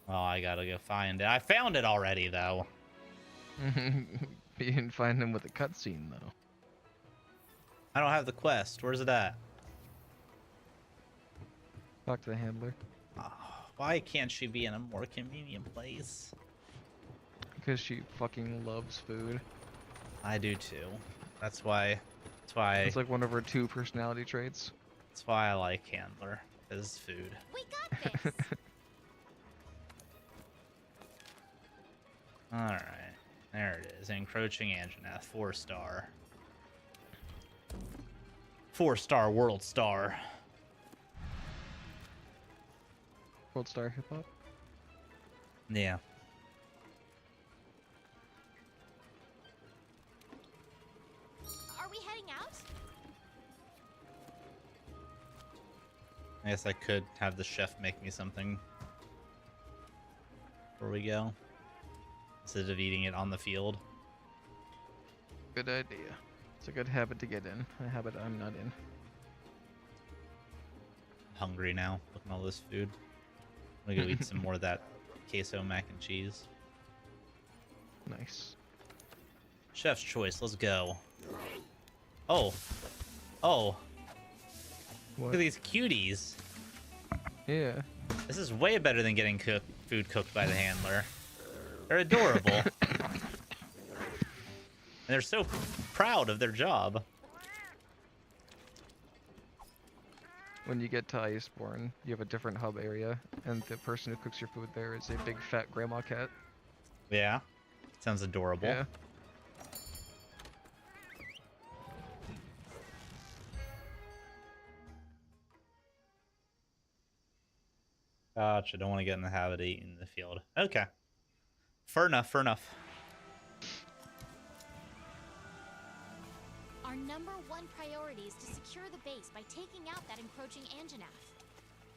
Oh, I gotta go find it. I found it already, though. You didn't find him with a cutscene, though. I don't have the quest. Where's it at? Talk to the handler. Oh, why can't she be in a more convenient place? Because she fucking loves food. I do too. That's why. It's like one of her 2 personality traits. That's why I like Handler. Is food. We got this. All right, there it is. Encroaching Anjanath, 4-star. 4-star world star. World Star Hip Hop. Yeah. Are we heading out? I guess I could have the chef make me something before we go, instead of eating it on the field. Good idea. It's a good habit to get in. A habit I'm not in. Hungry now, looking at all this food. I'm gonna go eat some more of that queso mac and cheese. Nice. Chef's choice, let's go. Oh. Oh. What? Look at these cuties. Yeah. This is way better than getting food cooked by the handler. They're adorable. And they're so proud of their job. When you get to Iceborne, you have a different hub area, and the person who cooks your food there is a big fat grandma cat. Yeah. Sounds adorable. Yeah. Gotcha. Don't want to get in the habit of eating in the field. Okay. Fair enough. Fair enough. Our number 1 priority is to secure the base by taking out that encroaching Anjanath.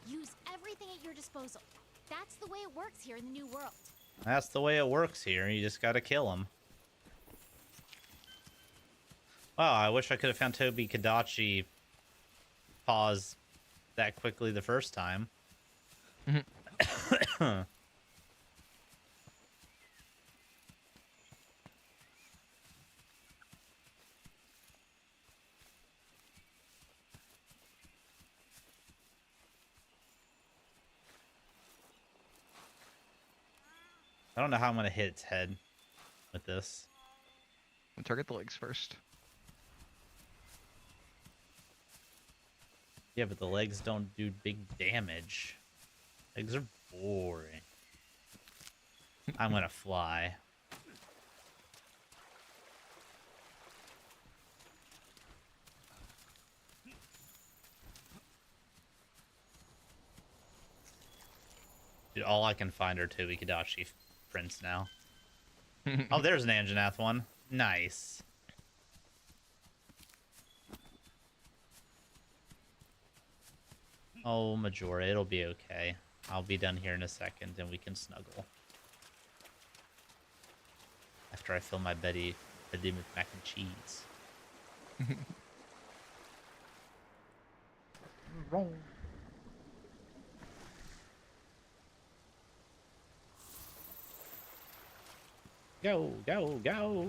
Use everything at your disposal. That's the way it works here in the New World. That's the way it works here. You just gotta kill them. Wow, I wish I could have found Toby Kadachi pause that quickly the first time. I don't know how I'm gonna hit its head with this. We'll target the legs first. Yeah, but the legs don't do big damage. Legs are boring. I'm gonna fly. Dude, all I can find are Tobi Kadachi prints now. Oh, there's an Anjanath one. Nice. Oh, Majora, it'll be okay. I'll be done here in a second and we can snuggle. After I fill my belly with mac and cheese. Go, go, go.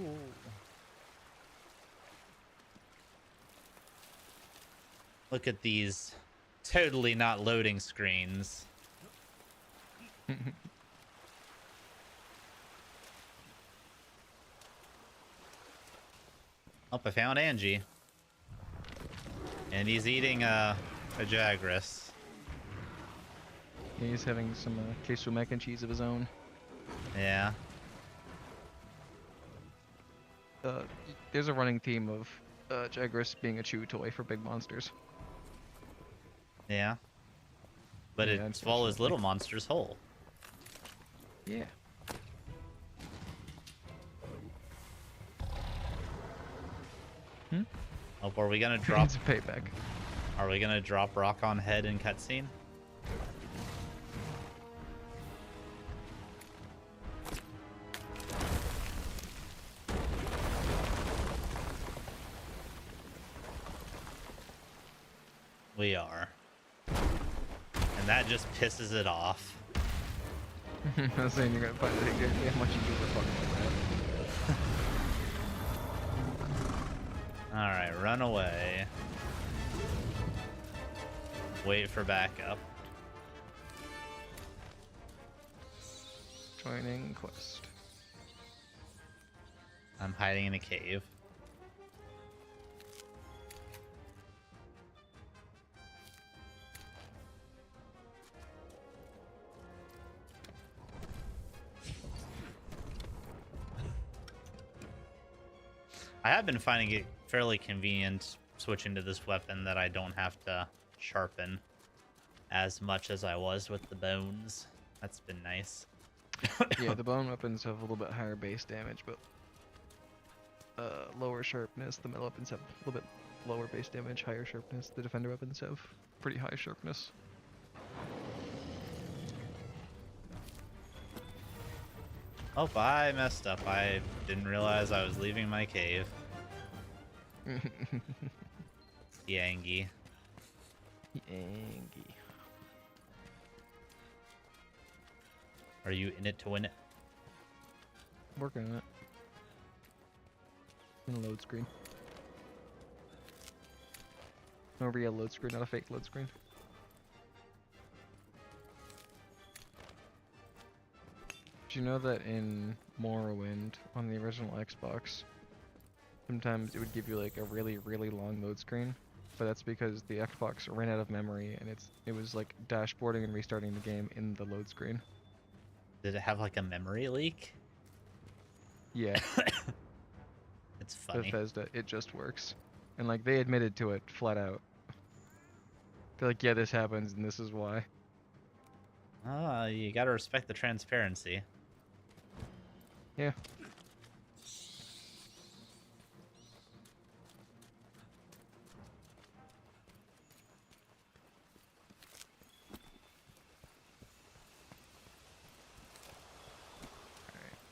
Look at these totally not loading screens. Oh, I found Angie. And he's eating a Jagras. Yeah, he's having some queso mac and cheese of his own. Yeah. There's a running theme of Jagras being a chew toy for big monsters. Yeah. But Yeah, it swallows little monsters whole. Yeah. Oh, are we gonna drop? It's a payback. Are we gonna drop rock on head in cutscene? We are. And that just pisses it off. I was saying you're gonna find it again. How much you do for fucking that. Alright, run away. Wait for backup. Joining quest. I'm hiding in a cave. I have been finding it fairly convenient switching to this weapon that I don't have to sharpen as much as I was with the bones. That's been nice. Yeah, the bone weapons have a little bit higher base damage, but lower sharpness. The metal weapons have a little bit lower base damage, higher sharpness. The defender weapons have pretty high sharpness. Oh, I messed up. I didn't realize I was leaving my cave. Yangi. Yangi. Are you in it to win it? Working on it. In a load screen. No real load screen, not a fake load screen. Do you know that in Morrowind, on the original Xbox, sometimes it would give you like a really, really long load screen? But that's because the Xbox ran out of memory and it was like dashboarding and restarting the game in the load screen. Did it have like a memory leak? Yeah. It's funny. Bethesda, it just works. And like they admitted to it flat out. They're like, yeah, this happens and this is why. You gotta respect the transparency. Yeah.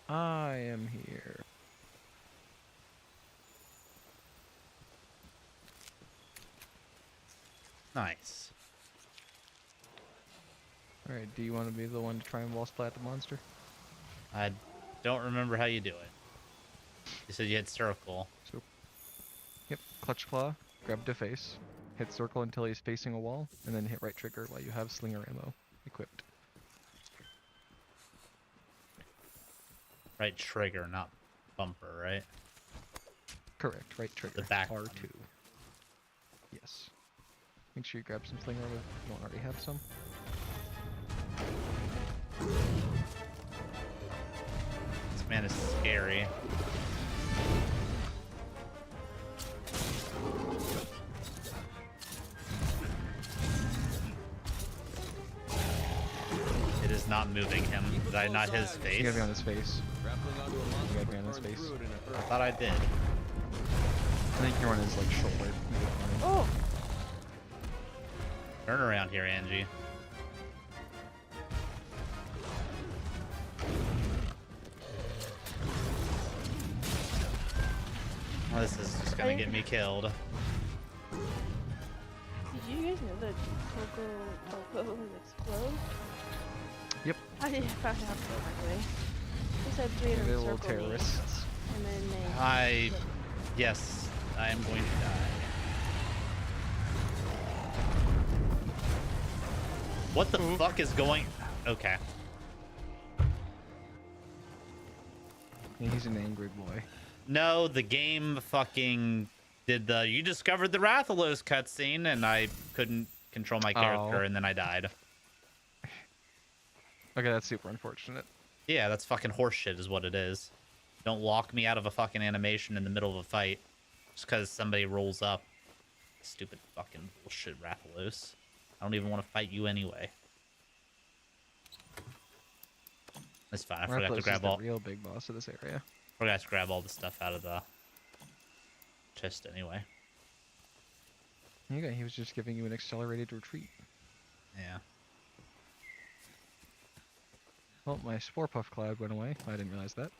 I am here. Nice. Alright, do you want to be the one to try and wall splat the monster? I don't remember how you do it. You said you hit circle. So, yep, clutch claw, grab to face, hit circle until he's facing a wall, and then hit right trigger while you have slinger ammo equipped. Right trigger, not bumper, right? Correct, right trigger. The back R2. one. Yes. Make sure you grab some slinger if you don't already have some. This man is scary. It is not moving him. Did I not hit his face? You gotta be on his face. You gotta be on his face. I thought I did. I think you're on his like shoulder. Oh! Turn around here, Angie. Well, this is just gonna get me killed. Did you guys know that Coco has exploded? Yep. How did you find out so quickly? They said 3 of They're them little circled me, terrorists. and then they... Yes, I am going to die. What the fuck is going... Okay. Yeah, he's an angry boy. No, the game fucking did the... You discovered the Rathalos cutscene, and I couldn't control my character, and then I died. Okay, that's super unfortunate. Yeah, that's fucking horseshit is what it is. Don't lock me out of a fucking animation in the middle of a fight just because somebody rolls up. Stupid fucking bullshit, Rathalos. I don't even want to fight you anyway. That's fine. I forgot to grab all. The real big boss of this area. Forgot to grab all the stuff out of the chest anyway. Okay, he was just giving you an accelerated retreat. Yeah. Well, my spore puff cloud went away. I didn't realize that.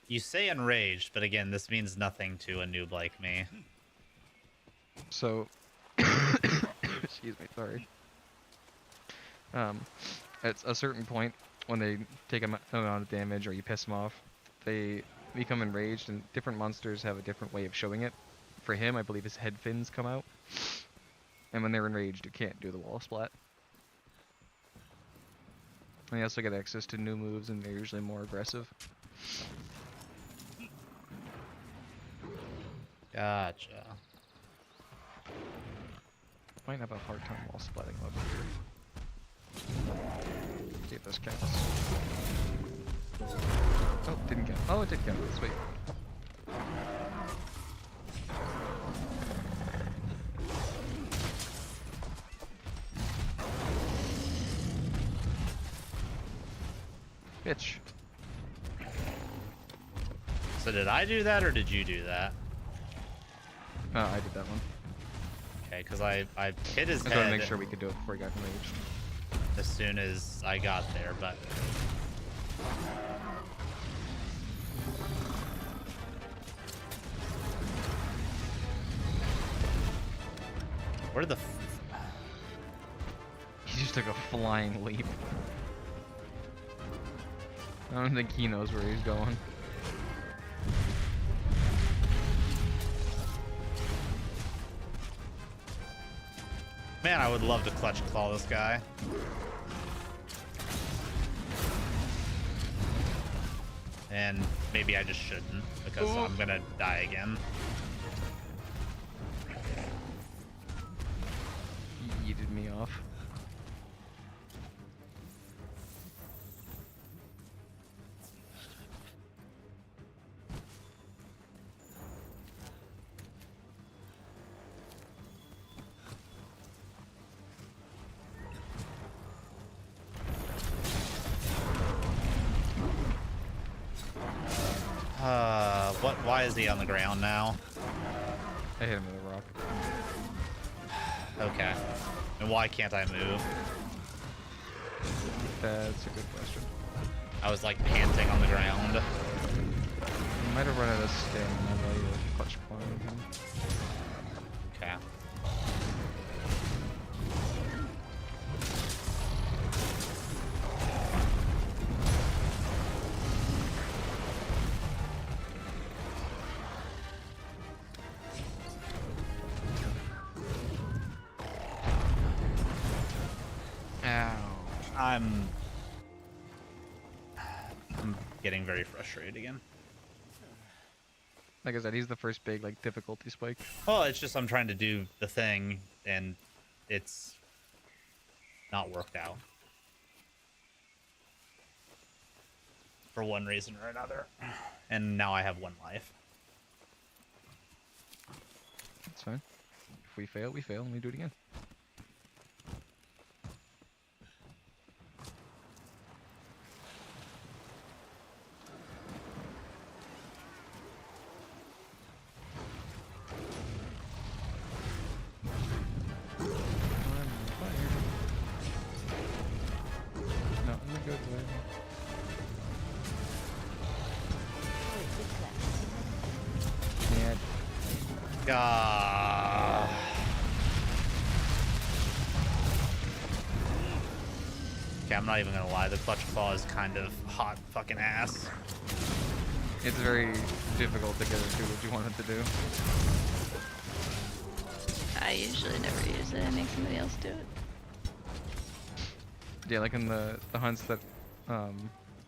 You say enraged, but again, this means nothing to a noob like me. So, excuse me, sorry. At a certain point, when they take a amount of damage or you piss them off, they become enraged, and different monsters have a different way of showing it. For him, I believe his head fins come out, and when they're enraged, it can't do the wall splat. And you also get access to new moves, and they're usually more aggressive. Gotcha. Might have a hard time wall splatting over here. See if this counts. Oh, didn't count. Oh, it did count. Sweet. Bitch. So did I do that or did you do that? I did that one. Okay, because I hit his I head. wanted to make sure we could do it before he got enraged. As soon as I got there, but where the He just took a flying leap. I don't think he knows where he's going. man, I would love to clutch claw this guy. And maybe I just shouldn't, because I'm gonna die again. He yeeted me off. Why is he on the ground now? I hit him with a rock. Okay. And why can't I move? That's a good question. I was like panting on the ground. You might have run out of stamina while you were clutch clawing him. Okay. I'm getting very frustrated again. Like I said, he's the first big like difficulty spike. Well, it's just I'm trying to do the thing and it's not worked out. For one reason or another. And now I have one life. That's fine. If we fail, we fail, and we do it again. Okay, I'm not even gonna lie, the clutch claw is kind of hot fucking ass. It's very difficult to get it to do what you want it to do. I usually never use it, I make somebody else do it. Yeah, like in the hunts that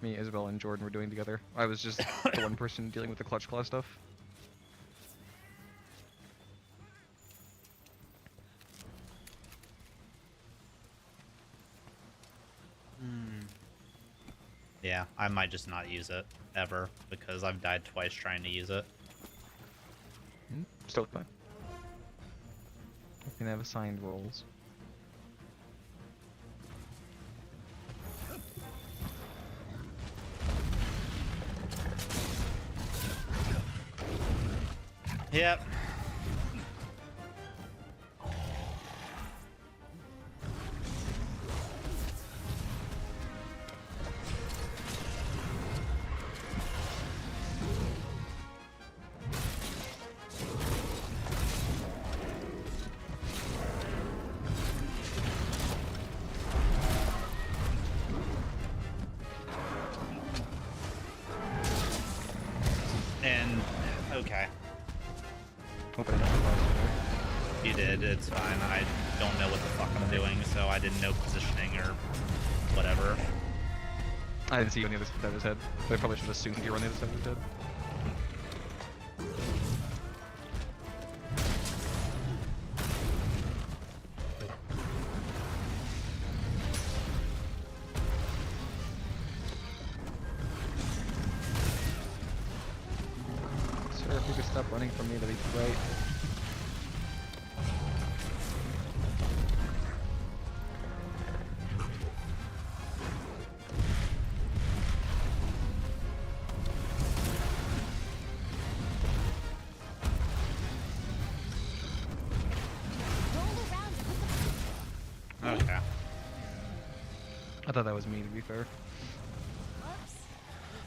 me, Isabel, and Jordan were doing together, I was just the one person dealing with the clutch claw stuff. Yeah, I might just not use it ever because I've died twice trying to use it. Still fine. You can have assigned roles. Yep. And okay, Hope I didn't have lost you did. It's fine. I don't know what the fuck I'm doing, so I didn't know positioning or whatever. it. I didn't see you on the other side of his head, but I probably should have assumed you were on the other side of his head. Sir, if you could stop running from me, that'd be great. Okay. I thought that was me, to be fair.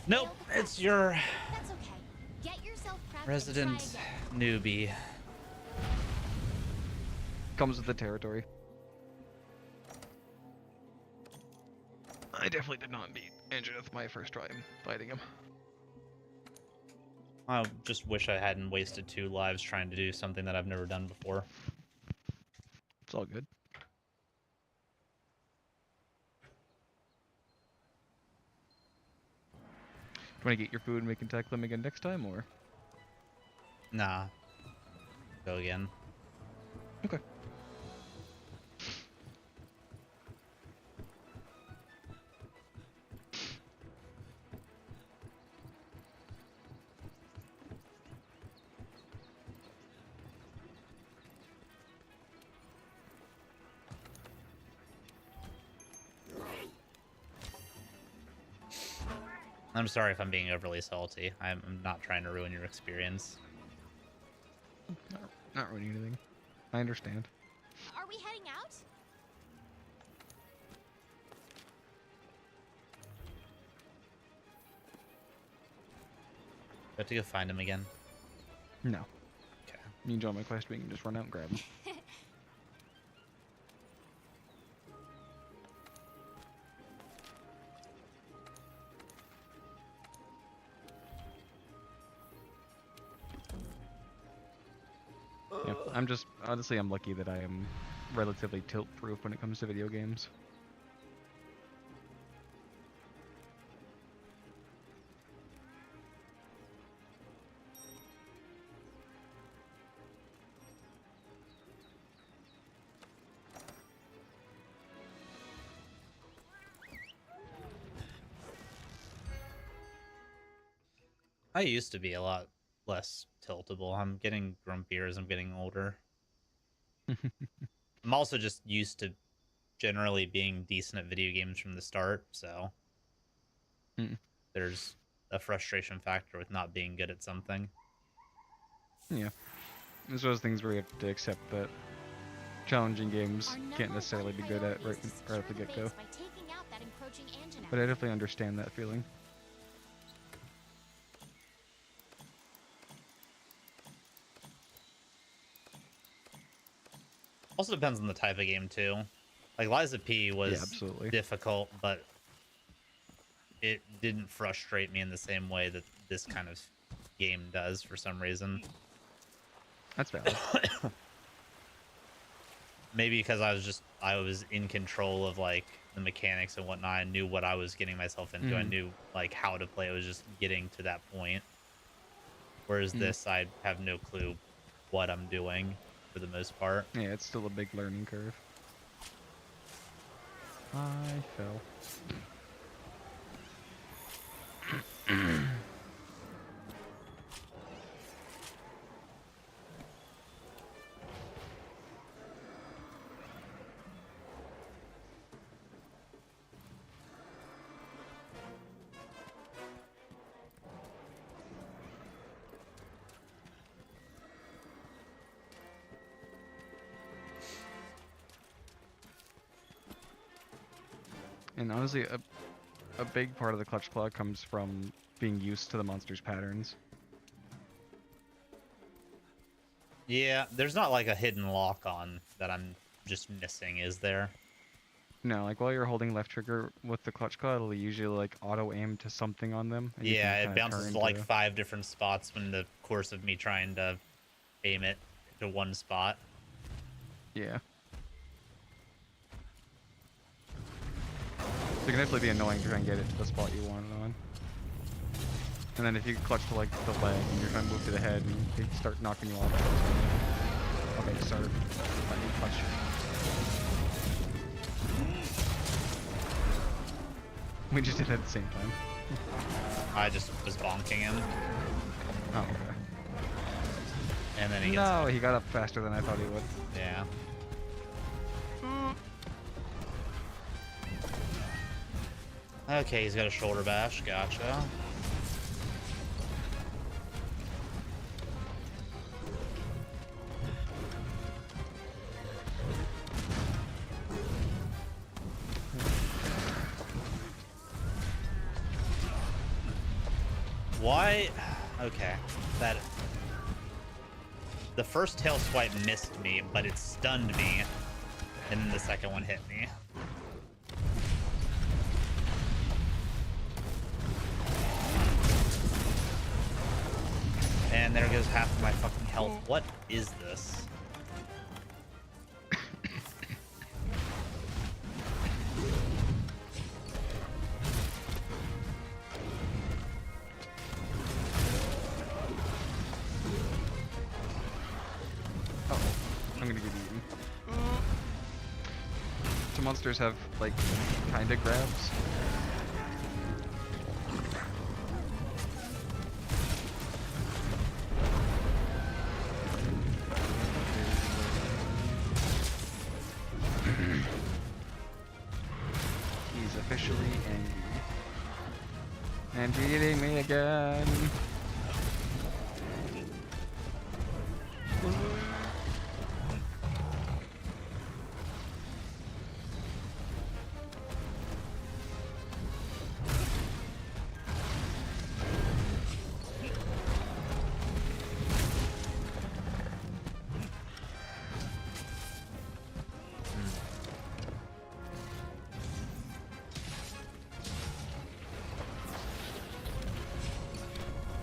Nope, it's your That's okay. Get yourself prepped resident and try again. newbie. Comes with the territory. I definitely did not beat Anjanath my first try fighting him. I just wish I hadn't wasted 2 lives trying to do something that I've never done before. It's all good. Do you want to get your food and we can tackle them again next time, or? Nah. Go again. Okay. I'm sorry if I'm being overly salty. I'm not trying to ruin your experience. Not ruining anything. I understand. Are we heading out? Do I have to go find him again? No. Okay. You can join my quest, we can just run out and grab him. Yeah, honestly, I'm lucky that I am relatively tilt-proof when it comes to video games. I used to be a lot less tiltable. I'm getting grumpier as I'm getting older. I'm also just used to generally being decent at video games from the start, so there's a frustration factor with not being good at something. Yeah. It's those things where you have to accept that challenging games can't necessarily be good at right at the get-go. But I definitely understand that feeling. Also depends on the type of game too. Like Liza P was difficult, but it didn't frustrate me in the same way that this kind of game does for some reason. That's valid. Maybe because I was in control of like the mechanics and whatnot. I knew what I was getting myself into. I knew like how to play. It was just getting to that point. Whereas this, I have no clue what I'm doing for the most part. Yeah, it's still a big learning curve. I fell. And honestly, a big part of the clutch claw comes from being used to the monster's patterns. Yeah, there's not like a hidden lock on that I'm just missing, is there? No, like while you're holding left trigger with the clutch claw, it'll usually like auto aim to something on them. And you Yeah, can it kinda bounces turn to like to- 5 different spots in the course of me trying to aim it to one spot. Yeah. So it can definitely be annoying to try and get it to the spot you want it on. And then if you clutch to like the leg and you're trying to move to the head and they start knocking you off. Okay, start. Let me clutch. We just did it at the same time. I just was bonking him. Oh, okay. And then he gets No, he got up faster than I thought he would. Yeah. Okay, he's got a shoulder bash. Gotcha. Why? Okay, that... The first tail swipe missed me, but it stunned me, and then the second one hit me. And there goes half of my fucking health. What is this? I'm gonna get eaten. Some monsters have, like, kinda grabs. He's officially angry. And eating me again.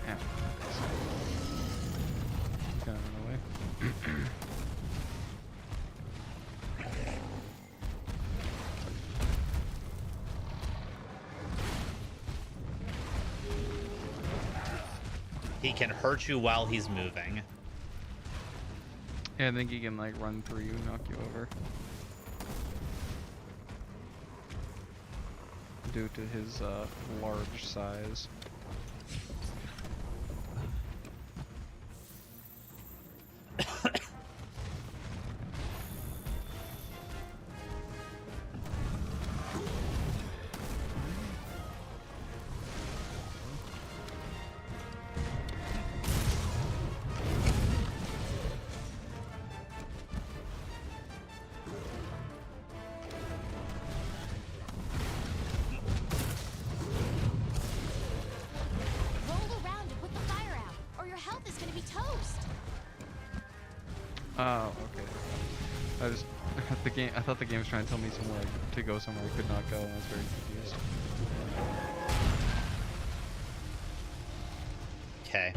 Yeah. Kind of in the way. He can hurt you while he's moving. Yeah, I think he can like run through you, knock you over. Due to his large size. Roll around and put the fire out, or your health is gonna be toast. Oh, okay. I thought the game was trying to tell me somewhere to go somewhere I could not go, and I was very confused. Okay.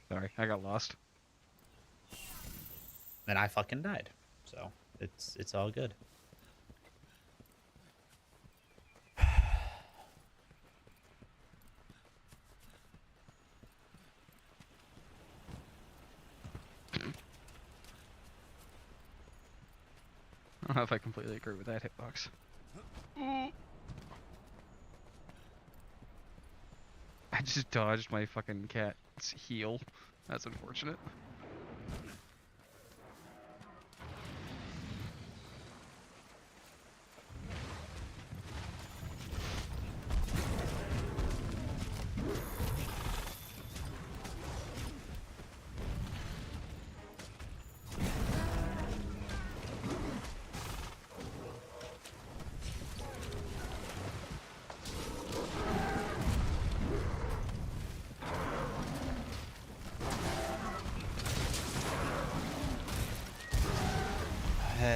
Sorry, I got lost. And I fucking died. So it's all good. I don't know if I completely agree with that hitbox. I just dodged my fucking cat's heel. That's unfortunate.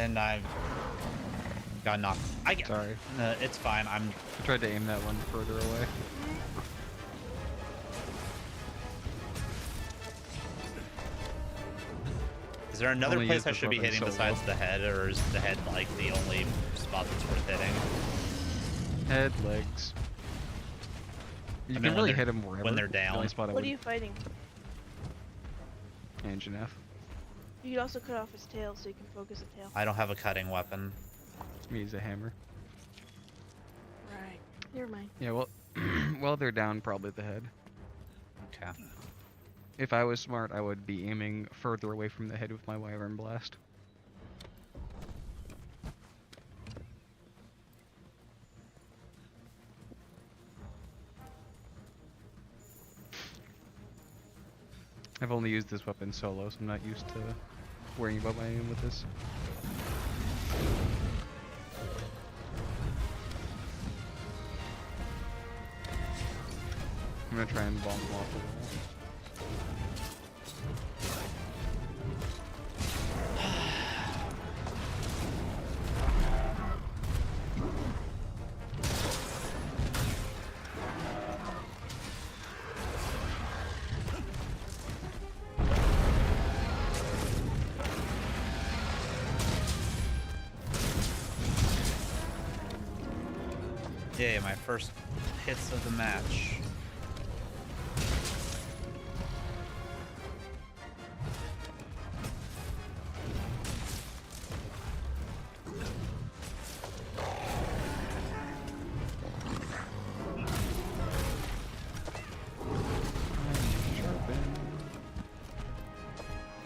And I got knocked. Sorry. It's fine. I tried to aim that one further away. Is there another Only place use I this should be weapon hitting solo. besides the head, or is the head like the only spot that's worth hitting? Head, legs. You I mean, can really when hit them wherever. when they're The only down. spot I What would... are you fighting? Anjanath. You could also cut off his tail so you can focus the tail. I don't have a cutting weapon. Me use a hammer. Right. Never mind. Yeah, well, well, they're down, probably the head. Okay. If I was smart, I would be aiming further away from the head with my Wyvern Blast. I've only used this weapon solo, so I'm not used to worrying about my aim with this. I'm gonna try and bomb them off the wall. Yay, my first hits of the match.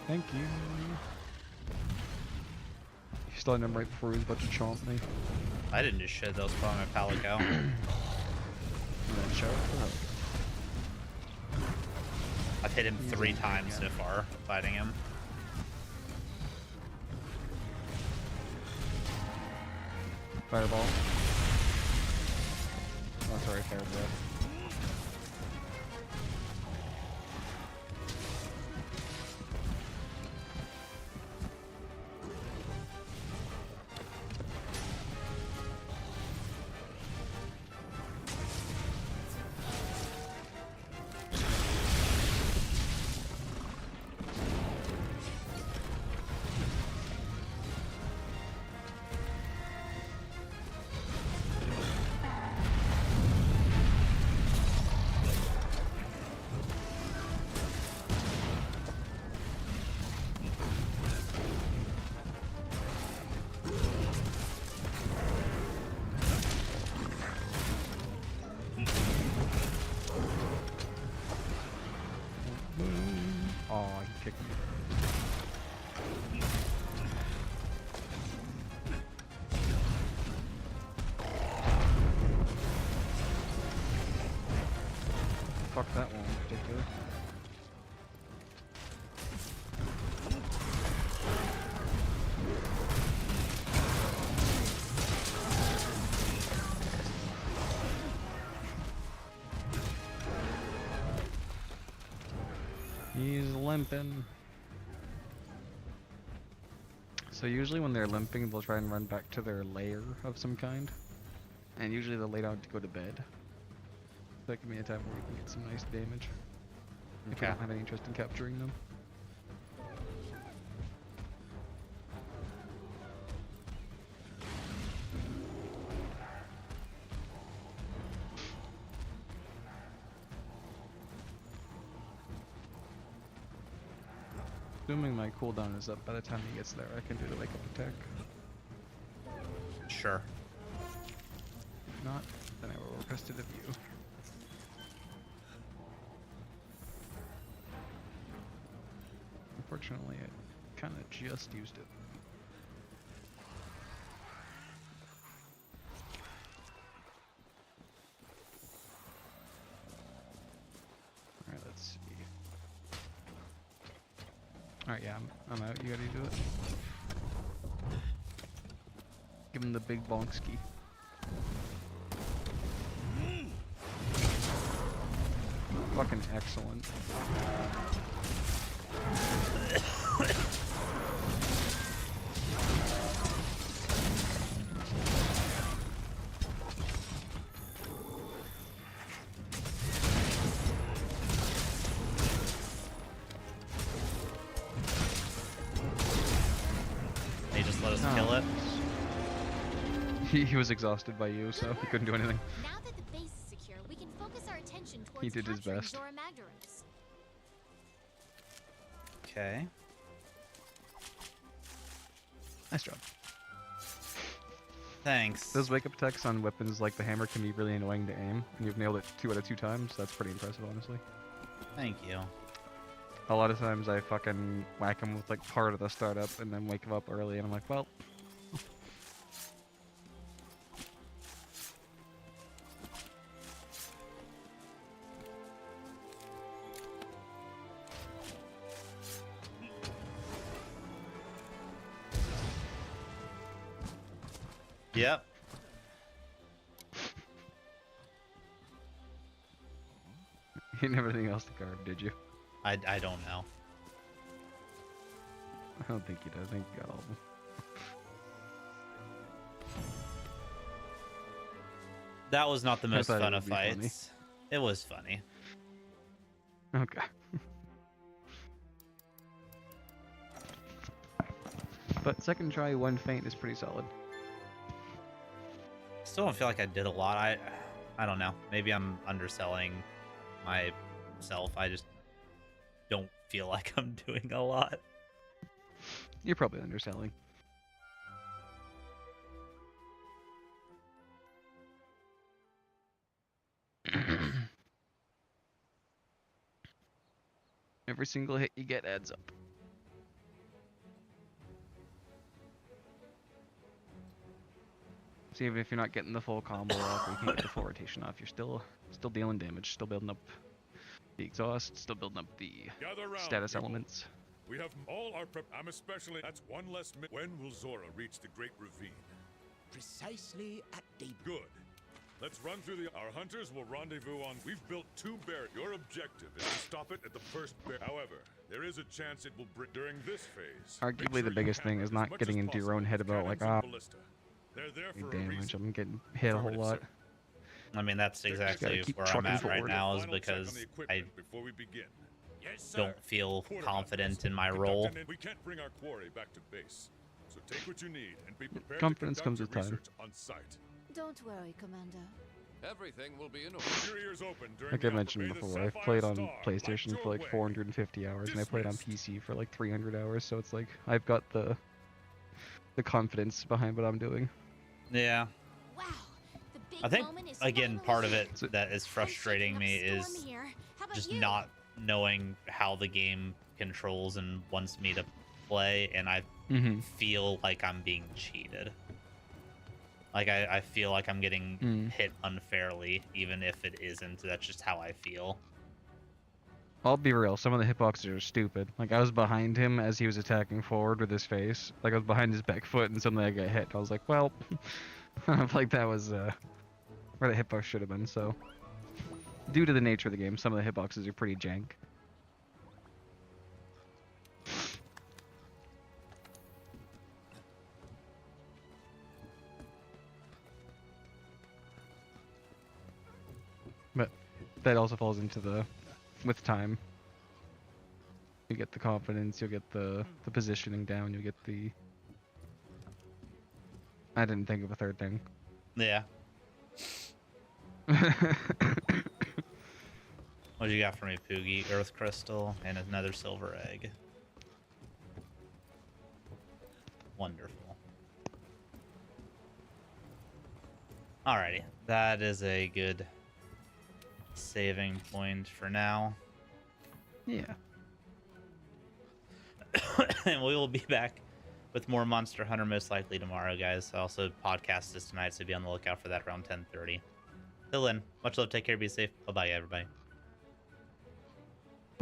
Thank you. You still him right before he was about to chomp me. I didn't just shed those from my palico. And then show up. I've hit him 3 times so far, fighting him. Fireball. Oh, sorry, fire breath. Oh, he kicked me. Fuck that one in particular. He's limping. So usually when they're limping, they'll try and run back to their lair of some kind. And usually they'll lay down to go to bed. That can be a time where you can get some nice damage. If you don't have any interest in capturing them. Assuming my cooldown is up by the time he gets there, I can do the wake up attack. Sure. If not, then I will request it of you. Unfortunately, I kind of just used it. Alright, let's see. Alright, yeah, I'm out. You gotta do it. Give him the big bonkski. Fucking excellent. He was exhausted by you, so he couldn't do anything. Now that the base is secure, we can focus our attention towards He did his capturing best. Zora Magdaros. Okay. Nice job. Thanks. Those wake up attacks on weapons like the hammer can be really annoying to aim, and you've nailed it 2 out of 2 times. That's pretty impressive, honestly. Thank you. A lot of times I fucking whack him with like part of the startup and then wake him up early, and I'm like, well. Yep. You didn't have anything else to guard, did you? I don't know. I don't think you did. I think you got all of them. That was not the most thought it fun would of be funny. fights. It was funny. Okay. But second try, 1 feint is pretty solid. Still don't feel like I did a lot. I don't know. Maybe I'm underselling myself. I just don't feel like I'm doing a lot. You're probably underselling. Every single hit you get adds up. So even if you're not getting the full combo off, or you can't get the full rotation off, you're still dealing damage, still building up the exhaust, still building up the Gather round, status people. elements. We have all our prep. I'm especially. That's one less minute. When will Zora reach the Great Ravine? Precisely at daybreak. Good. Let's run through the. Our hunters will rendezvous on. We've built 2 barriers. Your objective is to stop it at the first barrier. However, there is a chance it will break during this phase. Make Arguably sure the you biggest thing hammer is as not much getting as into your possible own head with about like, cannons ah, and ballista. They're there big for a damage, reason. I'm getting hit a whole lot. I mean, that's exactly keep where I'm trucking at right forward. now, is Final check on because the I equipment before we begin. Yes, sir. don't feel Quartermaster, confident in my conduct role. We can't bring our quarry back to base, so take what you need and be prepared Confidence to comes conduct with your time. research on site. Don't worry, Commander. Everything will be in order. Keep your ears open during Like the I mentioned May the before, I've Sapphire played on Star PlayStation light for like your way. 450 hours, and I played on Dismissed. PC for like 300 hours, so it's like I've got the confidence behind what I'm doing. Yeah. Wow. The big I think, moment is again, finally part of here. it that is frustrating I'm me shaking up is storm here. How about just you? not knowing how the game controls and wants me to play, and I Mm-hmm. feel like I'm being cheated. Like, I feel like I'm getting hit unfairly, even if it isn't. That's just how I feel. I'll be real, some of the hitboxes are stupid. Like, I was behind him as he was attacking forward with his face. Like, I was behind his back foot, and suddenly I got hit. I was like, well, like, that was, where the hitbox should have been, so. Due to the nature of the game, some of the hitboxes are pretty jank. But that also falls into the, with time. You get the confidence, you'll get the positioning down, you'll get the... I didn't think of a third thing. Yeah. What you got for me, Poogie? Earth crystal and another silver egg. Wonderful. Alrighty, that is a good saving point for now. Yeah. And we will be back with more Monster Hunter most likely tomorrow, guys. Also, podcast is tonight, so be on the lookout for that around 10:30. Till then, much love, take care, be safe. Bye-bye, everybody.